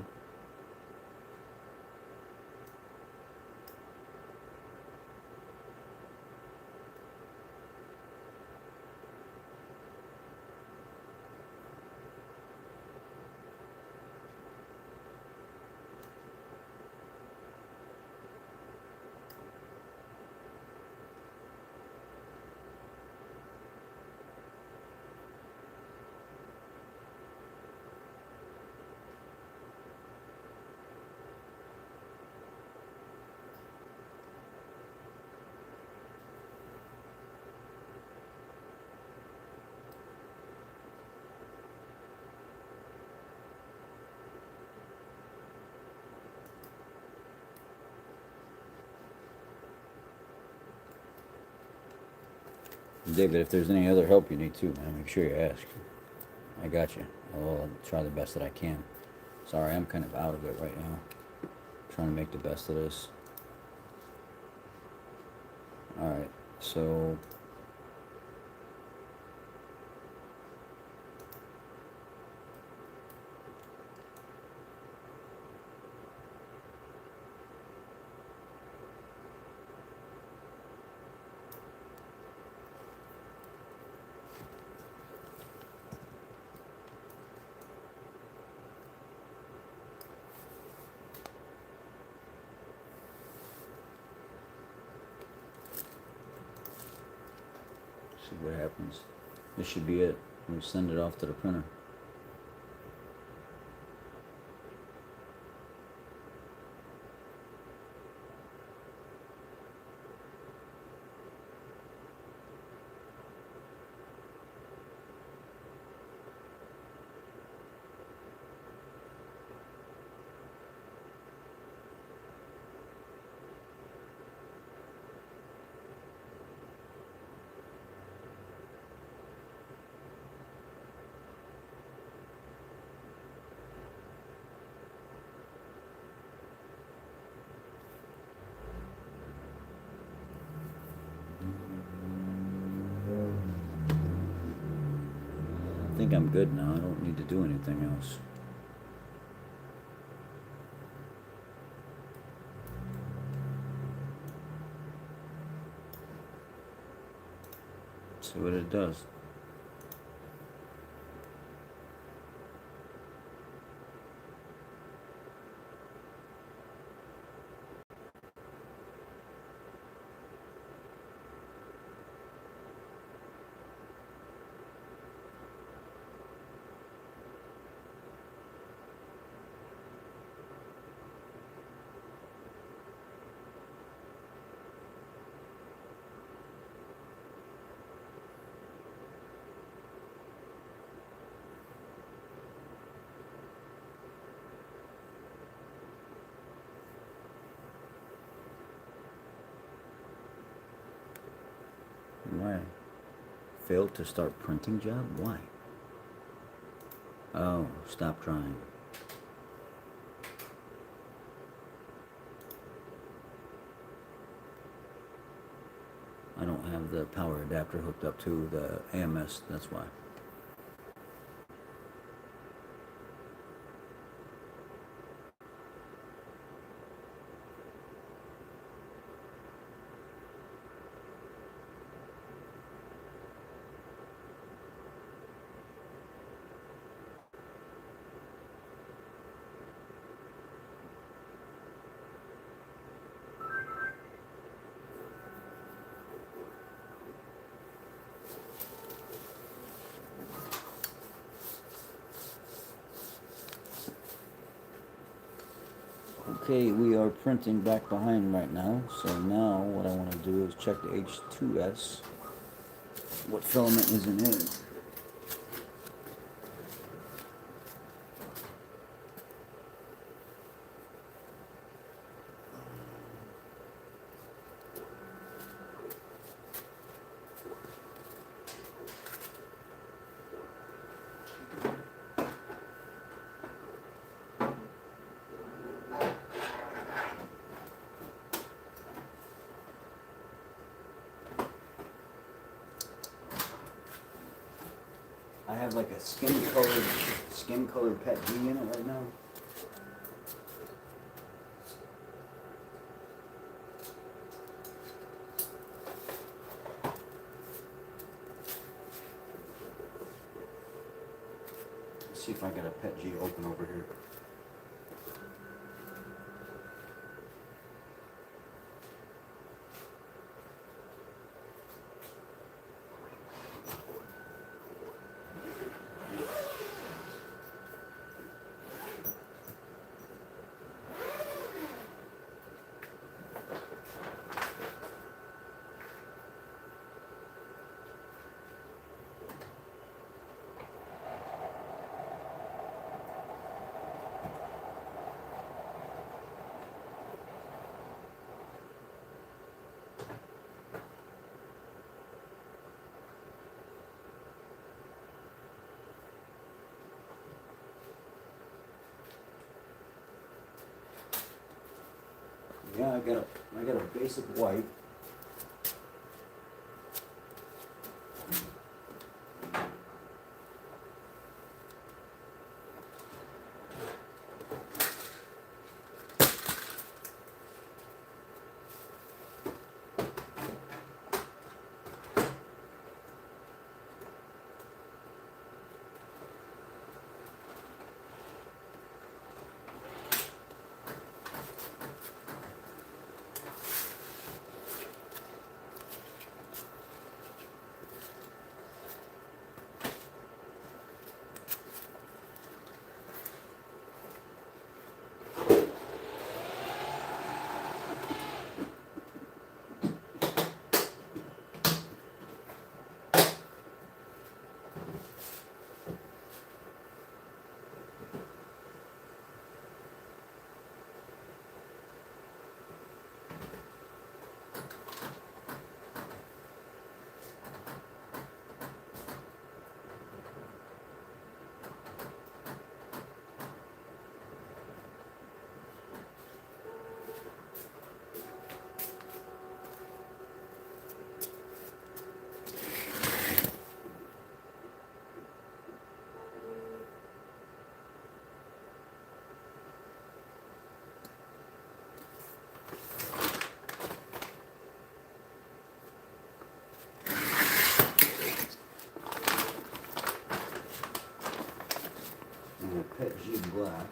David, if there's any other help you need too, man, make sure you ask. I got you. I'll try the best that I can. Sorry, I'm kind of out of it right now. Trying to make the best of this. Alright, so see what happens. This should be it. We'll send it off to the printer. I think I'm good now. I don't need to do anything else. See what it does. Why? Failed to start printing job? Why? Oh, stop trying. I don't have the power adapter hooked up to the AMS, that's why. Okay, we are printing back behind right now. So now what I want to do is check the H2S. What filament is in it? I have like a skin colored PET G in it right now. Let's see if I got a PET G open over here. Yeah, I got a basic white. And a PET G black.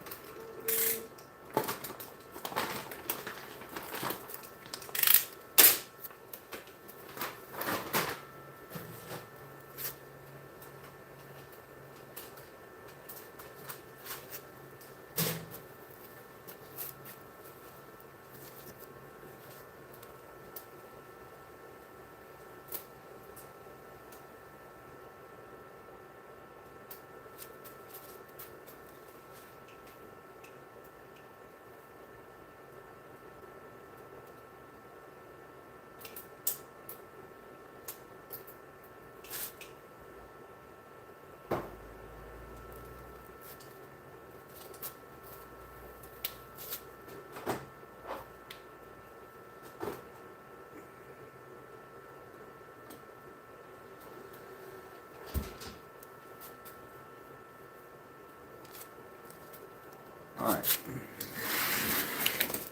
Alright.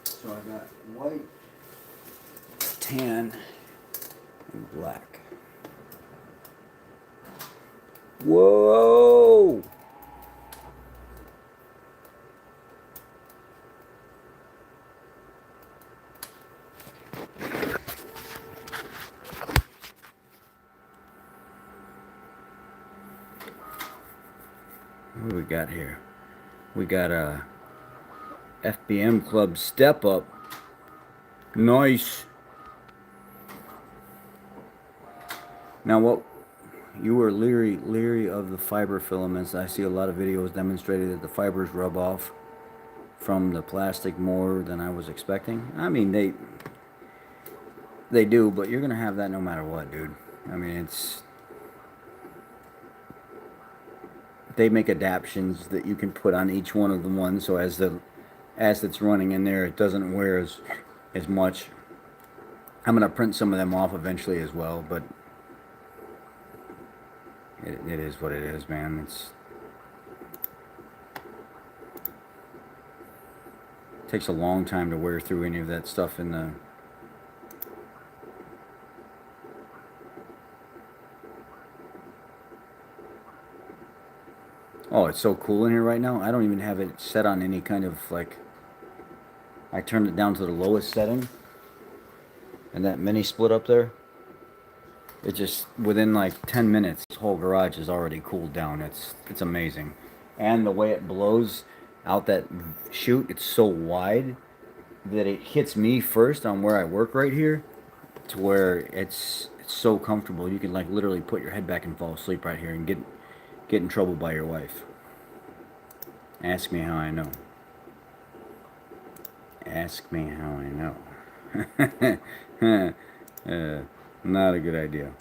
So I got white, tan, and black. Whoa! What do we got here? We got FBM Club Step Up. Nice. Now what, you were leery of the fiber filaments. I see a lot of videos demonstrating that the fibers rub off from the plastic more than I was expecting. I mean, they do, but you're gonna have that no matter what, dude. I mean, they make adaptions that you can put on each one of the ones, so as it's running in there, it doesn't wear as much. I'm gonna print some of them off eventually as well, but it is what it is, man. It takes a long time to wear through any of that stuff in the. Oh, it's so cool in here right now. I don't even have it set on any kind of like. I turned it down to the lowest setting. And that mini split up there, it just, within like 10 minutes, this whole garage is already cooled down. It's amazing. And the way it blows out that chute, it's so wide that it hits me first on where I work right here, to where it's so comfortable. You can like literally put your head back and fall asleep right here and get in trouble by your wife. Ask me how I know. Ask me how I know. Not a good idea.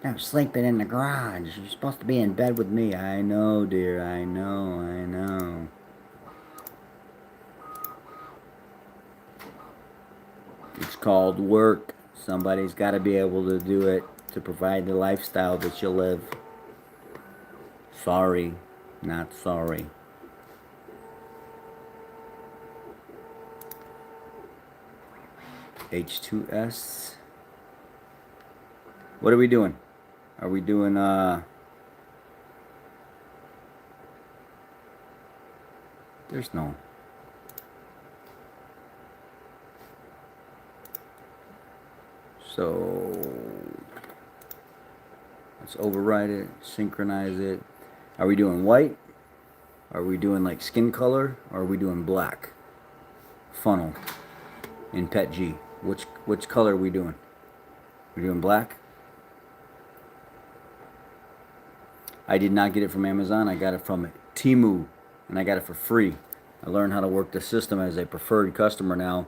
I'm sleeping in the garage. You're supposed to be in bed with me. I know, dear. I know. It's called work. Somebody's got to be able to do it to provide the lifestyle that you live. Sorry, not sorry. H2S. What are we doing? Are we doing there's no. So let's override it, synchronize it. Are we doing white? Are we doing like skin color? Or are we doing black? Funnel in Pet G. Which color are we doing? We're doing black? I did not get it from Amazon. I got it from Temu, and I got it for free. I learned how to work the system as a preferred customer now,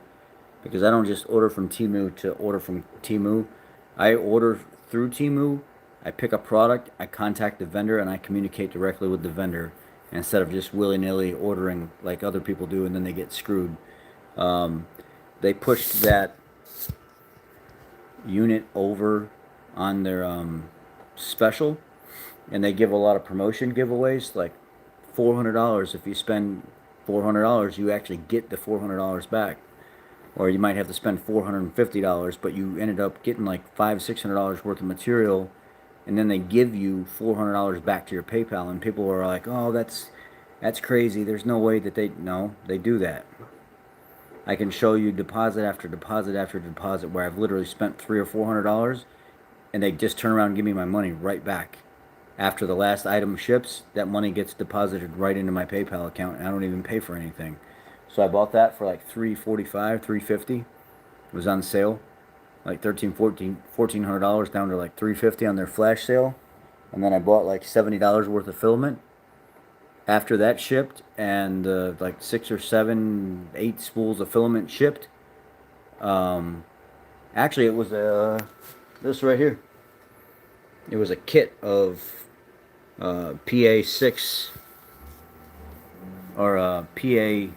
because I don't just order from Temu to order from Temu. I order through Temu. I pick a product, I contact the vendor, and I communicate directly with the vendor instead of just willy-nilly ordering like other people do, and then they get screwed. They pushed that unit over on their special, and they give a lot of promotion giveaways, like $400. If you spend $400, you actually get the $400 back. Or you might have to spend $450, but you ended up getting like $600 worth of material, and then they give you $400 back to your PayPal. And people are like, "Oh, that's crazy. There's no way that they do that." I can show you deposit after deposit after deposit where I've literally spent $300 or $400, and they just turn around and give me my money right back. After the last item ships, that money gets deposited right into my PayPal account, and I don't even pay for anything. So I bought that for like $345, $350. It was on sale, like $1,400 down to like $350 on their flash sale. And then I bought like $70 worth of filament. After that shipped, and like 6 or 7, 8 spools of filament shipped. Actually, it was this right here. It was a kit of PA6 or PA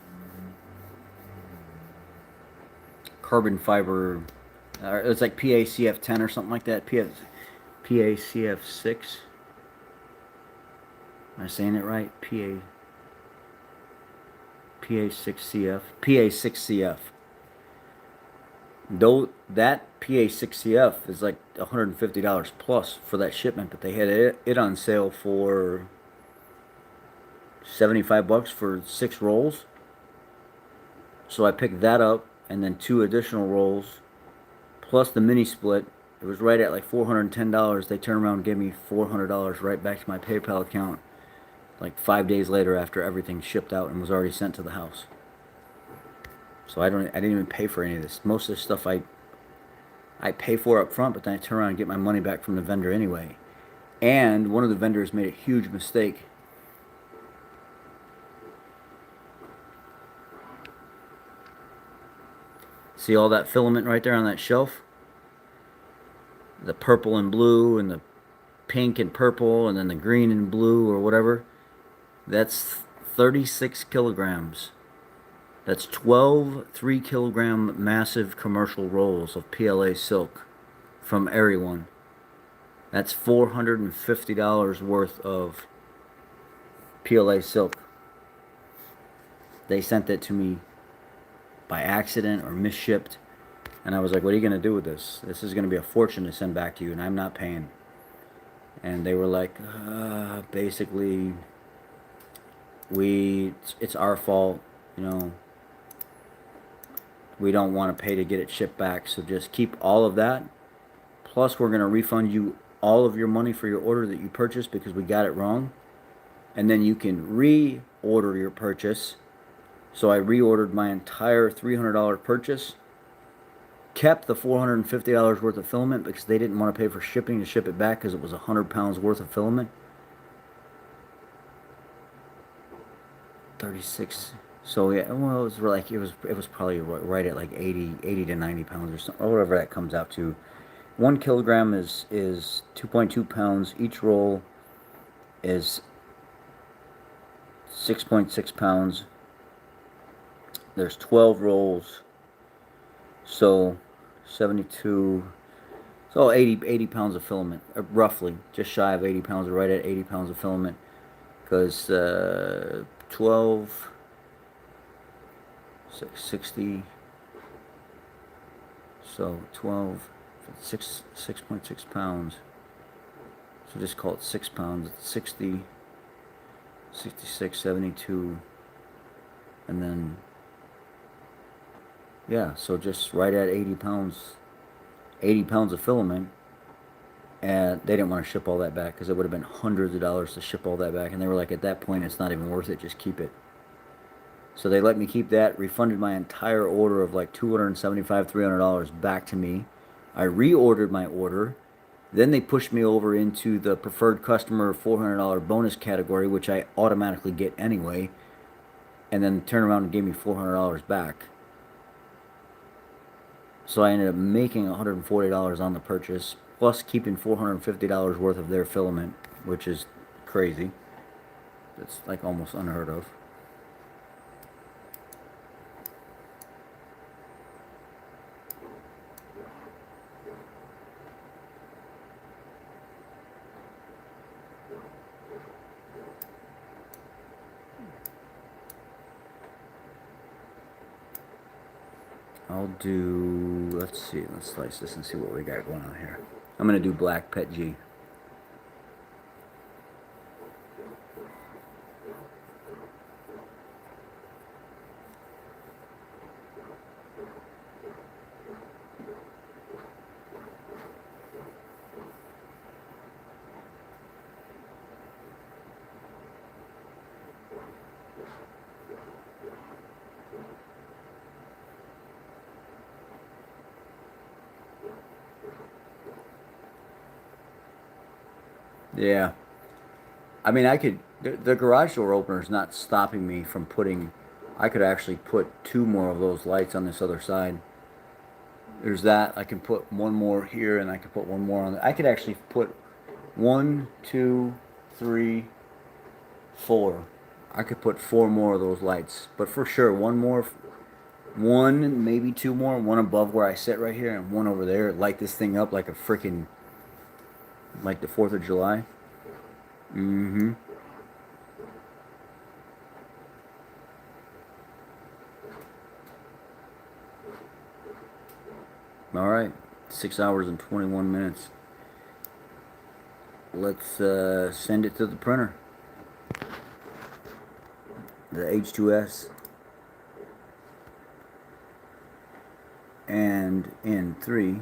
carbon fiber. It's like PACF10 or something like that. PACF6. Am I saying it right? PA6CF. PA6CF. Though that PA6CF is like $150 plus for that shipment, but they had it on sale for $75 for 6 rolls. So I picked that up, and then 2 additional rolls, plus the mini split, It was right at like $410. They turned around and gave me $400 right back to my PayPal account like 5 days later after everything shipped out and was already sent to the house. So I didn't even pay for any of this. Most of this stuff I pay for up front, but then I turn around and get my money back from the vendor anyway. And one of the vendors made a huge mistake. See all that filament right there on that shelf? The purple and blue and the pink and purple and then the green and blue or whatever. That's 36 kilograms. That's 12 3-kilogram massive commercial rolls of PLA silk from everyone. That's $450 worth of PLA silk. They sent it to me by accident or misshipped. And I was like, what are you going to do with this? This is going to be a fortune to send back to you, and I'm not paying. And they were like, basically, it's our fault, you know. We don't want to pay to get it shipped back, so just keep all of that. Plus, we're going to refund you all of your money for your order that you purchased because we got it wrong. And then you can reorder your purchase. So I reordered my entire $300 purchase. Kept the $450 worth of filament because they didn't want to pay for shipping to ship it back because it was 100 pounds worth of filament. 36. So yeah, well, it was probably right at like 80 to 90 pounds or something, or whatever that comes out to. 1 kilogram is 2.2 pounds. Each roll is 6.6 pounds. There's 12 rolls, so 72. So 80 pounds of filament, roughly, just shy of 80 pounds, right at 80 pounds of filament, because 12, 60, so 12, 6.6 pounds, so just call it 6 pounds, it's 60, 66, 72, and then, yeah, so just right at 80 pounds of filament. And they didn't want to ship all that back because it would have been hundreds of dollars to ship all that back. And they were like, at that point, it's not even worth it. Just keep it. So they let me keep that, refunded my entire order of like $275, $300 back to me. I reordered my order. Then they pushed me over into the preferred customer $400 bonus category, which I automatically get anyway. And then turned around and gave me $400 back. So I ended up making $140 on the purchase, plus keeping $450 worth of their filament, which is crazy. It's like almost unheard of. I'll do, let's see, let's slice this and see what we got going on here. I'm going to do black Pet G. Yeah. I mean, the garage door opener is not stopping me from putting, I could actually put 2 more of those lights on this other side. There's that. I can put 1 more here and I can put 1 more on I could actually put 1, 2, 3, 4. I could put 4 more of those lights. But for sure, 1 more, 1, maybe 2 more, 1 above where I sit right here and 1 over there. Light this thing up like a freaking, like the 4th of July. Mm-hmm. All right, 6 hours and 21 minutes. Let's send it to the printer. The H2S. And in 3,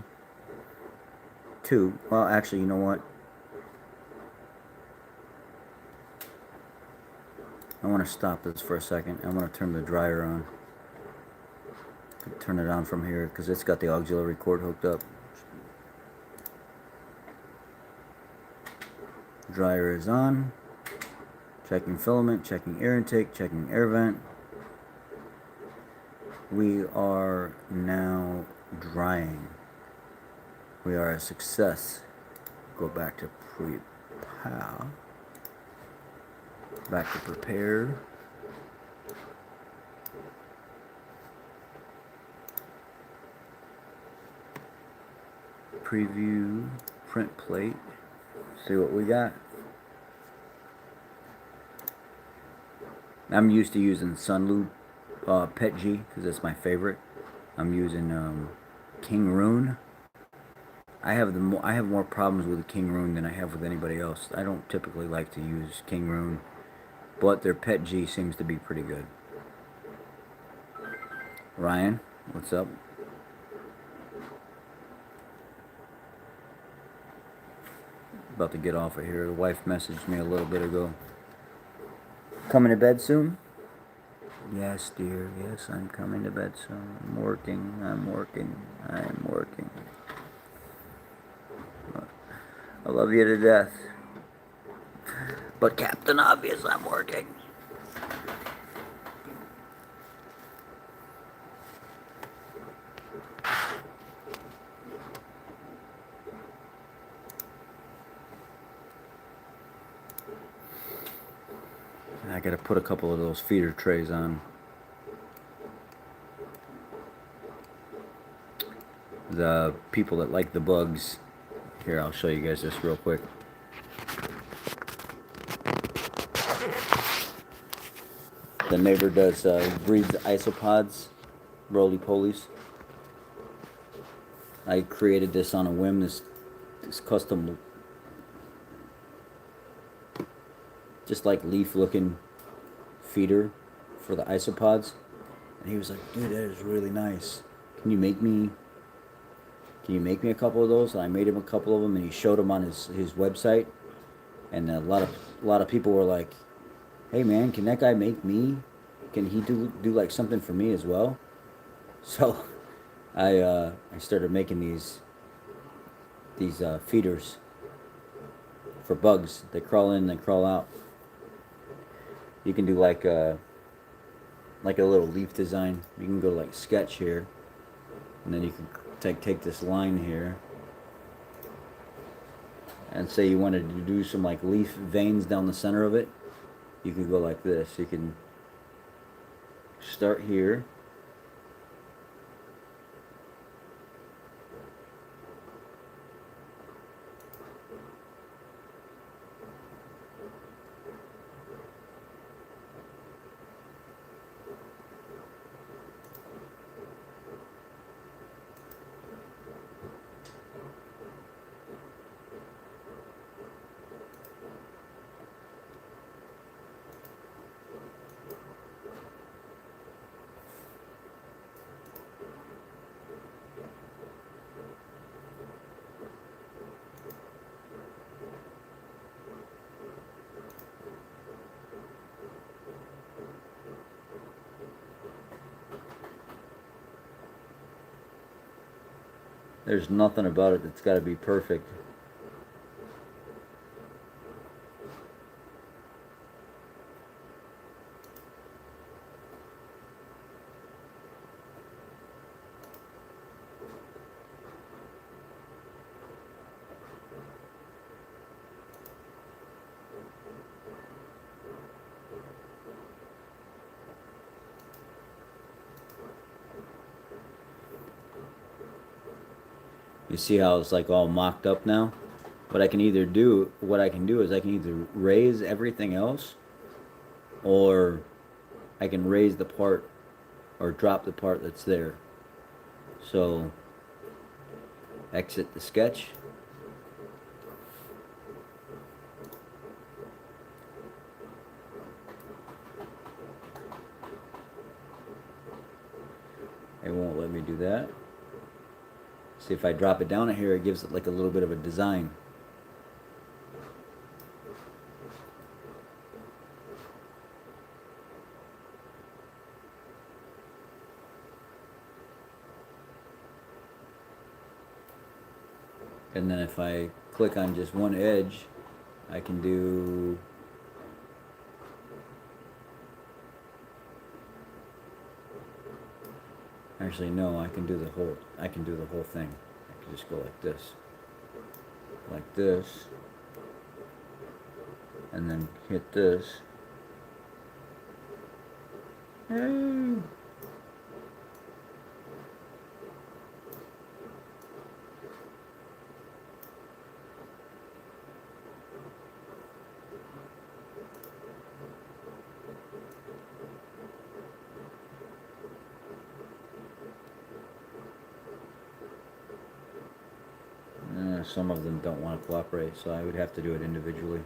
2. Well, actually, you know what? I want to stop this for a second. I want to turn the dryer on. Turn it on from here because it's got the auxiliary cord hooked up. Dryer is on. Checking filament, checking air intake, checking air vent. We are now drying. We are a success. Go back to prepare. Back to prepare. Preview, print plate. See what we got. I'm used to using Sunloop PETG because that's my favorite. I'm using King Rune. I have more problems with King Rune than I have with anybody else. I don't typically like to use King Rune, but their PETG seems to be pretty good. Ryan, what's up? About to get off of here. The wife messaged me a little bit ago. Coming to bed soon? Yes, dear. Yes, I'm coming to bed soon. I'm working. I'm working. I'm working. I love you to death. But Captain Obvious, I'm working. I gotta put a couple of those feeder trays on. The people that like the bugs. Here, I'll show you guys this real quick. The neighbor does breeds isopods, roly-polies. I created this on a whim, this custom, just like leaf-looking feeder for the isopods. And he was like, dude, that is really nice. Can you make me a couple of those? And I made him a couple of them, and he showed them on his website. And a lot of people were like, hey man, can that guy make me? Can he do like something for me as well? So I started making these feeders for bugs. They crawl in, they crawl out. You can do like a little leaf design. You can go to like sketch here, and then you can take this line here, and say you wanted to do some like leaf veins down the center of it. You can go like this. You can start here. There's nothing about it that's got to be perfect. You see how it's like all mocked up now? What I can do is I can either raise everything else, or I can raise the part or drop the part that's there. So exit the sketch. It won't let me do that. See, if I drop it down here, it gives it like a little bit of a design. And then if I click on just one edge, I can do actually no, I can do the whole thing. I can just go like this, and then hit this. Some of them don't want to cooperate, so I would have to do it individually.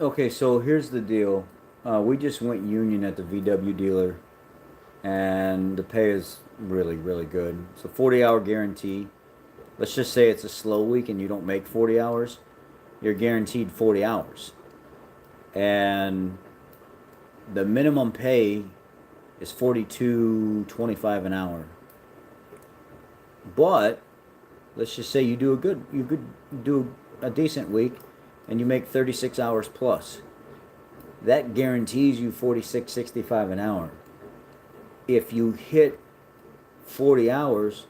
Okay, so here's the deal. We just went union at the VW dealer, and the pay is really, really good. It's a 40-hour guarantee. Let's just say it's a slow week and you don't make 40 hours, you're guaranteed 40 hours. And the minimum pay is $42.25 an hour. But let's just say you could do a decent week and you make 36 hours plus. That guarantees you $46.65 an hour. If you hit 40 hours,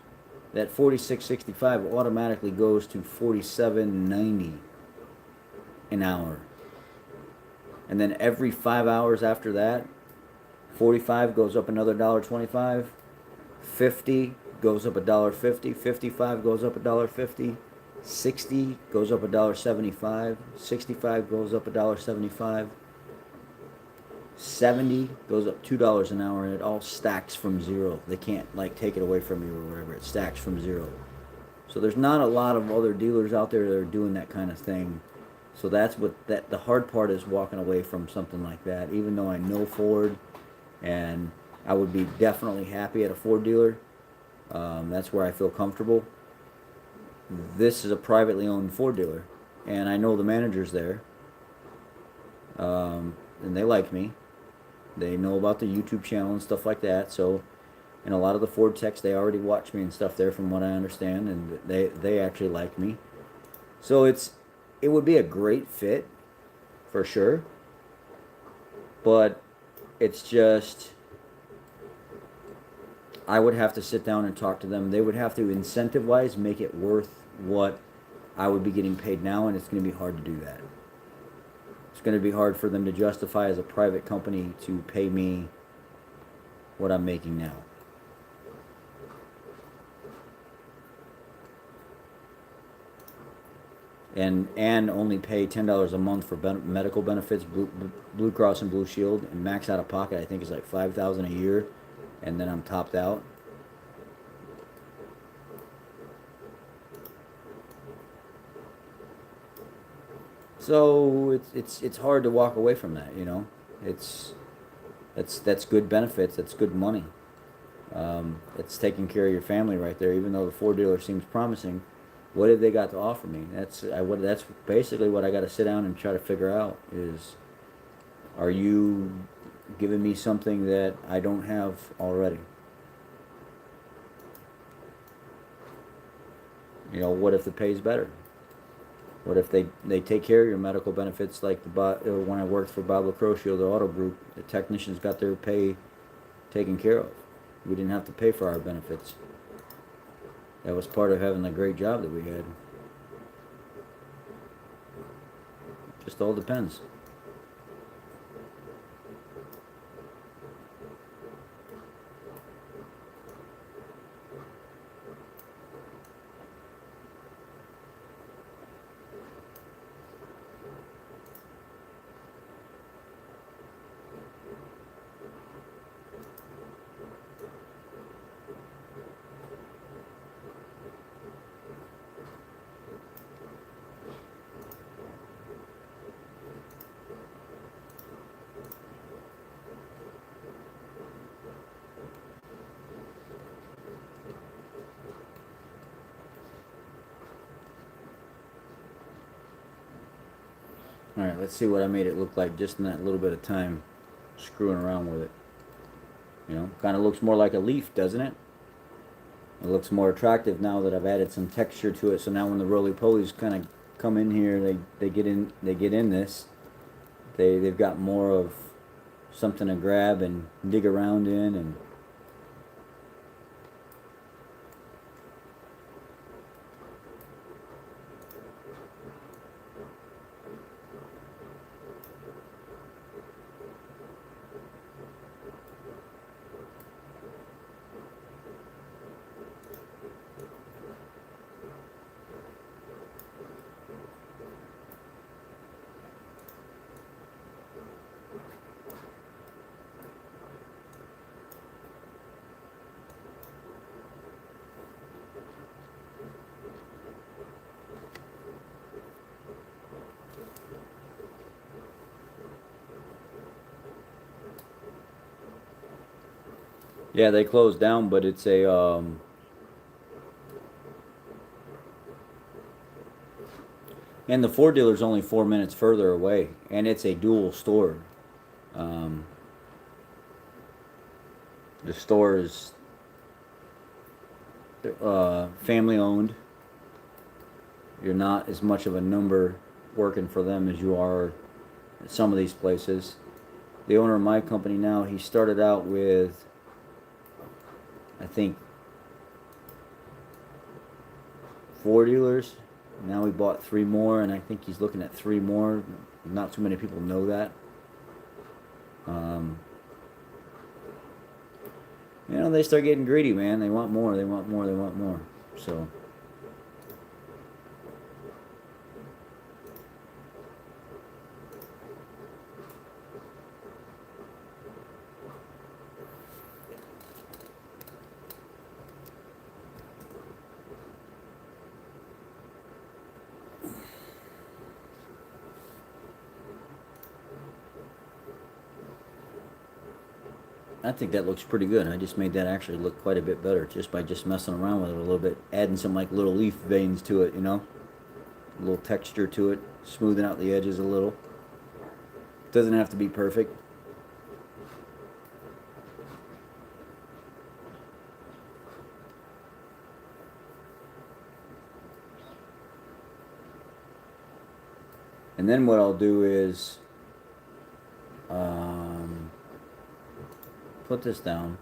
that $46.65 automatically goes to $47.90 an hour. And then every 5 hours after that, 45 goes up another $1.25, 50 goes up $1.50, 55 goes up $1.50, 60 goes up $1.75, 65 goes up $1.75, 70 goes up $2 an hour, and it all stacks from zero. They can't like take it away from you or whatever. It stacks from zero. So there's not a lot of other dealers out there that are doing that kind of thing. So that's the hard part is walking away from something like that. Even though I know Ford, and I would be definitely happy at a Ford dealer. That's where I feel comfortable. This is a privately owned Ford dealer, and I know the managers there, and they like me. They know about the YouTube channel and stuff like that. So, and a lot of the Ford techs, they already watch me and stuff there, from what I understand, and they actually like me. So it would be a great fit, for sure. But it's just, I would have to sit down and talk to them. They would have to, incentive-wise, make it worth what I would be getting paid now, and it's going to be hard to do that. It's going to be hard for them to justify as a private company to pay me what I'm making now. And only pay $10 a month for medical benefits, Blue Cross and Blue Shield, and max out of pocket I think is like $5,000 a year, and then I'm topped out. So it's hard to walk away from that, you know. That's good benefits, that's good money. It's taking care of your family right there. Even though the Ford dealer seems promising, what have they got to offer me? That's basically what I got to sit down and try to figure out is, are you giving me something that I don't have already? You know, what if the pay's better? What if they take care of your medical benefits like when I worked for Bob Lacrocio, the auto group, the technicians got their pay taken care of. We didn't have to pay for our benefits. That was part of having the great job that we had. Just all depends. Alright, let's see what I made it look like just in that little bit of time screwing around with it. You know, kind of looks more like a leaf, doesn't it? It looks more attractive now that I've added some texture to it. So now when the roly-polies kind of come in here, they get in this. They've got more of something to grab and dig around in. And yeah, they closed down, but it's a and the Ford dealer's only 4 minutes further away, and it's a dual store. Um, the store is family owned. You're not as much of a number working for them as you are at some of these places. The owner of my company now, he started out with, I think, 4 dealers. Now he bought 3 more, and I think he's looking at 3 more. Not too many people know that. You know, they start getting greedy, man. They want more, they want more, they want more. So I think that looks pretty good. I just made that actually look quite a bit better just by just messing around with it a little bit, adding some like little leaf veins to it, you know, a little texture to it, smoothing out the edges a little. Doesn't have to be perfect. And then what I'll do is put this down.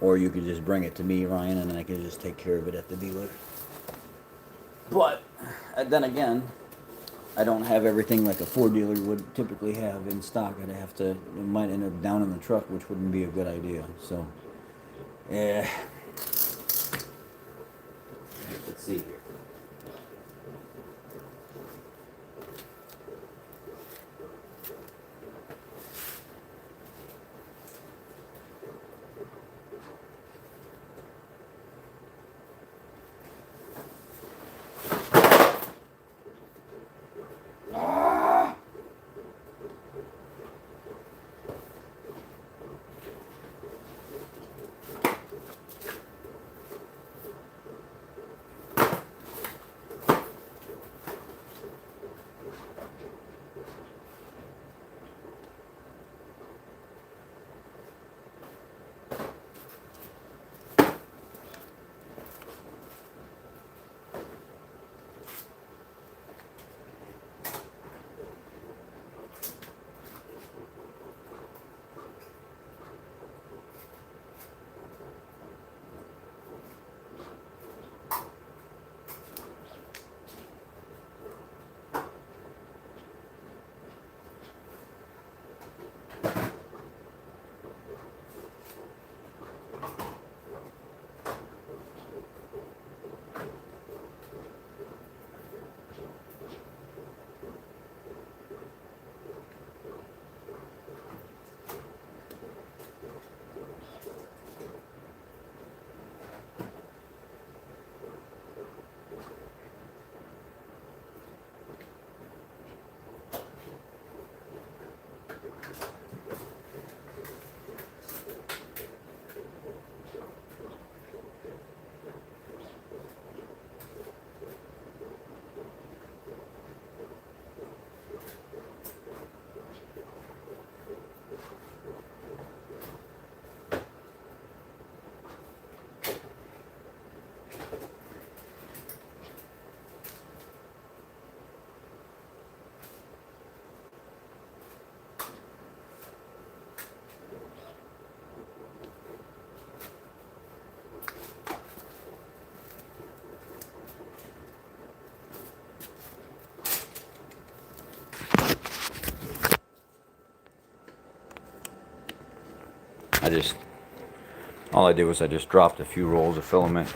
Or you could just bring it to me, Ryan, and I could just take care of it at the dealer. But then again, I don't have everything like a Ford dealer would typically have in stock. It might end up down in the truck, which wouldn't be a good idea. So, yeah. Let's see here. all I did was I just dropped a few rolls of filament.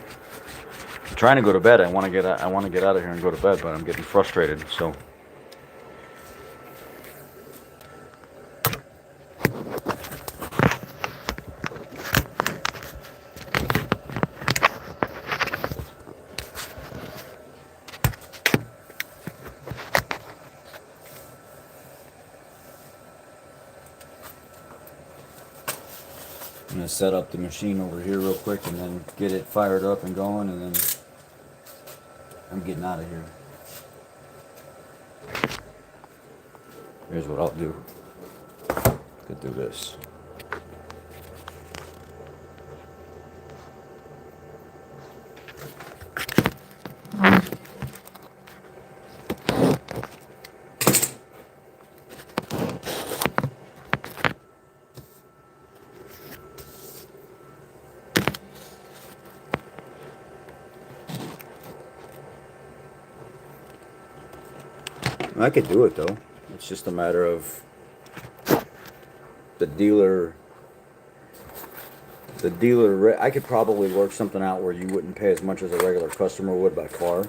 I'm trying to go to bed. I want to get out of here and go to bed, but I'm getting frustrated. So I'm gonna set up the machine over here real quick and then get it fired up and going, and then I'm getting out of here. Here's what I'll do. Could do this. I could do it though. It's just a matter of the dealer. I could probably work something out where you wouldn't pay as much as a regular customer would by far.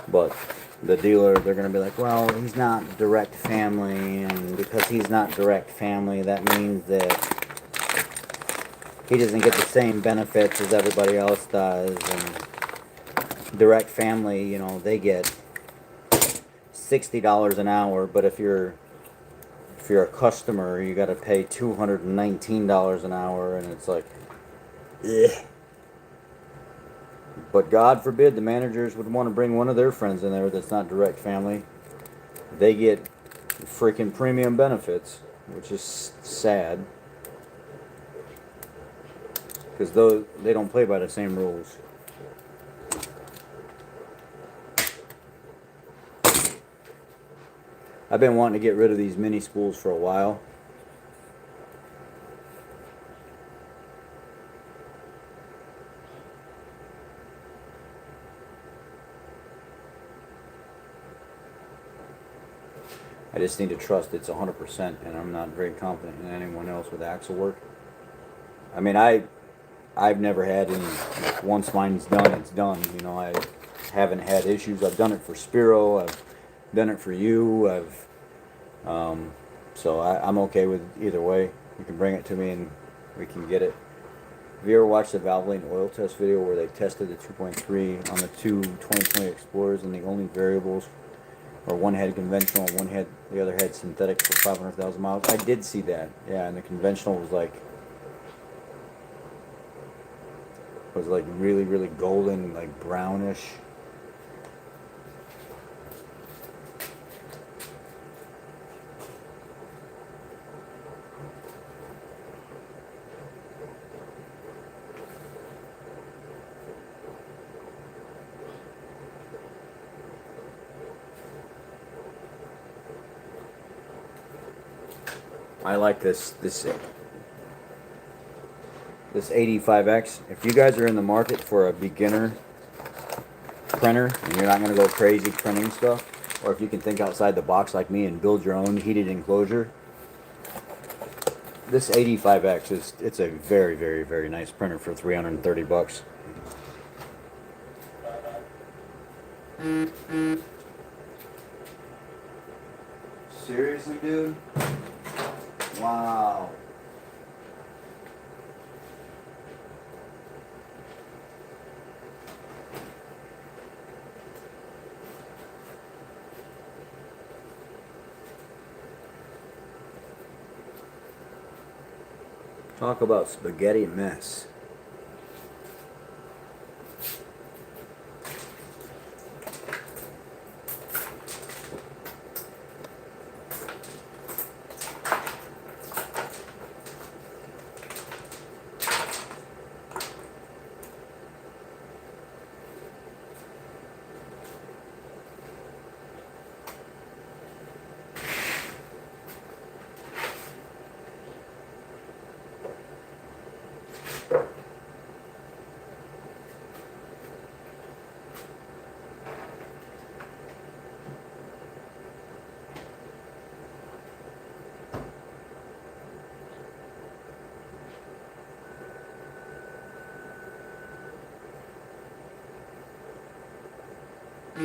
But the dealer, they're going to be like, well, he's not direct family, and because he's not direct family, that means that he doesn't get the same benefits as everybody else does. And direct family, you know, they get $60 an hour, but if you're a customer, you got to pay $219 an hour, and it's like, ugh. But God forbid the managers would want to bring one of their friends in there that's not direct family. They get freaking premium benefits, which is sad, because they don't play by the same rules. I've been wanting to get rid of these mini spools for a while. I just need to trust it's 100%, and I'm not very confident in anyone else with axle work. I mean, I've never had any, once mine's done, it's done. You know, I haven't had issues. I've done it for Spiro, I've done it for you, so I'm okay with either way. You can bring it to me and we can get it. Have you ever watched the Valvoline oil test video where they tested the 2.3 on the two 2020 Explorers, and the only variables were one had conventional and the other had synthetic for 500,000 miles? I did see that, yeah, and the conventional was like really, really golden, like brownish. I like this 85X. If you guys are in the market for a beginner printer and you're not going to go crazy printing stuff, or if you can think outside the box like me and build your own heated enclosure, this 85X it's a very, very, very nice printer for 330 bucks. Seriously, dude? Wow. Talk about spaghetti mess. I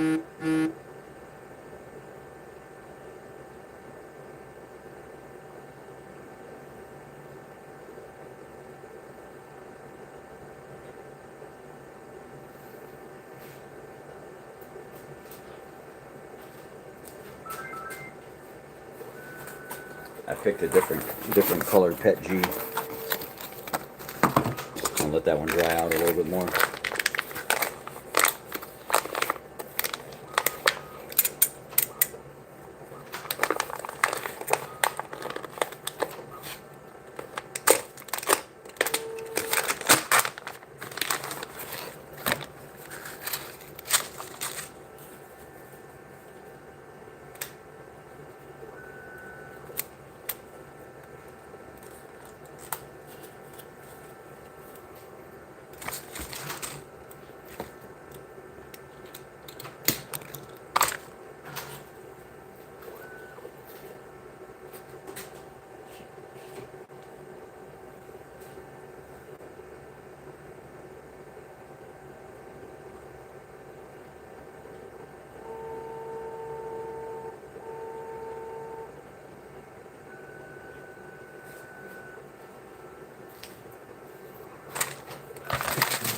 picked a different colored PET G. I'll let that one dry out a little bit more.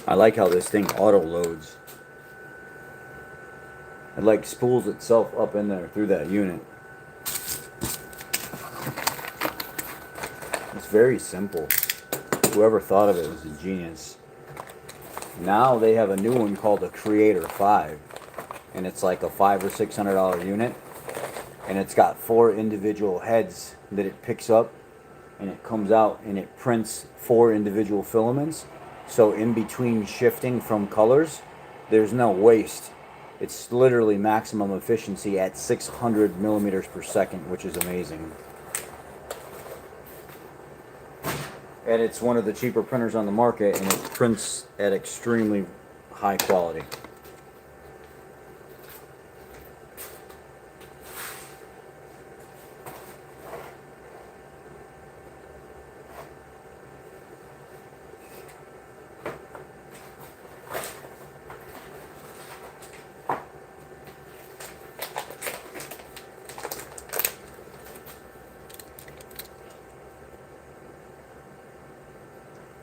I like how this thing auto loads. It like spools itself up in there through that unit. It's very simple. Whoever thought of it was a genius. Now they have a new one called the Creator 5, and it's like a $500 or $600 unit, and it's got 4 individual heads that it picks up, and it comes out and it prints 4 individual filaments. So in between shifting from colors, there's no waste. It's literally maximum efficiency at 600 millimeters per second, which is amazing. And it's one of the cheaper printers on the market, and it prints at extremely high quality.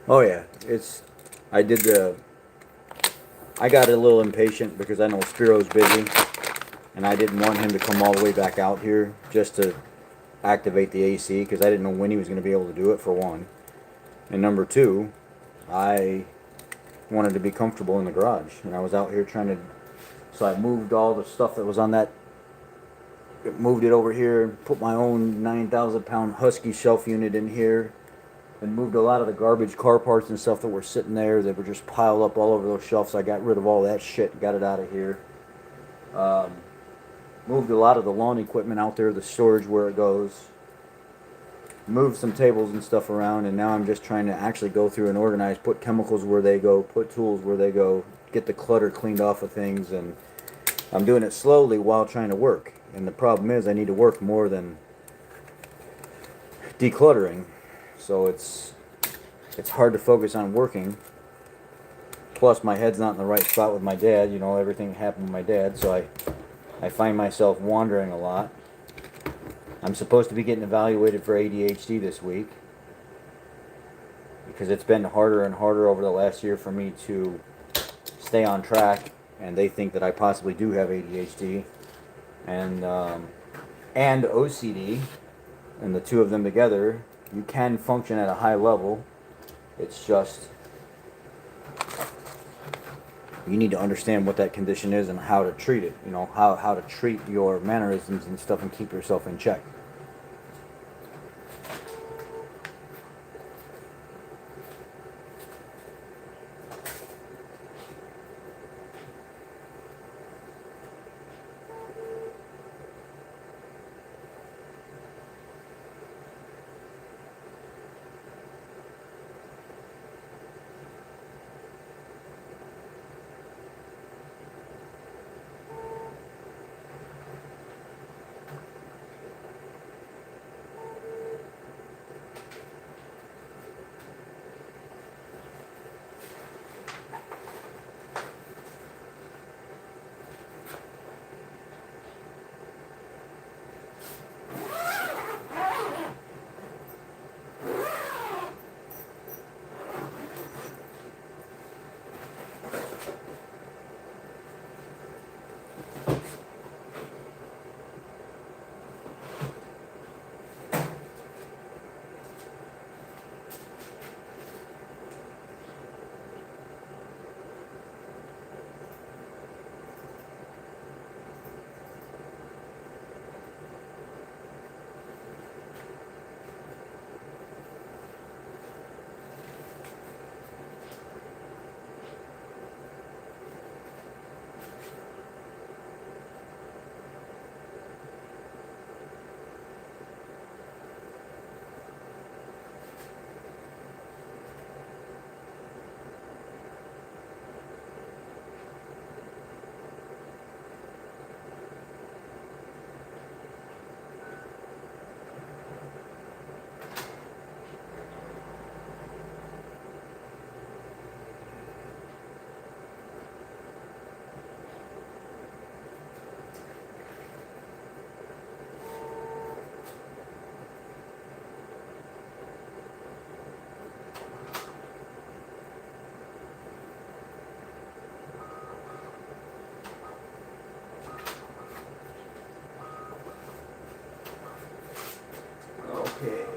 Oh yeah, I got a little impatient because I know Spiro's busy, and I didn't want him to come all the way back out here just to activate the AC, because I didn't know when he was going to be able to do it, for one. And number two, I wanted to be comfortable in the garage, and I was out here trying to, so I moved all the stuff that was on that, moved it over here, put my own 9,000 pound Husky shelf unit in here, and moved a lot of the garbage car parts and stuff that were sitting there that were just piled up all over those shelves. So I got rid of all that shit, got it out of here. Moved a lot of the lawn equipment out there, the storage where it goes. Moved some tables and stuff around, and now I'm just trying to actually go through and organize, put chemicals where they go, put tools where they go, get the clutter cleaned off of things, and I'm doing it slowly while trying to work. And the problem is I need to work more than decluttering. So it's hard to focus on working. Plus my head's not in the right spot with my dad. You know, everything happened with my dad, so I find myself wandering a lot. I'm supposed to be getting evaluated for ADHD this week, because it's been harder and harder over the last year for me to stay on track, and they think that I possibly do have ADHD and OCD, and the two of them together. You can function at a high level. It's just you need to understand what that condition is and how to treat it. You know, how to treat your mannerisms and stuff and keep yourself in check. Okay.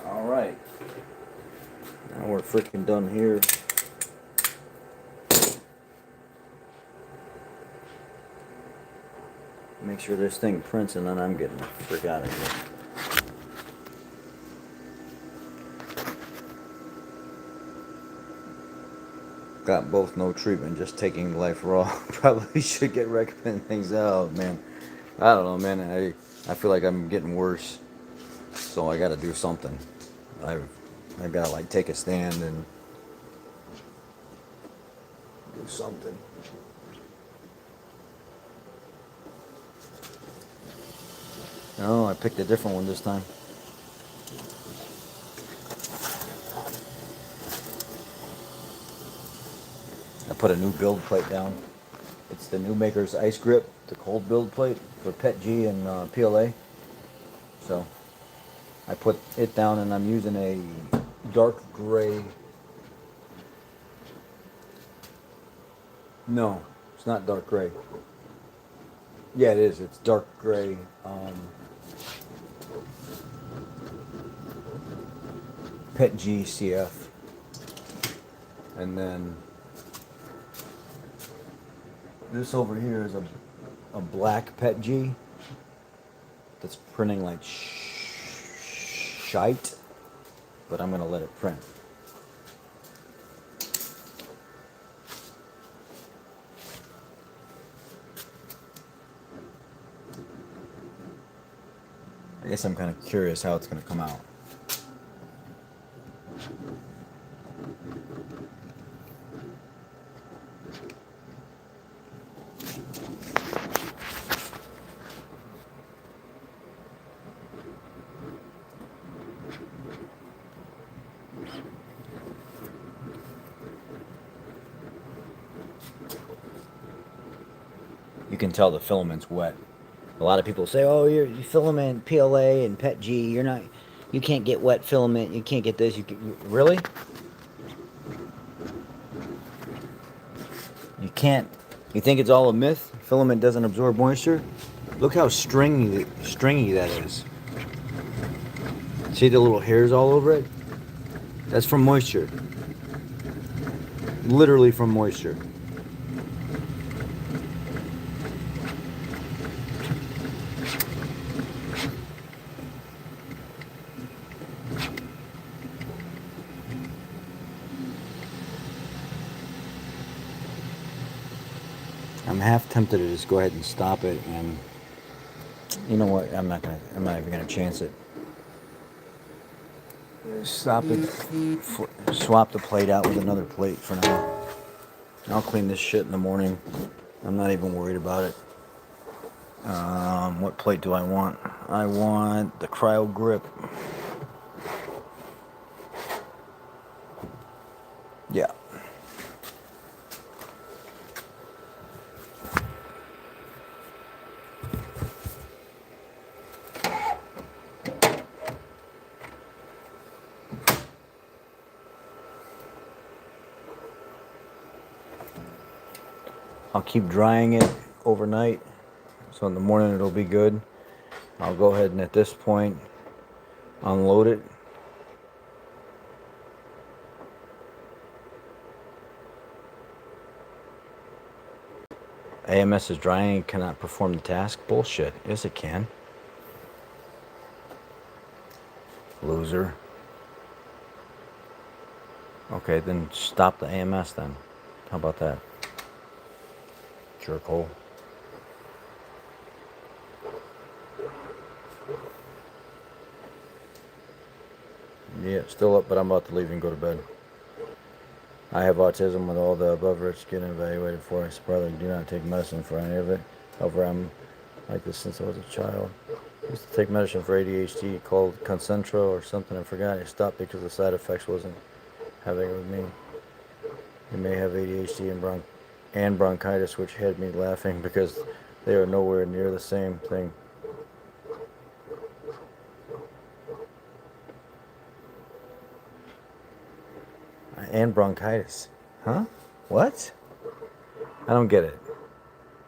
Alright. Now we're freaking done here. Make sure this thing prints and then I'm getting the frick out of here. Got both no treatment, just taking life raw. Probably should get recommend things out, man. I don't know, man. I feel like I'm getting worse. So I gotta do something. I gotta like take a stand and do something. Oh, I picked a different one this time. I put a new build plate down. It's the New Maker's Ice Grip, the cold build plate for Pet G and PLA. So I put it down and I'm using a dark gray. No, it's not dark gray. Yeah, it is. It's dark gray. PET GCF. And then this over here is a black PET G that's printing like shite, but I'm gonna let it print. I guess I'm kind of curious how it's gonna come out. You can tell the filament's wet. A lot of people say, "Oh, your filament PLA and PET G, you can't get wet filament. You can't get this. Really? You can't. You think it's all a myth? Filament doesn't absorb moisture. Look how stringy that is. See the little hairs all over it? That's from moisture. Literally from moisture. I'm half tempted to just go ahead and stop it, and you know what? I'm not even gonna chance it. Stop it. Swap the plate out with another plate for now. I'll clean this shit in the morning. I'm not even worried about it. What plate do I want? I want the cryo grip. Yeah. I'll keep drying it overnight, so in the morning it'll be good. I'll go ahead and at this point unload it. AMS is drying and cannot perform the task. Bullshit. Yes, it can. Loser. Okay, then stop the AMS then. How about that? Jerkhole. Yeah, still up, but I'm about to leave and go to bed. I have autism with all the above rich getting evaluated for. I probably do not take medicine for any of it. However, I'm like this since I was a child. I used to take medicine for ADHD called Concentra or something. I forgot. I stopped because the side effects wasn't having it with me. You may have ADHD and bronchitis, which had me laughing because they are nowhere near the same thing. And bronchitis. Huh? What? I don't get it.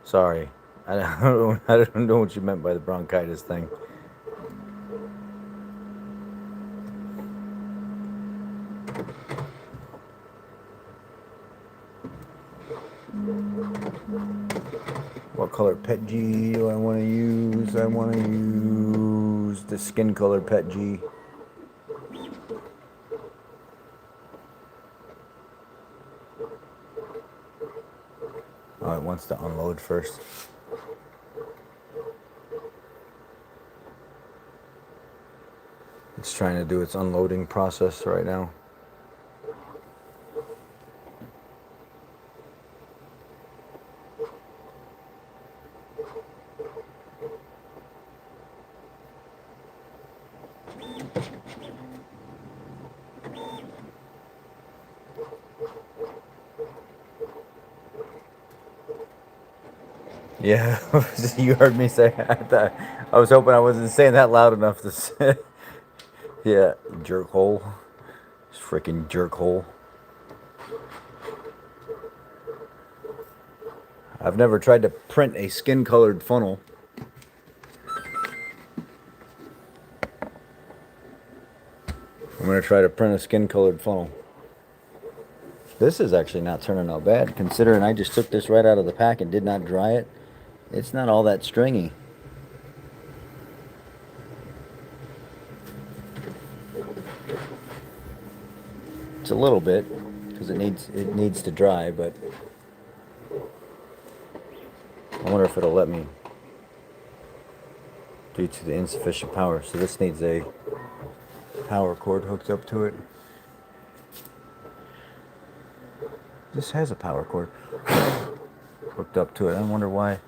Sorry. I don't know what you meant by the bronchitis thing. What color PET G do I want to use? I want to use the skin color PET G. Oh, it wants to unload first. It's trying to do its unloading process right now. Yeah, you heard me say that. I was hoping I wasn't saying that loud enough to say. Yeah, jerk hole. Freaking jerk hole. I've never tried to print a skin colored funnel. I'm going to try to print a skin colored funnel. This is actually not turning out bad, considering I just took this right out of the pack and did not dry it. It's not all that stringy. It's a little bit, because it needs to dry, but I wonder if it'll let me due to the insufficient power. So this needs a power cord hooked up to it. This has a power cord hooked up to it. I wonder why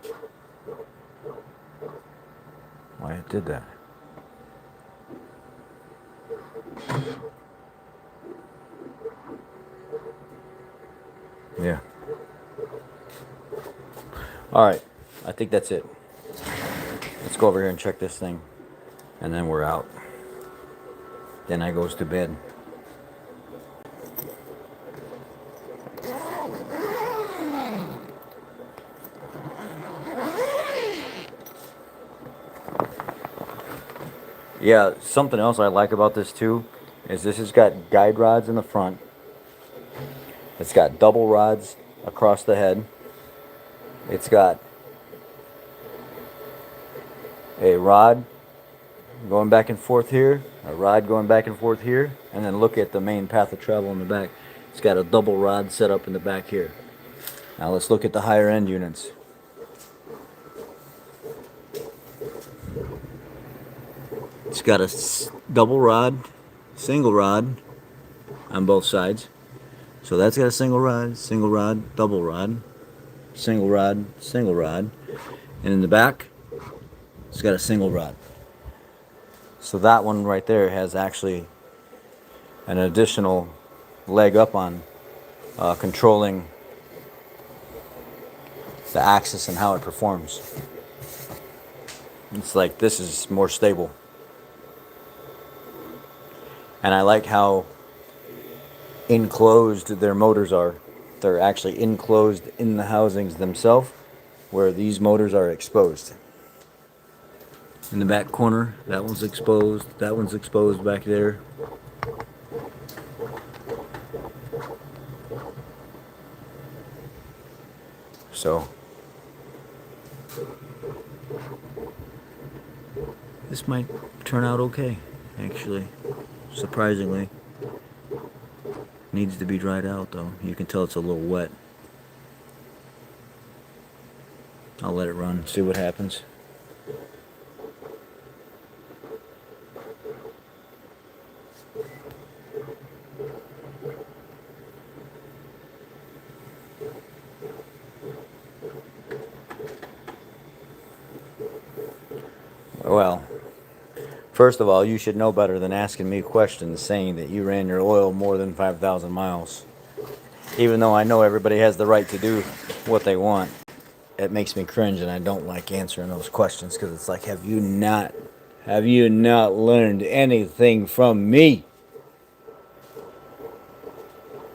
it did that. Yeah. All right. I think that's it. Let's go over here and check this thing, and then we're out. Then I goes to bed. Yeah, something else I like about this too is this has got guide rods in the front. It's got double rods across the head. It's got a rod going back and forth here, a rod going back and forth here, and then look at the main path of travel in the back. It's got a double rod set up in the back here. Now let's look at the higher end units. It's got a double rod, single rod on both sides. So that's got a single rod, double rod, single rod, single rod. And in the back, it's got a single rod. So that one right there has actually an additional leg up on controlling the axis and how it performs. It's like this is more stable. And I like how enclosed their motors are. They're actually enclosed in the housings themselves, where these motors are exposed. In the back corner, that one's exposed, that one's exposed back there. So this might turn out okay, actually, surprisingly. Needs to be dried out though. You can tell it's a little wet. I'll let it run, see what happens. Well, first of all, you should know better than asking me questions saying that you ran your oil more than 5,000 miles. Even though I know everybody has the right to do what they want, it makes me cringe, and I don't like answering those questions because it's like, have you not learned anything from me?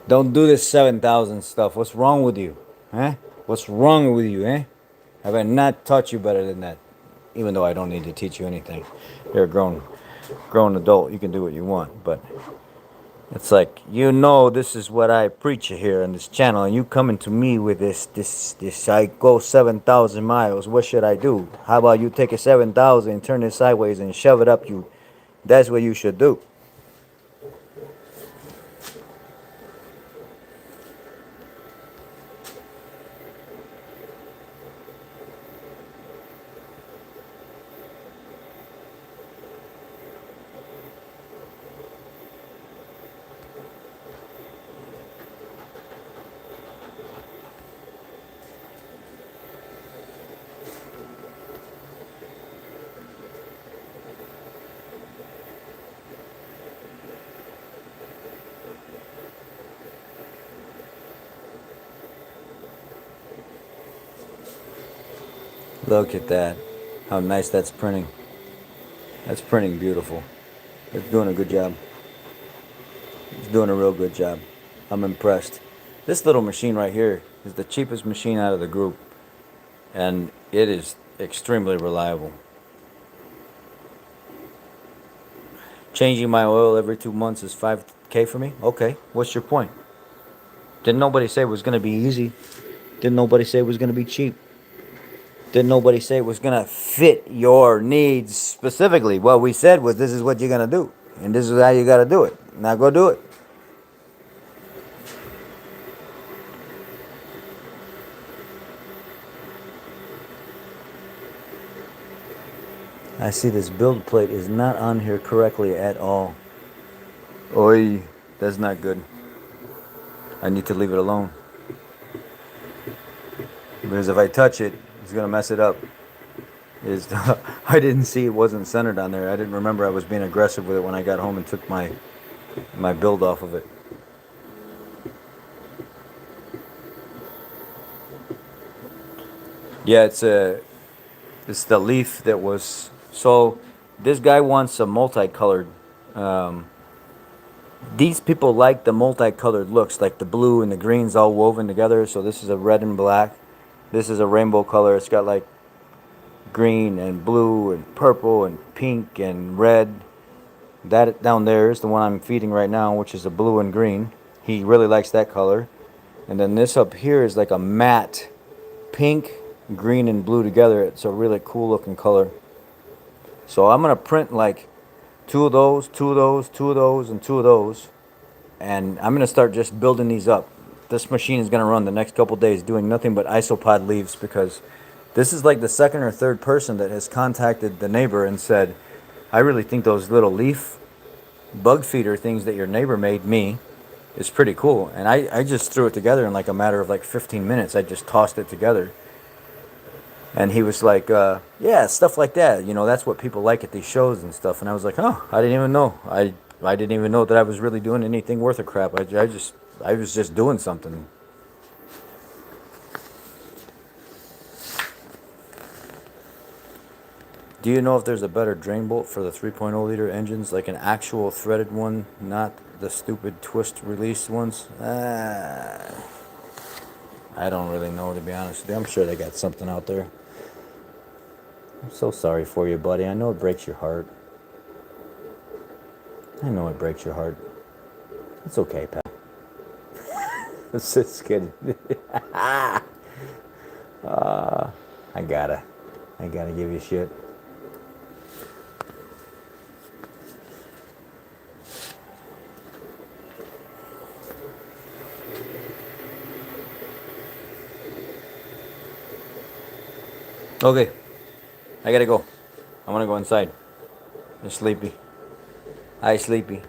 Don't do this 7,000 stuff. What's wrong with you? Huh? What's wrong with you, eh? Have I not taught you better than that? Even though I don't need to teach you anything. You're a grown adult. You can do what you want. But it's like, this is what I preach here on this channel. And you coming to me with this I go 7,000 miles. What should I do? How about you take a 7,000 and turn it sideways and shove it up you? That's what you should do. Look at that. How nice that's printing. That's printing beautiful. It's doing a good job. It's doing a real good job. I'm impressed. This little machine right here is the cheapest machine out of the group. and it is extremely reliable. Changing my oil every 2 months is 5K for me. Okay, what's your point? Didn't nobody say it was gonna be easy? Didn't nobody say it was gonna be cheap? Didn't nobody say it was gonna fit your needs specifically? What we said was this is what you're gonna do, and this is how you gotta do it. Now go do it. I see this build plate is not on here correctly at all. Oi, that's not good. I need to leave it alone. Because if I touch it, it's gonna mess it up. Is I didn't see it wasn't centered on there. I didn't remember I was being aggressive with it when I got home and took my build off of it. Yeah, it's the leaf that was so. This guy wants a multicolored. Um, these people like the multicolored looks, like the blue and the greens all woven together. So this is a red and black. This is a rainbow color. It's got like green and blue and purple and pink and red. That down there is the one I'm feeding right now, which is a blue and green. He really likes that color. And then this up here is like a matte pink, green, and blue together. It's a really cool looking color. So I'm going to print like two of those, two of those, two of those, and two of those. And I'm going to start just building these up. This machine is going to run the next couple days doing nothing but isopod leaves, because this is like the second or third person that has contacted the neighbor and said, I really think those little leaf bug feeder things that your neighbor made me is pretty cool. And I just threw it together in like a matter of like 15 minutes. I just tossed it together. And he was like, yeah, stuff like that. You know, that's what people like at these shows and stuff. And I was like, oh, I didn't even know. I didn't even know that I was really doing anything worth a crap. I was just doing something. Do you know if there's a better drain bolt for the 3.0 liter engines, like an actual threaded one, not the stupid twist release ones? I don't really know, to be honest with you. I'm sure they got something out there. I'm so sorry for you, buddy. I know it breaks your heart. I know it breaks your heart. It's okay, pal. It's just kidding. I gotta give you shit. Okay, I gotta go. I wanna go inside. I'm sleepy. I sleepy.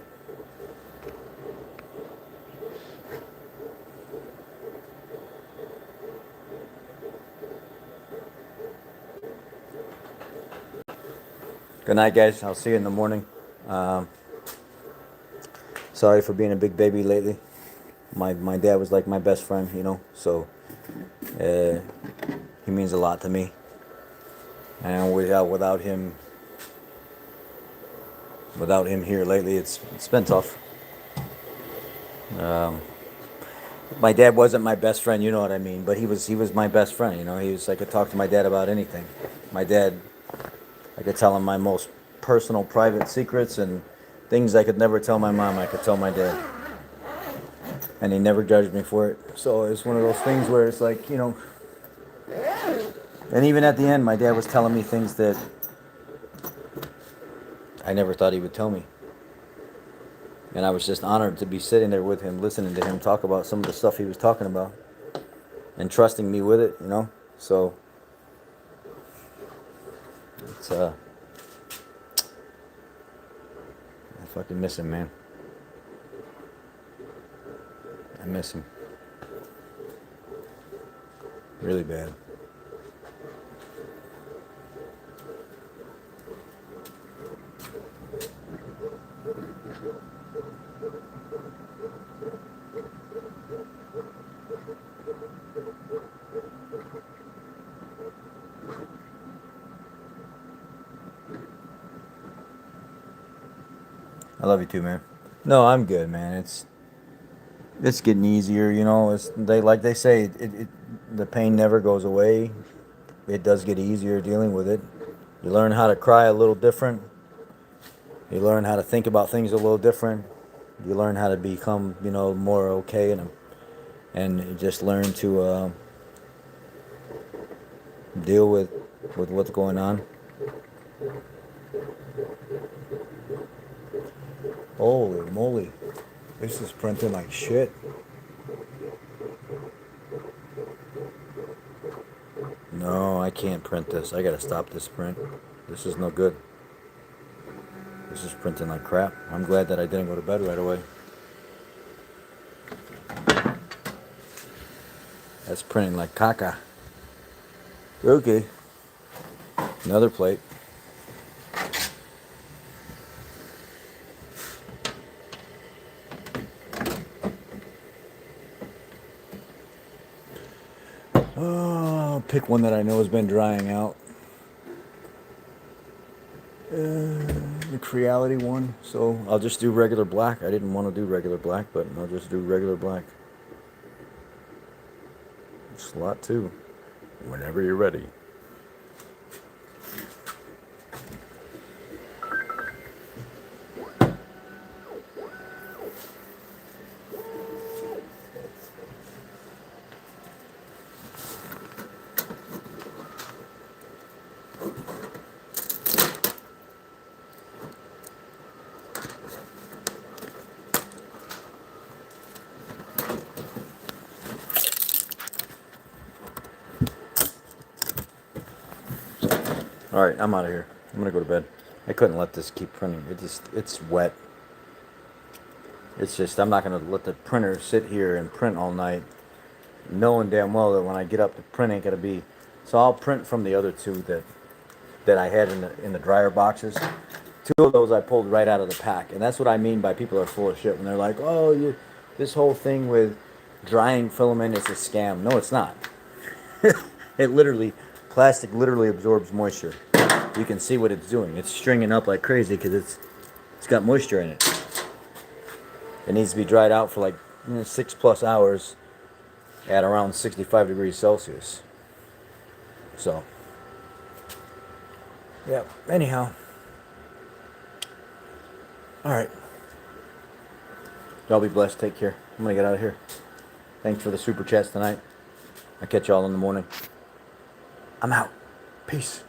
Good night, guys. I'll see you in the morning. Sorry for being a big baby lately. My dad was like my best friend, you know, so he means a lot to me. And without him here lately, it's been tough. My dad wasn't my best friend, you know what I mean, but he was my best friend, you know. I could talk to my dad about anything. My dad, I could tell him my most personal, private secrets, and things I could never tell my mom, I could tell my dad. And he never judged me for it. So it's one of those things where it's like, you know. And even at the end, my dad was telling me things that I never thought he would tell me. And I was just honored to be sitting there with him, listening to him talk about some of the stuff he was talking about. And trusting me with it, you know. So it's I fucking miss him, man. I miss him. Really bad. I love you too, man. No, I'm good, man. It's getting easier, you know. It's like they say, the pain never goes away. it does get easier dealing with it. You learn how to cry a little different. You learn how to think about things a little different. You learn how to become, you know, more okay, and you just learn to deal with what's going on. Holy moly, this is printing like shit. No, I can't print this. I gotta stop this print. This is no good. This is printing like crap. I'm glad that I didn't go to bed right away. That's printing like caca. Okay. Another plate. Oh, pick one that I know has been drying out. The Creality one. So I'll just do regular black. I didn't want to do regular black, but I'll just do regular black. Slot 2. Whenever you're ready. Alright, I'm out of here. I'm gonna go to bed. I couldn't let this keep printing. It's wet. It's just, I'm not gonna let the printer sit here and print all night, knowing damn well that when I get up, the print ain't gonna be. So I'll print from the other two that I had in the dryer boxes. 2 of those I pulled right out of the pack, and that's what I mean by people are full of shit when they're like, "Oh, this whole thing with drying filament is a scam." No, it's not. Plastic literally absorbs moisture. You can see what it's doing. It's stringing up like crazy because it's got moisture in it. It needs to be dried out for like 6+ hours at around 65 degrees Celsius. So, yeah. Anyhow, all right. Y'all be blessed. Take care. I'm gonna get out of here. Thanks for the super chats tonight. I'll catch y'all in the morning. I'm out. Peace.